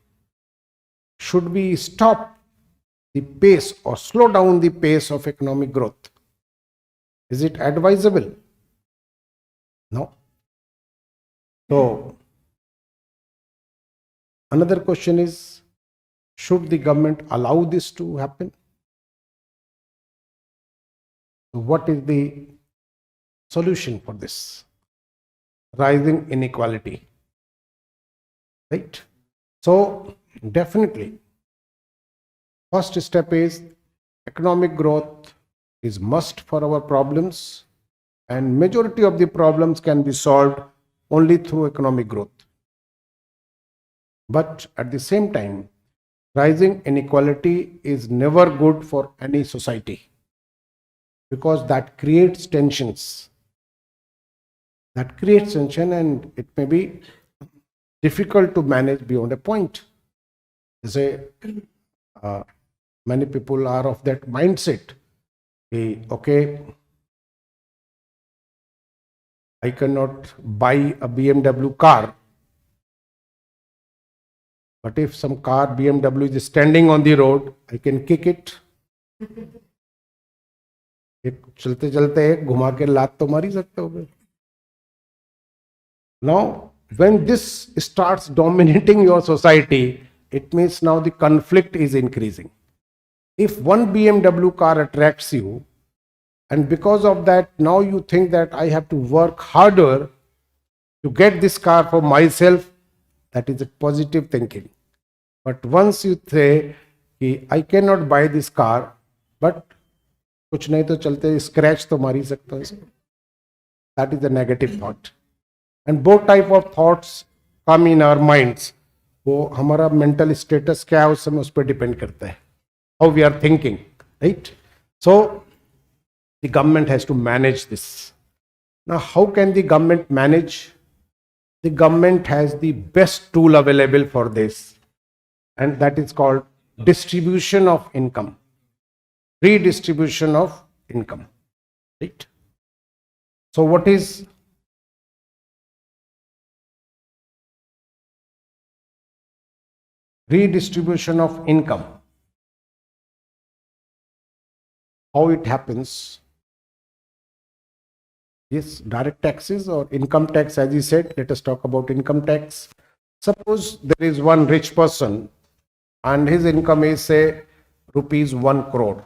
should we stop the pace or slow down the pace of economic growth? Is it advisable? No. So, another question is, should the government allow this to happen? So what is the solution for this? Rising inequality. Right? So, definitely, first step is economic growth is must for our problems, and majority of the problems can be solved only through economic growth. But at the same time, rising inequality is never good for any society, because that creates tensions. That creates tension, and it may be difficult to manage beyond a point. Say, many people are of that mindset. Okay, I cannot buy a BMW car, but if some car BMW is standing on the road, I can kick it. चलते चलते एक घुमा के लात तो मार ही सकते हो. Now, when this starts dominating your society, it means now the conflict is increasing. If one BMW car attracts you, and because of that, now you think that I have to work harder to get this car for myself, that is a positive thinking. But once you say, I cannot buy this car, but कुछ नहीं तो चलते scratch तो मार ही सकता है इसको. That is a negative thought. And both type of thoughts come in our minds. वो हमारा mental status क्या है उस समय उस पर depend करता है. How we are thinking, right? So the government has to manage this. Now, how can the government manage? The government has the best tool available for this, and that is called distribution of income, redistribution of income, right? So what is redistribution of income? How it happens? Yes, direct taxes or income tax, as you said. Let us talk about income tax. Suppose there is one rich person and his income is, say, rupees 1 crore.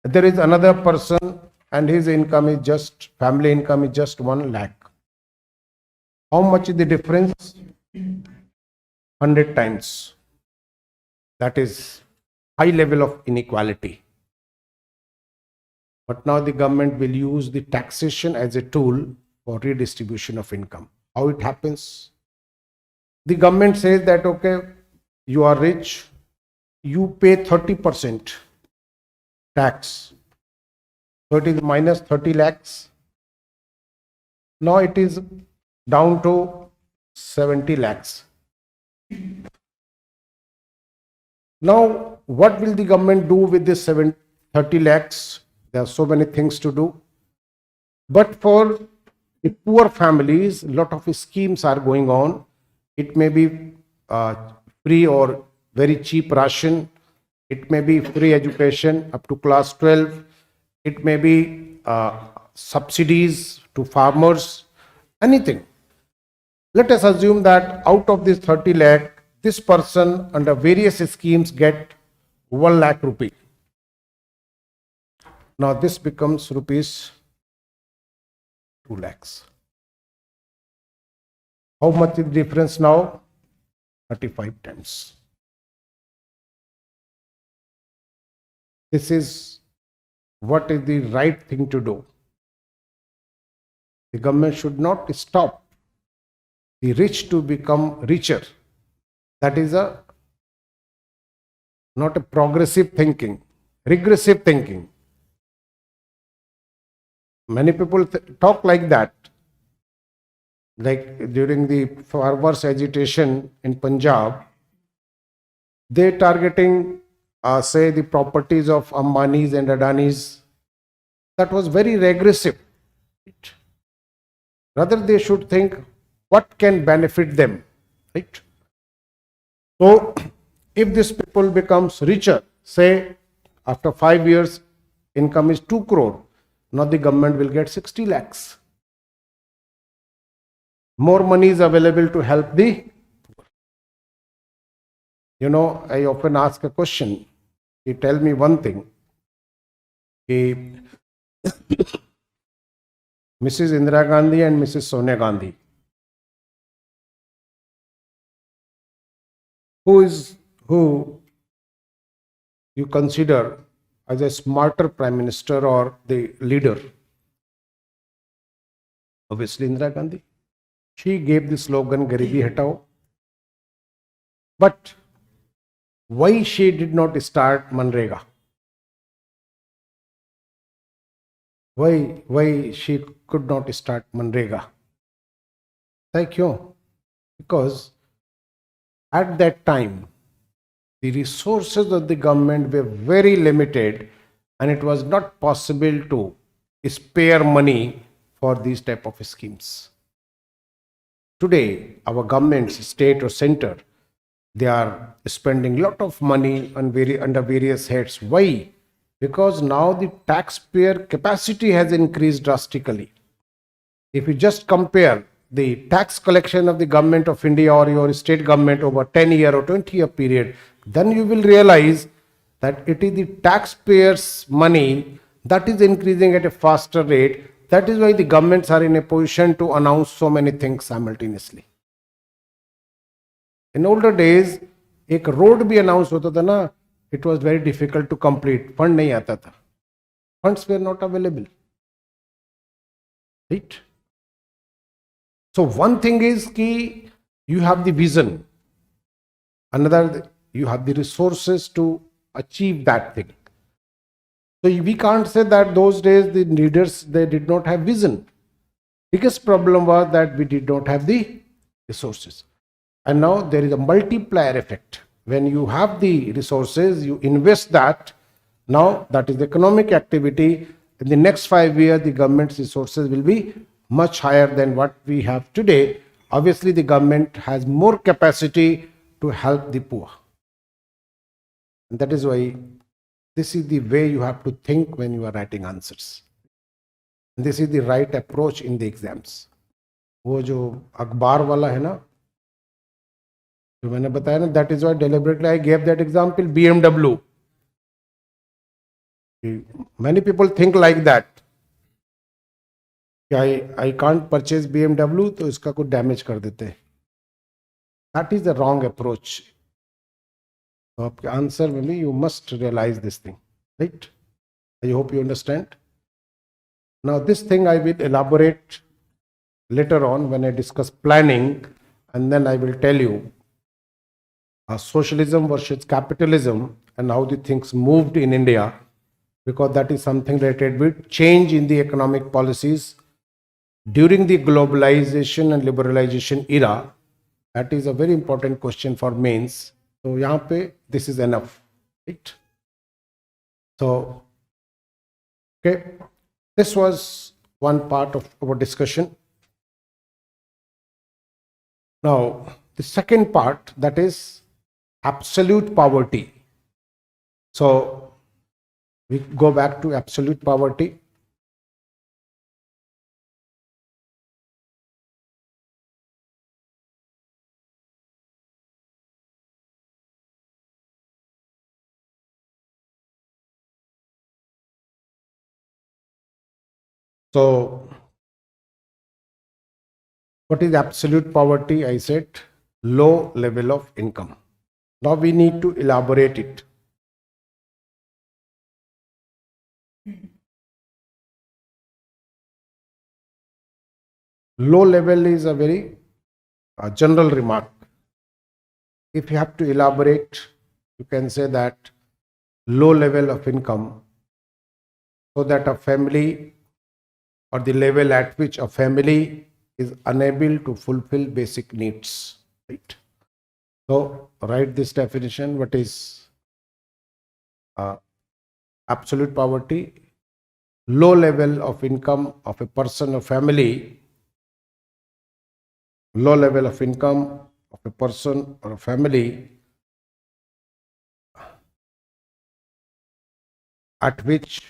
There is another person and his income is just, family income is just 1 lakh. How much is the difference? 100 times. That is high level of inequality. But now the government will use the taxation as a tool for redistribution of income. How it happens? The government says that, okay, you are rich, you pay 30% tax. So it is minus 30 lakhs. Now it is down to 70 lakhs. Now, what will the government do with this 30 lakhs? There are so many things to do. But for the poor families, a lot of schemes are going on. It may be free or very cheap ration. It may be free education up to class 12. It may be subsidies to farmers, anything. Let us assume that out of this 30 lakh, this person under various schemes get 1 lakh rupee. Now this becomes rupees 2 lakhs. How much is the difference now? 35 times. This is what is the right thing to do. The government should not stop the rich to become richer. That is not a progressive thinking, regressive thinking. Many people talk like that. Like during the farmers' agitation in Punjab, they targeting, say, the properties of Ambanis and Adanis. That was very regressive. Rather, they should think what can benefit them, right? So, if this people becomes richer, say, after 5 years, income is 2 crore, now the government will get 60 lakhs. More money is available to help the poor. You know, I often ask a question. You tell me one thing. Mrs. Indira Gandhi and Mrs. Sonia Gandhi. Who you consider as a smarter prime minister or the leader? Obviously Indira Gandhi. She gave the slogan Garibi Hatao. But why she did not start Manrega? Why she could not start Manrega? Thank you. Because at that time, the resources of the government were very limited and it was not possible to spare money for these type of schemes. Today, our governments, state or center, they are spending a lot of money on under various heads. Why? Because now the taxpayer capacity has increased drastically. If you just compare the tax collection of the government of India or your state government over 10-year or 20-year period, then you will realize that it is the taxpayers' money that is increasing at a faster rate. That is why the governments are in a position to announce so many things simultaneously. In older days, एक road भी announce होता था ना, it was very difficult to complete. Fund नहीं आता था. Funds were not available. Right? So one thing is कि you have the vision. Another, you have the resources to achieve that thing. So we can't say that those days the leaders, they did not have vision. Biggest problem was that we did not have the resources. And now there is a multiplier effect. when you have the resources, you invest that. Now that is the economic activity. In the next 5 years, the government's resources will be much higher than what we have today. Obviously, the government has more capacity to help the poor. And that is why this is the way you have to think when you are writing answers. And this is the right approach in the exams. वो जो अखबार वाला है ना, जो मैंने बताया ना, that is why deliberately I gave that example, BMW. Many people think like that. I can't purchase BMW, तो इसका कुछ डैमेज कर देते हैं. That is the wrong approach. तो आपके आंसर में भी you must realize this thing, right? I hope you understand. Now this thing I will elaborate later on when I discuss planning, and then I will tell you socialism versus capitalism and how the things moved in India, because that is something related with change in the economic policies during the globalization and liberalization era. That is a very important question for mains. So यहाँ पे this is enough, right? So okay, this was one part of our discussion. Now the second part, that is absolute poverty. So we go back to absolute poverty. So what is absolute poverty? I said low level of income. Now we need to elaborate it. Low level is a very general remark. If you have to elaborate, you can say that low level of income, so that a family, or the level at which a family is unable to fulfill basic needs, right? So write this definition. What is absolute poverty? Low level of income of a person or family. Low level of income of a person or a family at which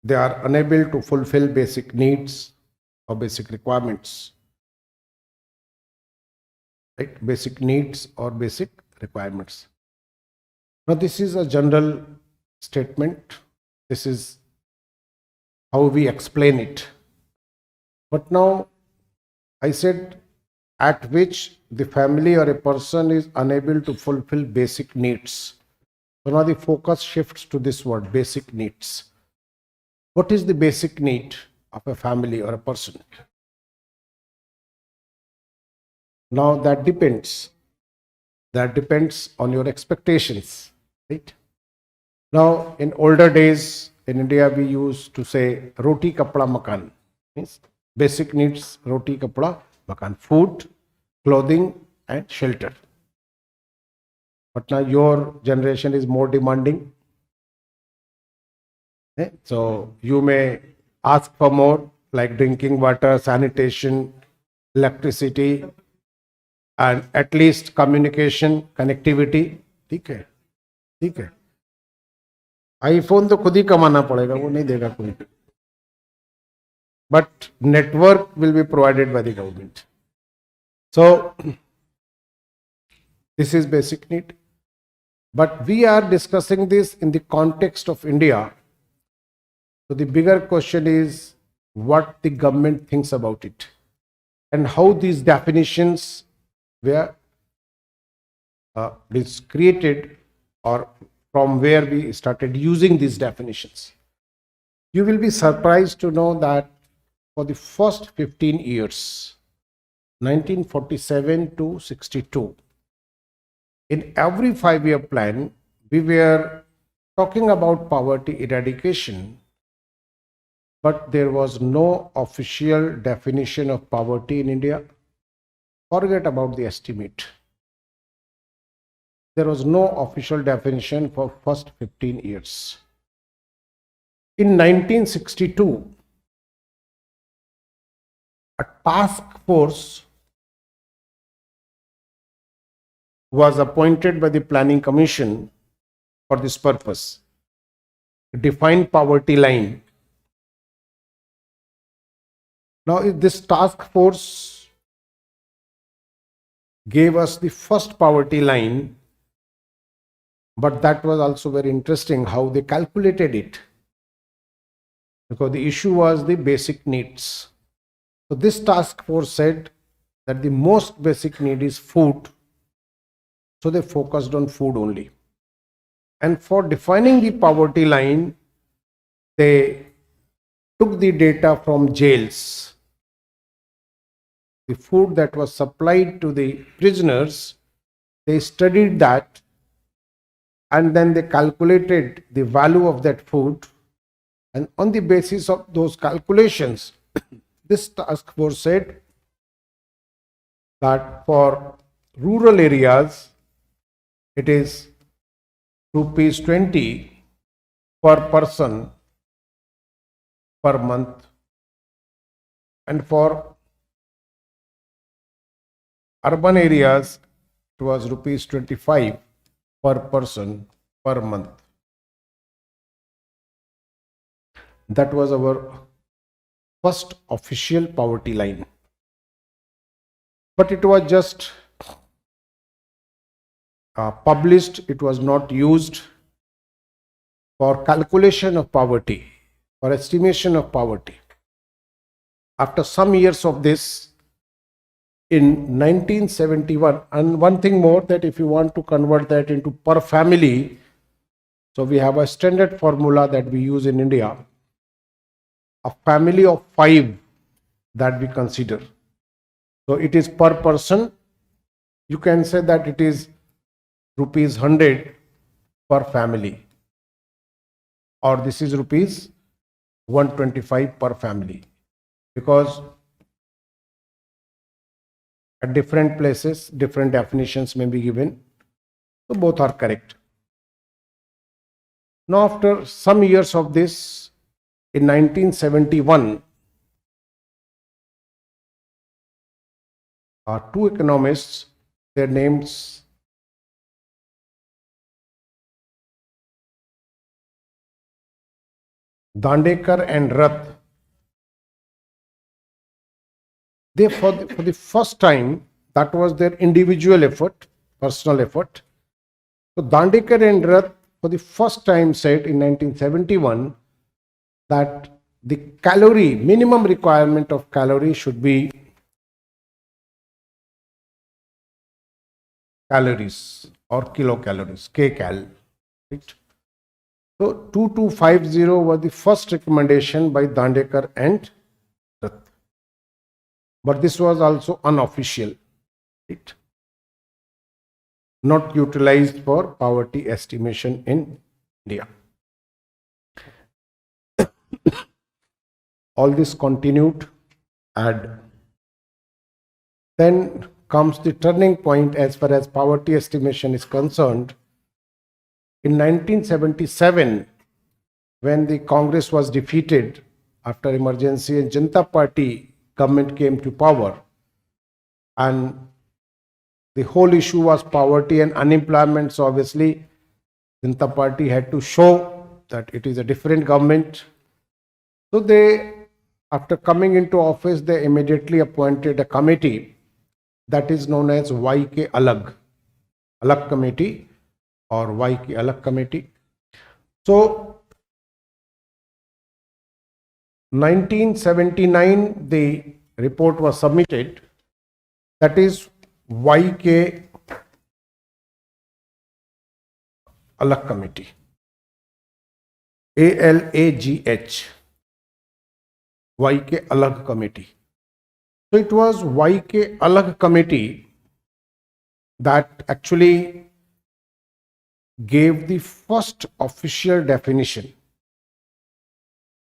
they are unable to fulfill basic needs or basic requirements, right? Basic needs or basic requirements. Now this is a general statement. This is how we explain it. But now I said at which the family or a person is unable to fulfill basic needs. So now the focus shifts to this word, basic needs. What is the basic need of a family or a person? Now that depends. That depends on your expectations, right? Now in older days in India, we used to say roti kapda makan. Means basic needs, roti kapda makan, food, clothing and shelter. But now your generation is more demanding. So you may ask for more, like drinking water, sanitation, electricity, and at least communication, connectivity. ठीक है, ठीक है. IPhone तो खुद ही कमाना पड़ेगा, वो नहीं देगा कोई. But network will be provided by the government. So this is basic need. But we are discussing this in the context of India. So the bigger question is what the government thinks about it and how these definitions were created, or from where we started using these definitions. You will be surprised to know that for the first 15 years, 1947 to 62, in every 5-year plan, we were talking about poverty eradication, but there was no official definition of poverty in India. Forget about the estimate. There was no official definition for first 15 years. In 1962, a task force was appointed by the Planning Commission for this purpose. Defined poverty line. Now, this task force gave us the first poverty line, but that was also very interesting how they calculated it, because the issue was the basic needs. So this task force said that the most basic need is food, so they focused on food only. And for defining the poverty line, they took the data from jails. The food that was supplied to the prisoners, they studied that, and then they calculated the value of that food. And on the basis of those calculations, this task force said that for rural areas, it is rupees 20 per person per month, and for urban areas it was rupees 25 per person per month. That was our first official poverty line, but it was just published. It was not used for calculation of poverty, for estimation of poverty. After some years of this, in 1971, and one thing more, that if you want to convert that into per family, so we have a standard formula that we use in India, a family of 5 that we consider. So it is per person. You can say that it is rupees 100 per family, or this is rupees 125 per family, because at different places different definitions may be given, so both are correct. Now, after some years of this, in 1971, two economists, their names Dandekar and Rath, they for the first time, that was their individual effort, personal effort. So Dandekar and Rath for the first time said in 1971 that the calorie, minimum requirement of calorie should be calories or kilocalories, kcal. Right? So 2250 was the first recommendation by Dandekar and Rath. But this was also unofficial, right? Not utilized for poverty estimation in India. All this continued, and then comes the turning point as far as poverty estimation is concerned. In 1977, when the Congress was defeated after emergency and Janata Party government came to power, and the whole issue was poverty and unemployment. So obviously Janata Party had to show that it is a different government. So they, after coming into office, they immediately appointed a committee that is known as 𝐌𝐄𝐊𝐒 Committee or 𝐌𝐄𝐊𝐒 Committee. So 1979, the report was submitted, that is 𝐌𝐄𝐊𝐒 Committee, ALAGH, 𝐌𝐄𝐊𝐒 Committee. So it was 𝐌𝐄𝐊𝐒 Committee that actually gave the first official definition,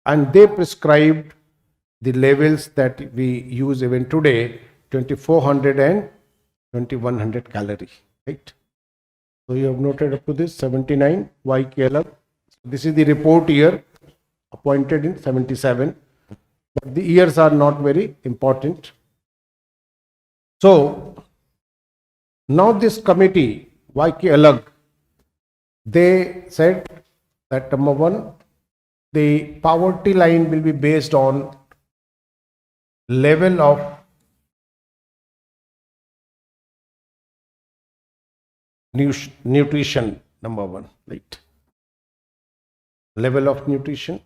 and they prescribed the levels that we use even today, 2400 and 2100 calorie, right? So you have noted up to this 79 𝐌𝐄𝐿. This is the report year appointed in 77, but the years are not very important. So now this committee 𝐌𝐄𝐿, they said that number one, the poverty line will be based on level of nutrition, number one, right? Level of nutrition.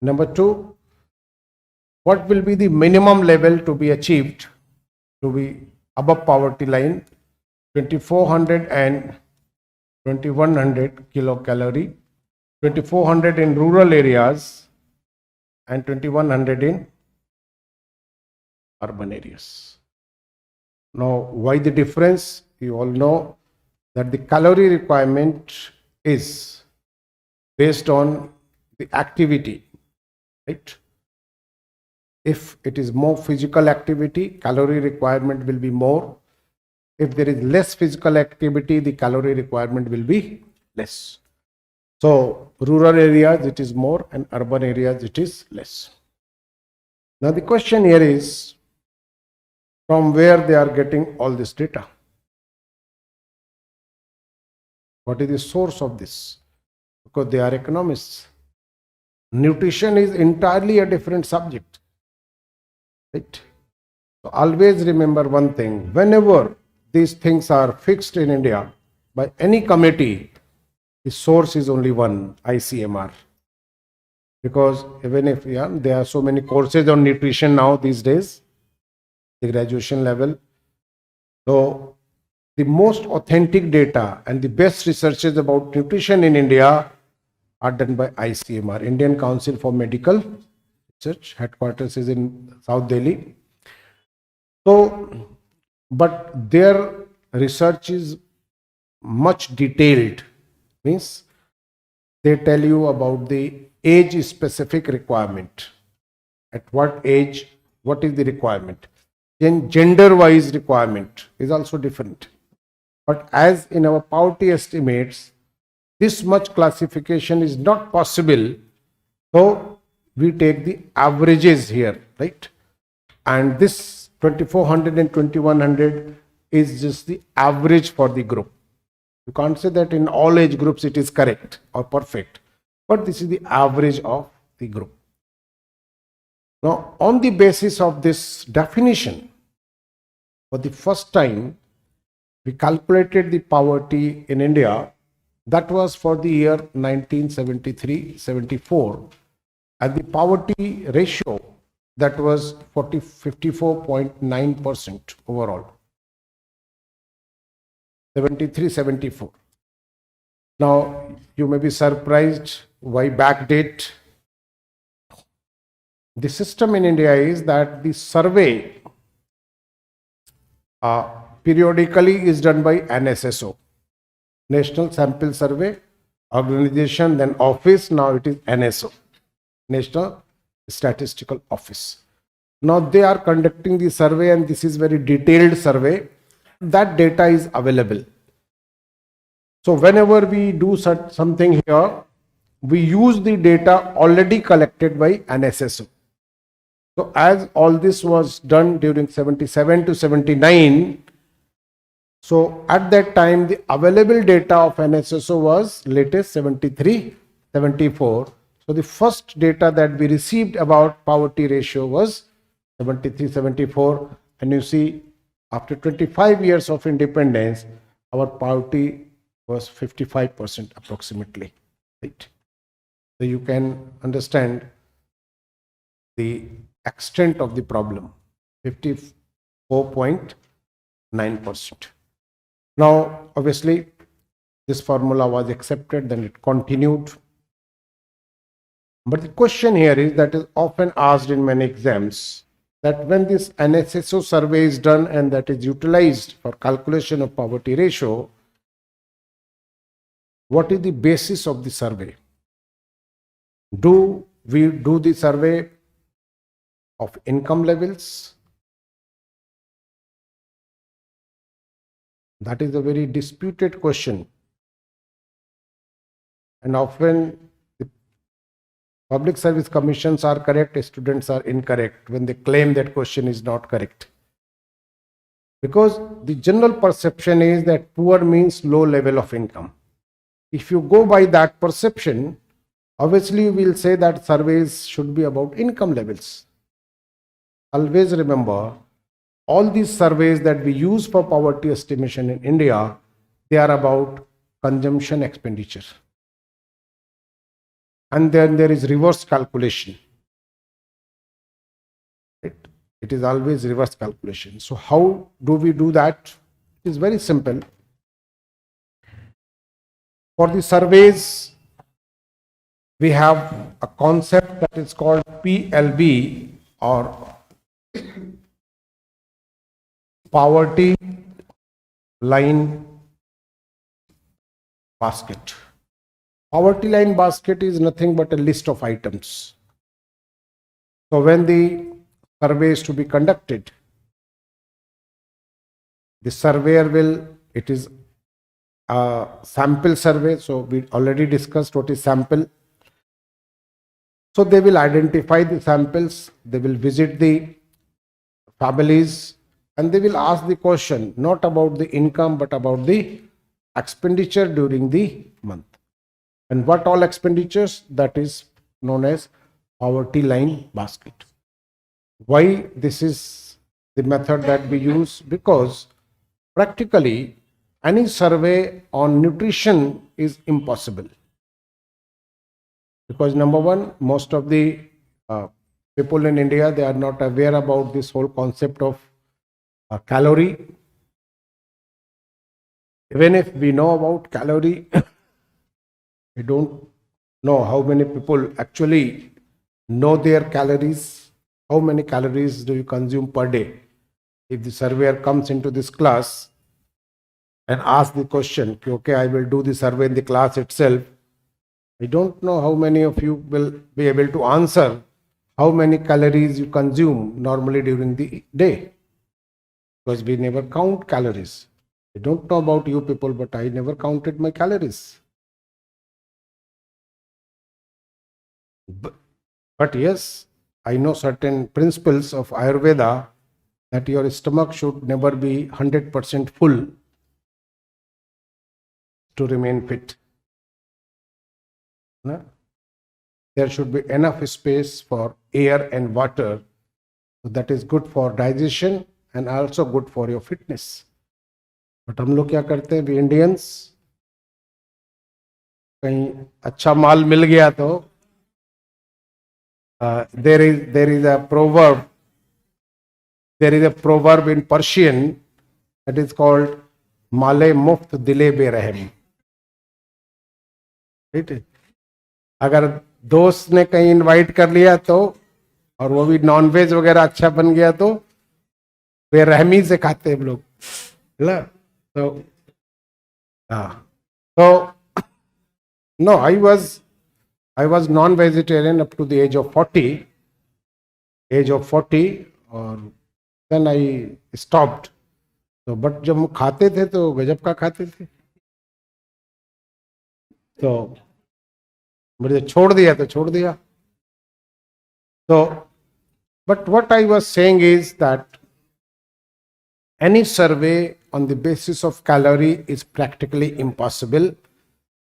Number two, what will be the minimum level to be achieved to be above poverty line? 2400 and 2100 kilocalorie, 2400 in rural areas and 2100 in urban areas. Now, why the difference? You all know that the calorie requirement is based on the activity, right? If it is more physical activity, calorie requirement will be more. If there is less physical activity, the calorie requirement will be less. So, rural areas it is more and urban areas it is less. Now, the question here is, from where they are getting all this data? What is the source of this? Because they are economists. Nutrition is entirely a different subject, right? So always remember one thing, whenever these things are fixed in India by any committee, the source is only one, ICMR. Because even if there are so many courses on nutrition now these days, the graduation level. So the most authentic data and the best researches about nutrition in India are done by ICMR, Indian Council for Medical Research. Headquarters is in South Delhi. So, but their research is much detailed, means they tell you about the age specific requirement. At what age, what is the requirement? Then gender wise requirement is also different. But as in our poverty estimates, this much classification is not possible. So we take the averages here, right? And this 2400 and 2100 is just the average for the group. You can't say that in all age groups it is correct or perfect, but this is the average of the group. Now, on the basis of this definition, for the first time, we calculated the poverty in India. That was for the year 1973-74, and the poverty ratio that was 54.9% overall. 73-74. Now, you may be surprised why backdate. The system in India is that the survey periodically is done by NSSO, National Sample Survey Organization, then office, now it is NSO, National Statistical Office. Now they are conducting the survey, and this is very detailed survey. That data is available. So whenever we do something here, we use the data already collected by NSSO. So as all this was done during 77 to 79, so at that time the available data of NSSO was latest 73, 74. So the first data that we received about poverty ratio was 73, 74, and you see after 25 years of independence, our poverty was 55% approximately, right? So you can understand the extent of the problem, 54.9%. Now, obviously, this formula was accepted, then it continued. But the question here is that is often asked in many exams, that when this NSSO survey is done and that is utilized for calculation of poverty ratio, what is the basis of the survey? Do we do the survey of income levels, That is a very disputed question. And often the public service commissions are correct, students are incorrect when they claim that question is not correct. Because the general perception is that poor means low level of income. If you go by that perception, obviously you will say that surveys should be about income levels. Always remember, all these surveys that we use for poverty estimation in India, they are about consumption expenditure. And then there is reverse calculation. It is always reverse calculation. So how do we do that? It is very simple. For the surveys, we have a concept that is called PLB, or poverty line basket. Poverty line basket is nothing but a list of items. So when the survey is to be conducted, the surveyor will, it is a sample survey, so we already discussed what is sample. So they will identify the samples, they will visit the families, and they will ask the question not about the income but about the expenditure during the month. And what all expenditures? That is known as poverty line basket. Why this is the method that we use? Because practically any survey on nutrition is impossible. Because number one, most of the people in India, they are not aware about this whole concept of calorie. Even if we know about calorie, we don't know how many people actually know their calories. How many calories do you consume per day? If the surveyor comes into this class and asks the question, okay, I will do the survey in the class itself, I don't know how many of you will be able to answer how many calories you consume normally during the day. Because we never count calories. I don't know about you people, but I never counted my calories. But yes, I know certain principles of Ayurveda that your stomach should never be 100% full to remain fit. There should be enough space for air and water. So that is good for digestion and also good for your fitness. But हम लोग क्या करते हैं, we Indians, कहीं अच्छा माल मिल गया तो there is a proverb in Persian that is called माले मुफ्त दिले बेरहम. Right? अगर दोस्त ने कहीं इनवाइट कर लिया तो, और वो भी नॉनवेज वगैरह अच्छा बन गया तो बेरहमी से खाते हैं हम लोग. So no, I was non-vegetarian up to the age of 40. और then I stopped. So but जब हम खाते थे तो गजब का खाते थे. तो मुझे छोड़ दिया तो छोड़ दिया. So but what I was saying is that any survey on the basis of calorie is practically impossible.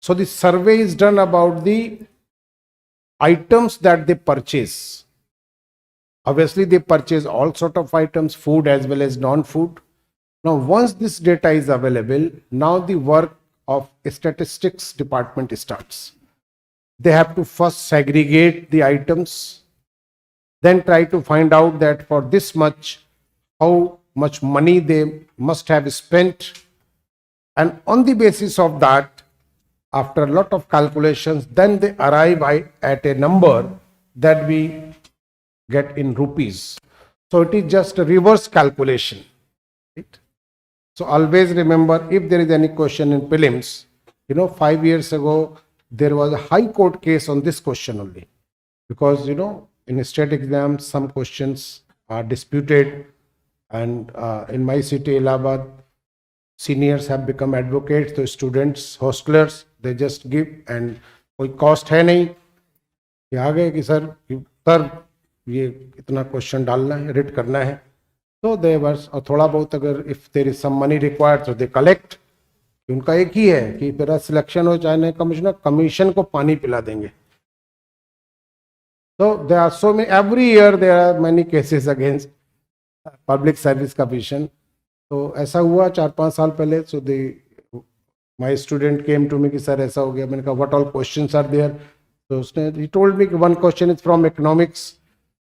So the survey is done about the items that they purchase. Obviously, they purchase all sort of items, food as well as non-food. Now, once this data is available, now the work of statistics department starts. They have to first segregate the items, then try to find out that for this much, how much money they must have spent. And on the basis of that, after a lot of calculations, then they arrive at a number that we get in rupees. So it is just a reverse calculation. Right? So always remember, if there is any question in prelims, 5 years ago, there was a high court case on this question only. Because, in state exams, some questions are disputed. And in my city, Allahabad, seniors have become advocates, तो students, hostlers, they just give and कोई cost है नहीं कि आ गए कि sir ये इतना question डालना है, रीड करना है, तो दे बस, और थोड़ा बहुत अगर if there is some money required तो दे कलेक्ट। उनका एक ही है कि मेरा सिलेक्शन हो चाहे नहीं, कमिश्नर कमीशन को पानी पिला देंगे। तो there are so many, every year there are many cases against public service commission. तो ऐसा हुआ 4-5 साल पहले, so they my student came to me कि सर ऐसा हो गया। मैंने कहा what all questions are there, तो उसने ही टोल्ड मी कि one question is from economics.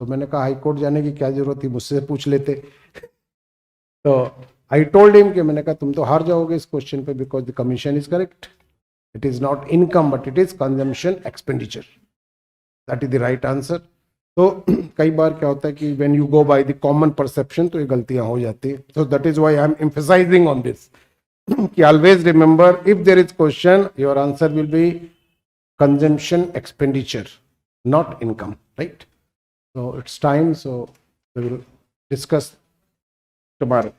तो मैंने कहा हाई कोर्ट जाने की क्या जरूरत थी, मुझसे पूछ लेते। तो आई टोल्ड हिम कि मैंने कहा तुम तो हार जाओगे इस क्वेश्चन पे, because the commission is correct, it is not income but it is consumption expenditure, that is the right answer. तो कई बार क्या होता है कि when you go by the common perception तो ये गलतियां हो जाती है। तो that is why I am emphasising on this कि always remember if there is question your answer will be consumption expenditure, not income, right? So it's time, so we will discuss tomorrow.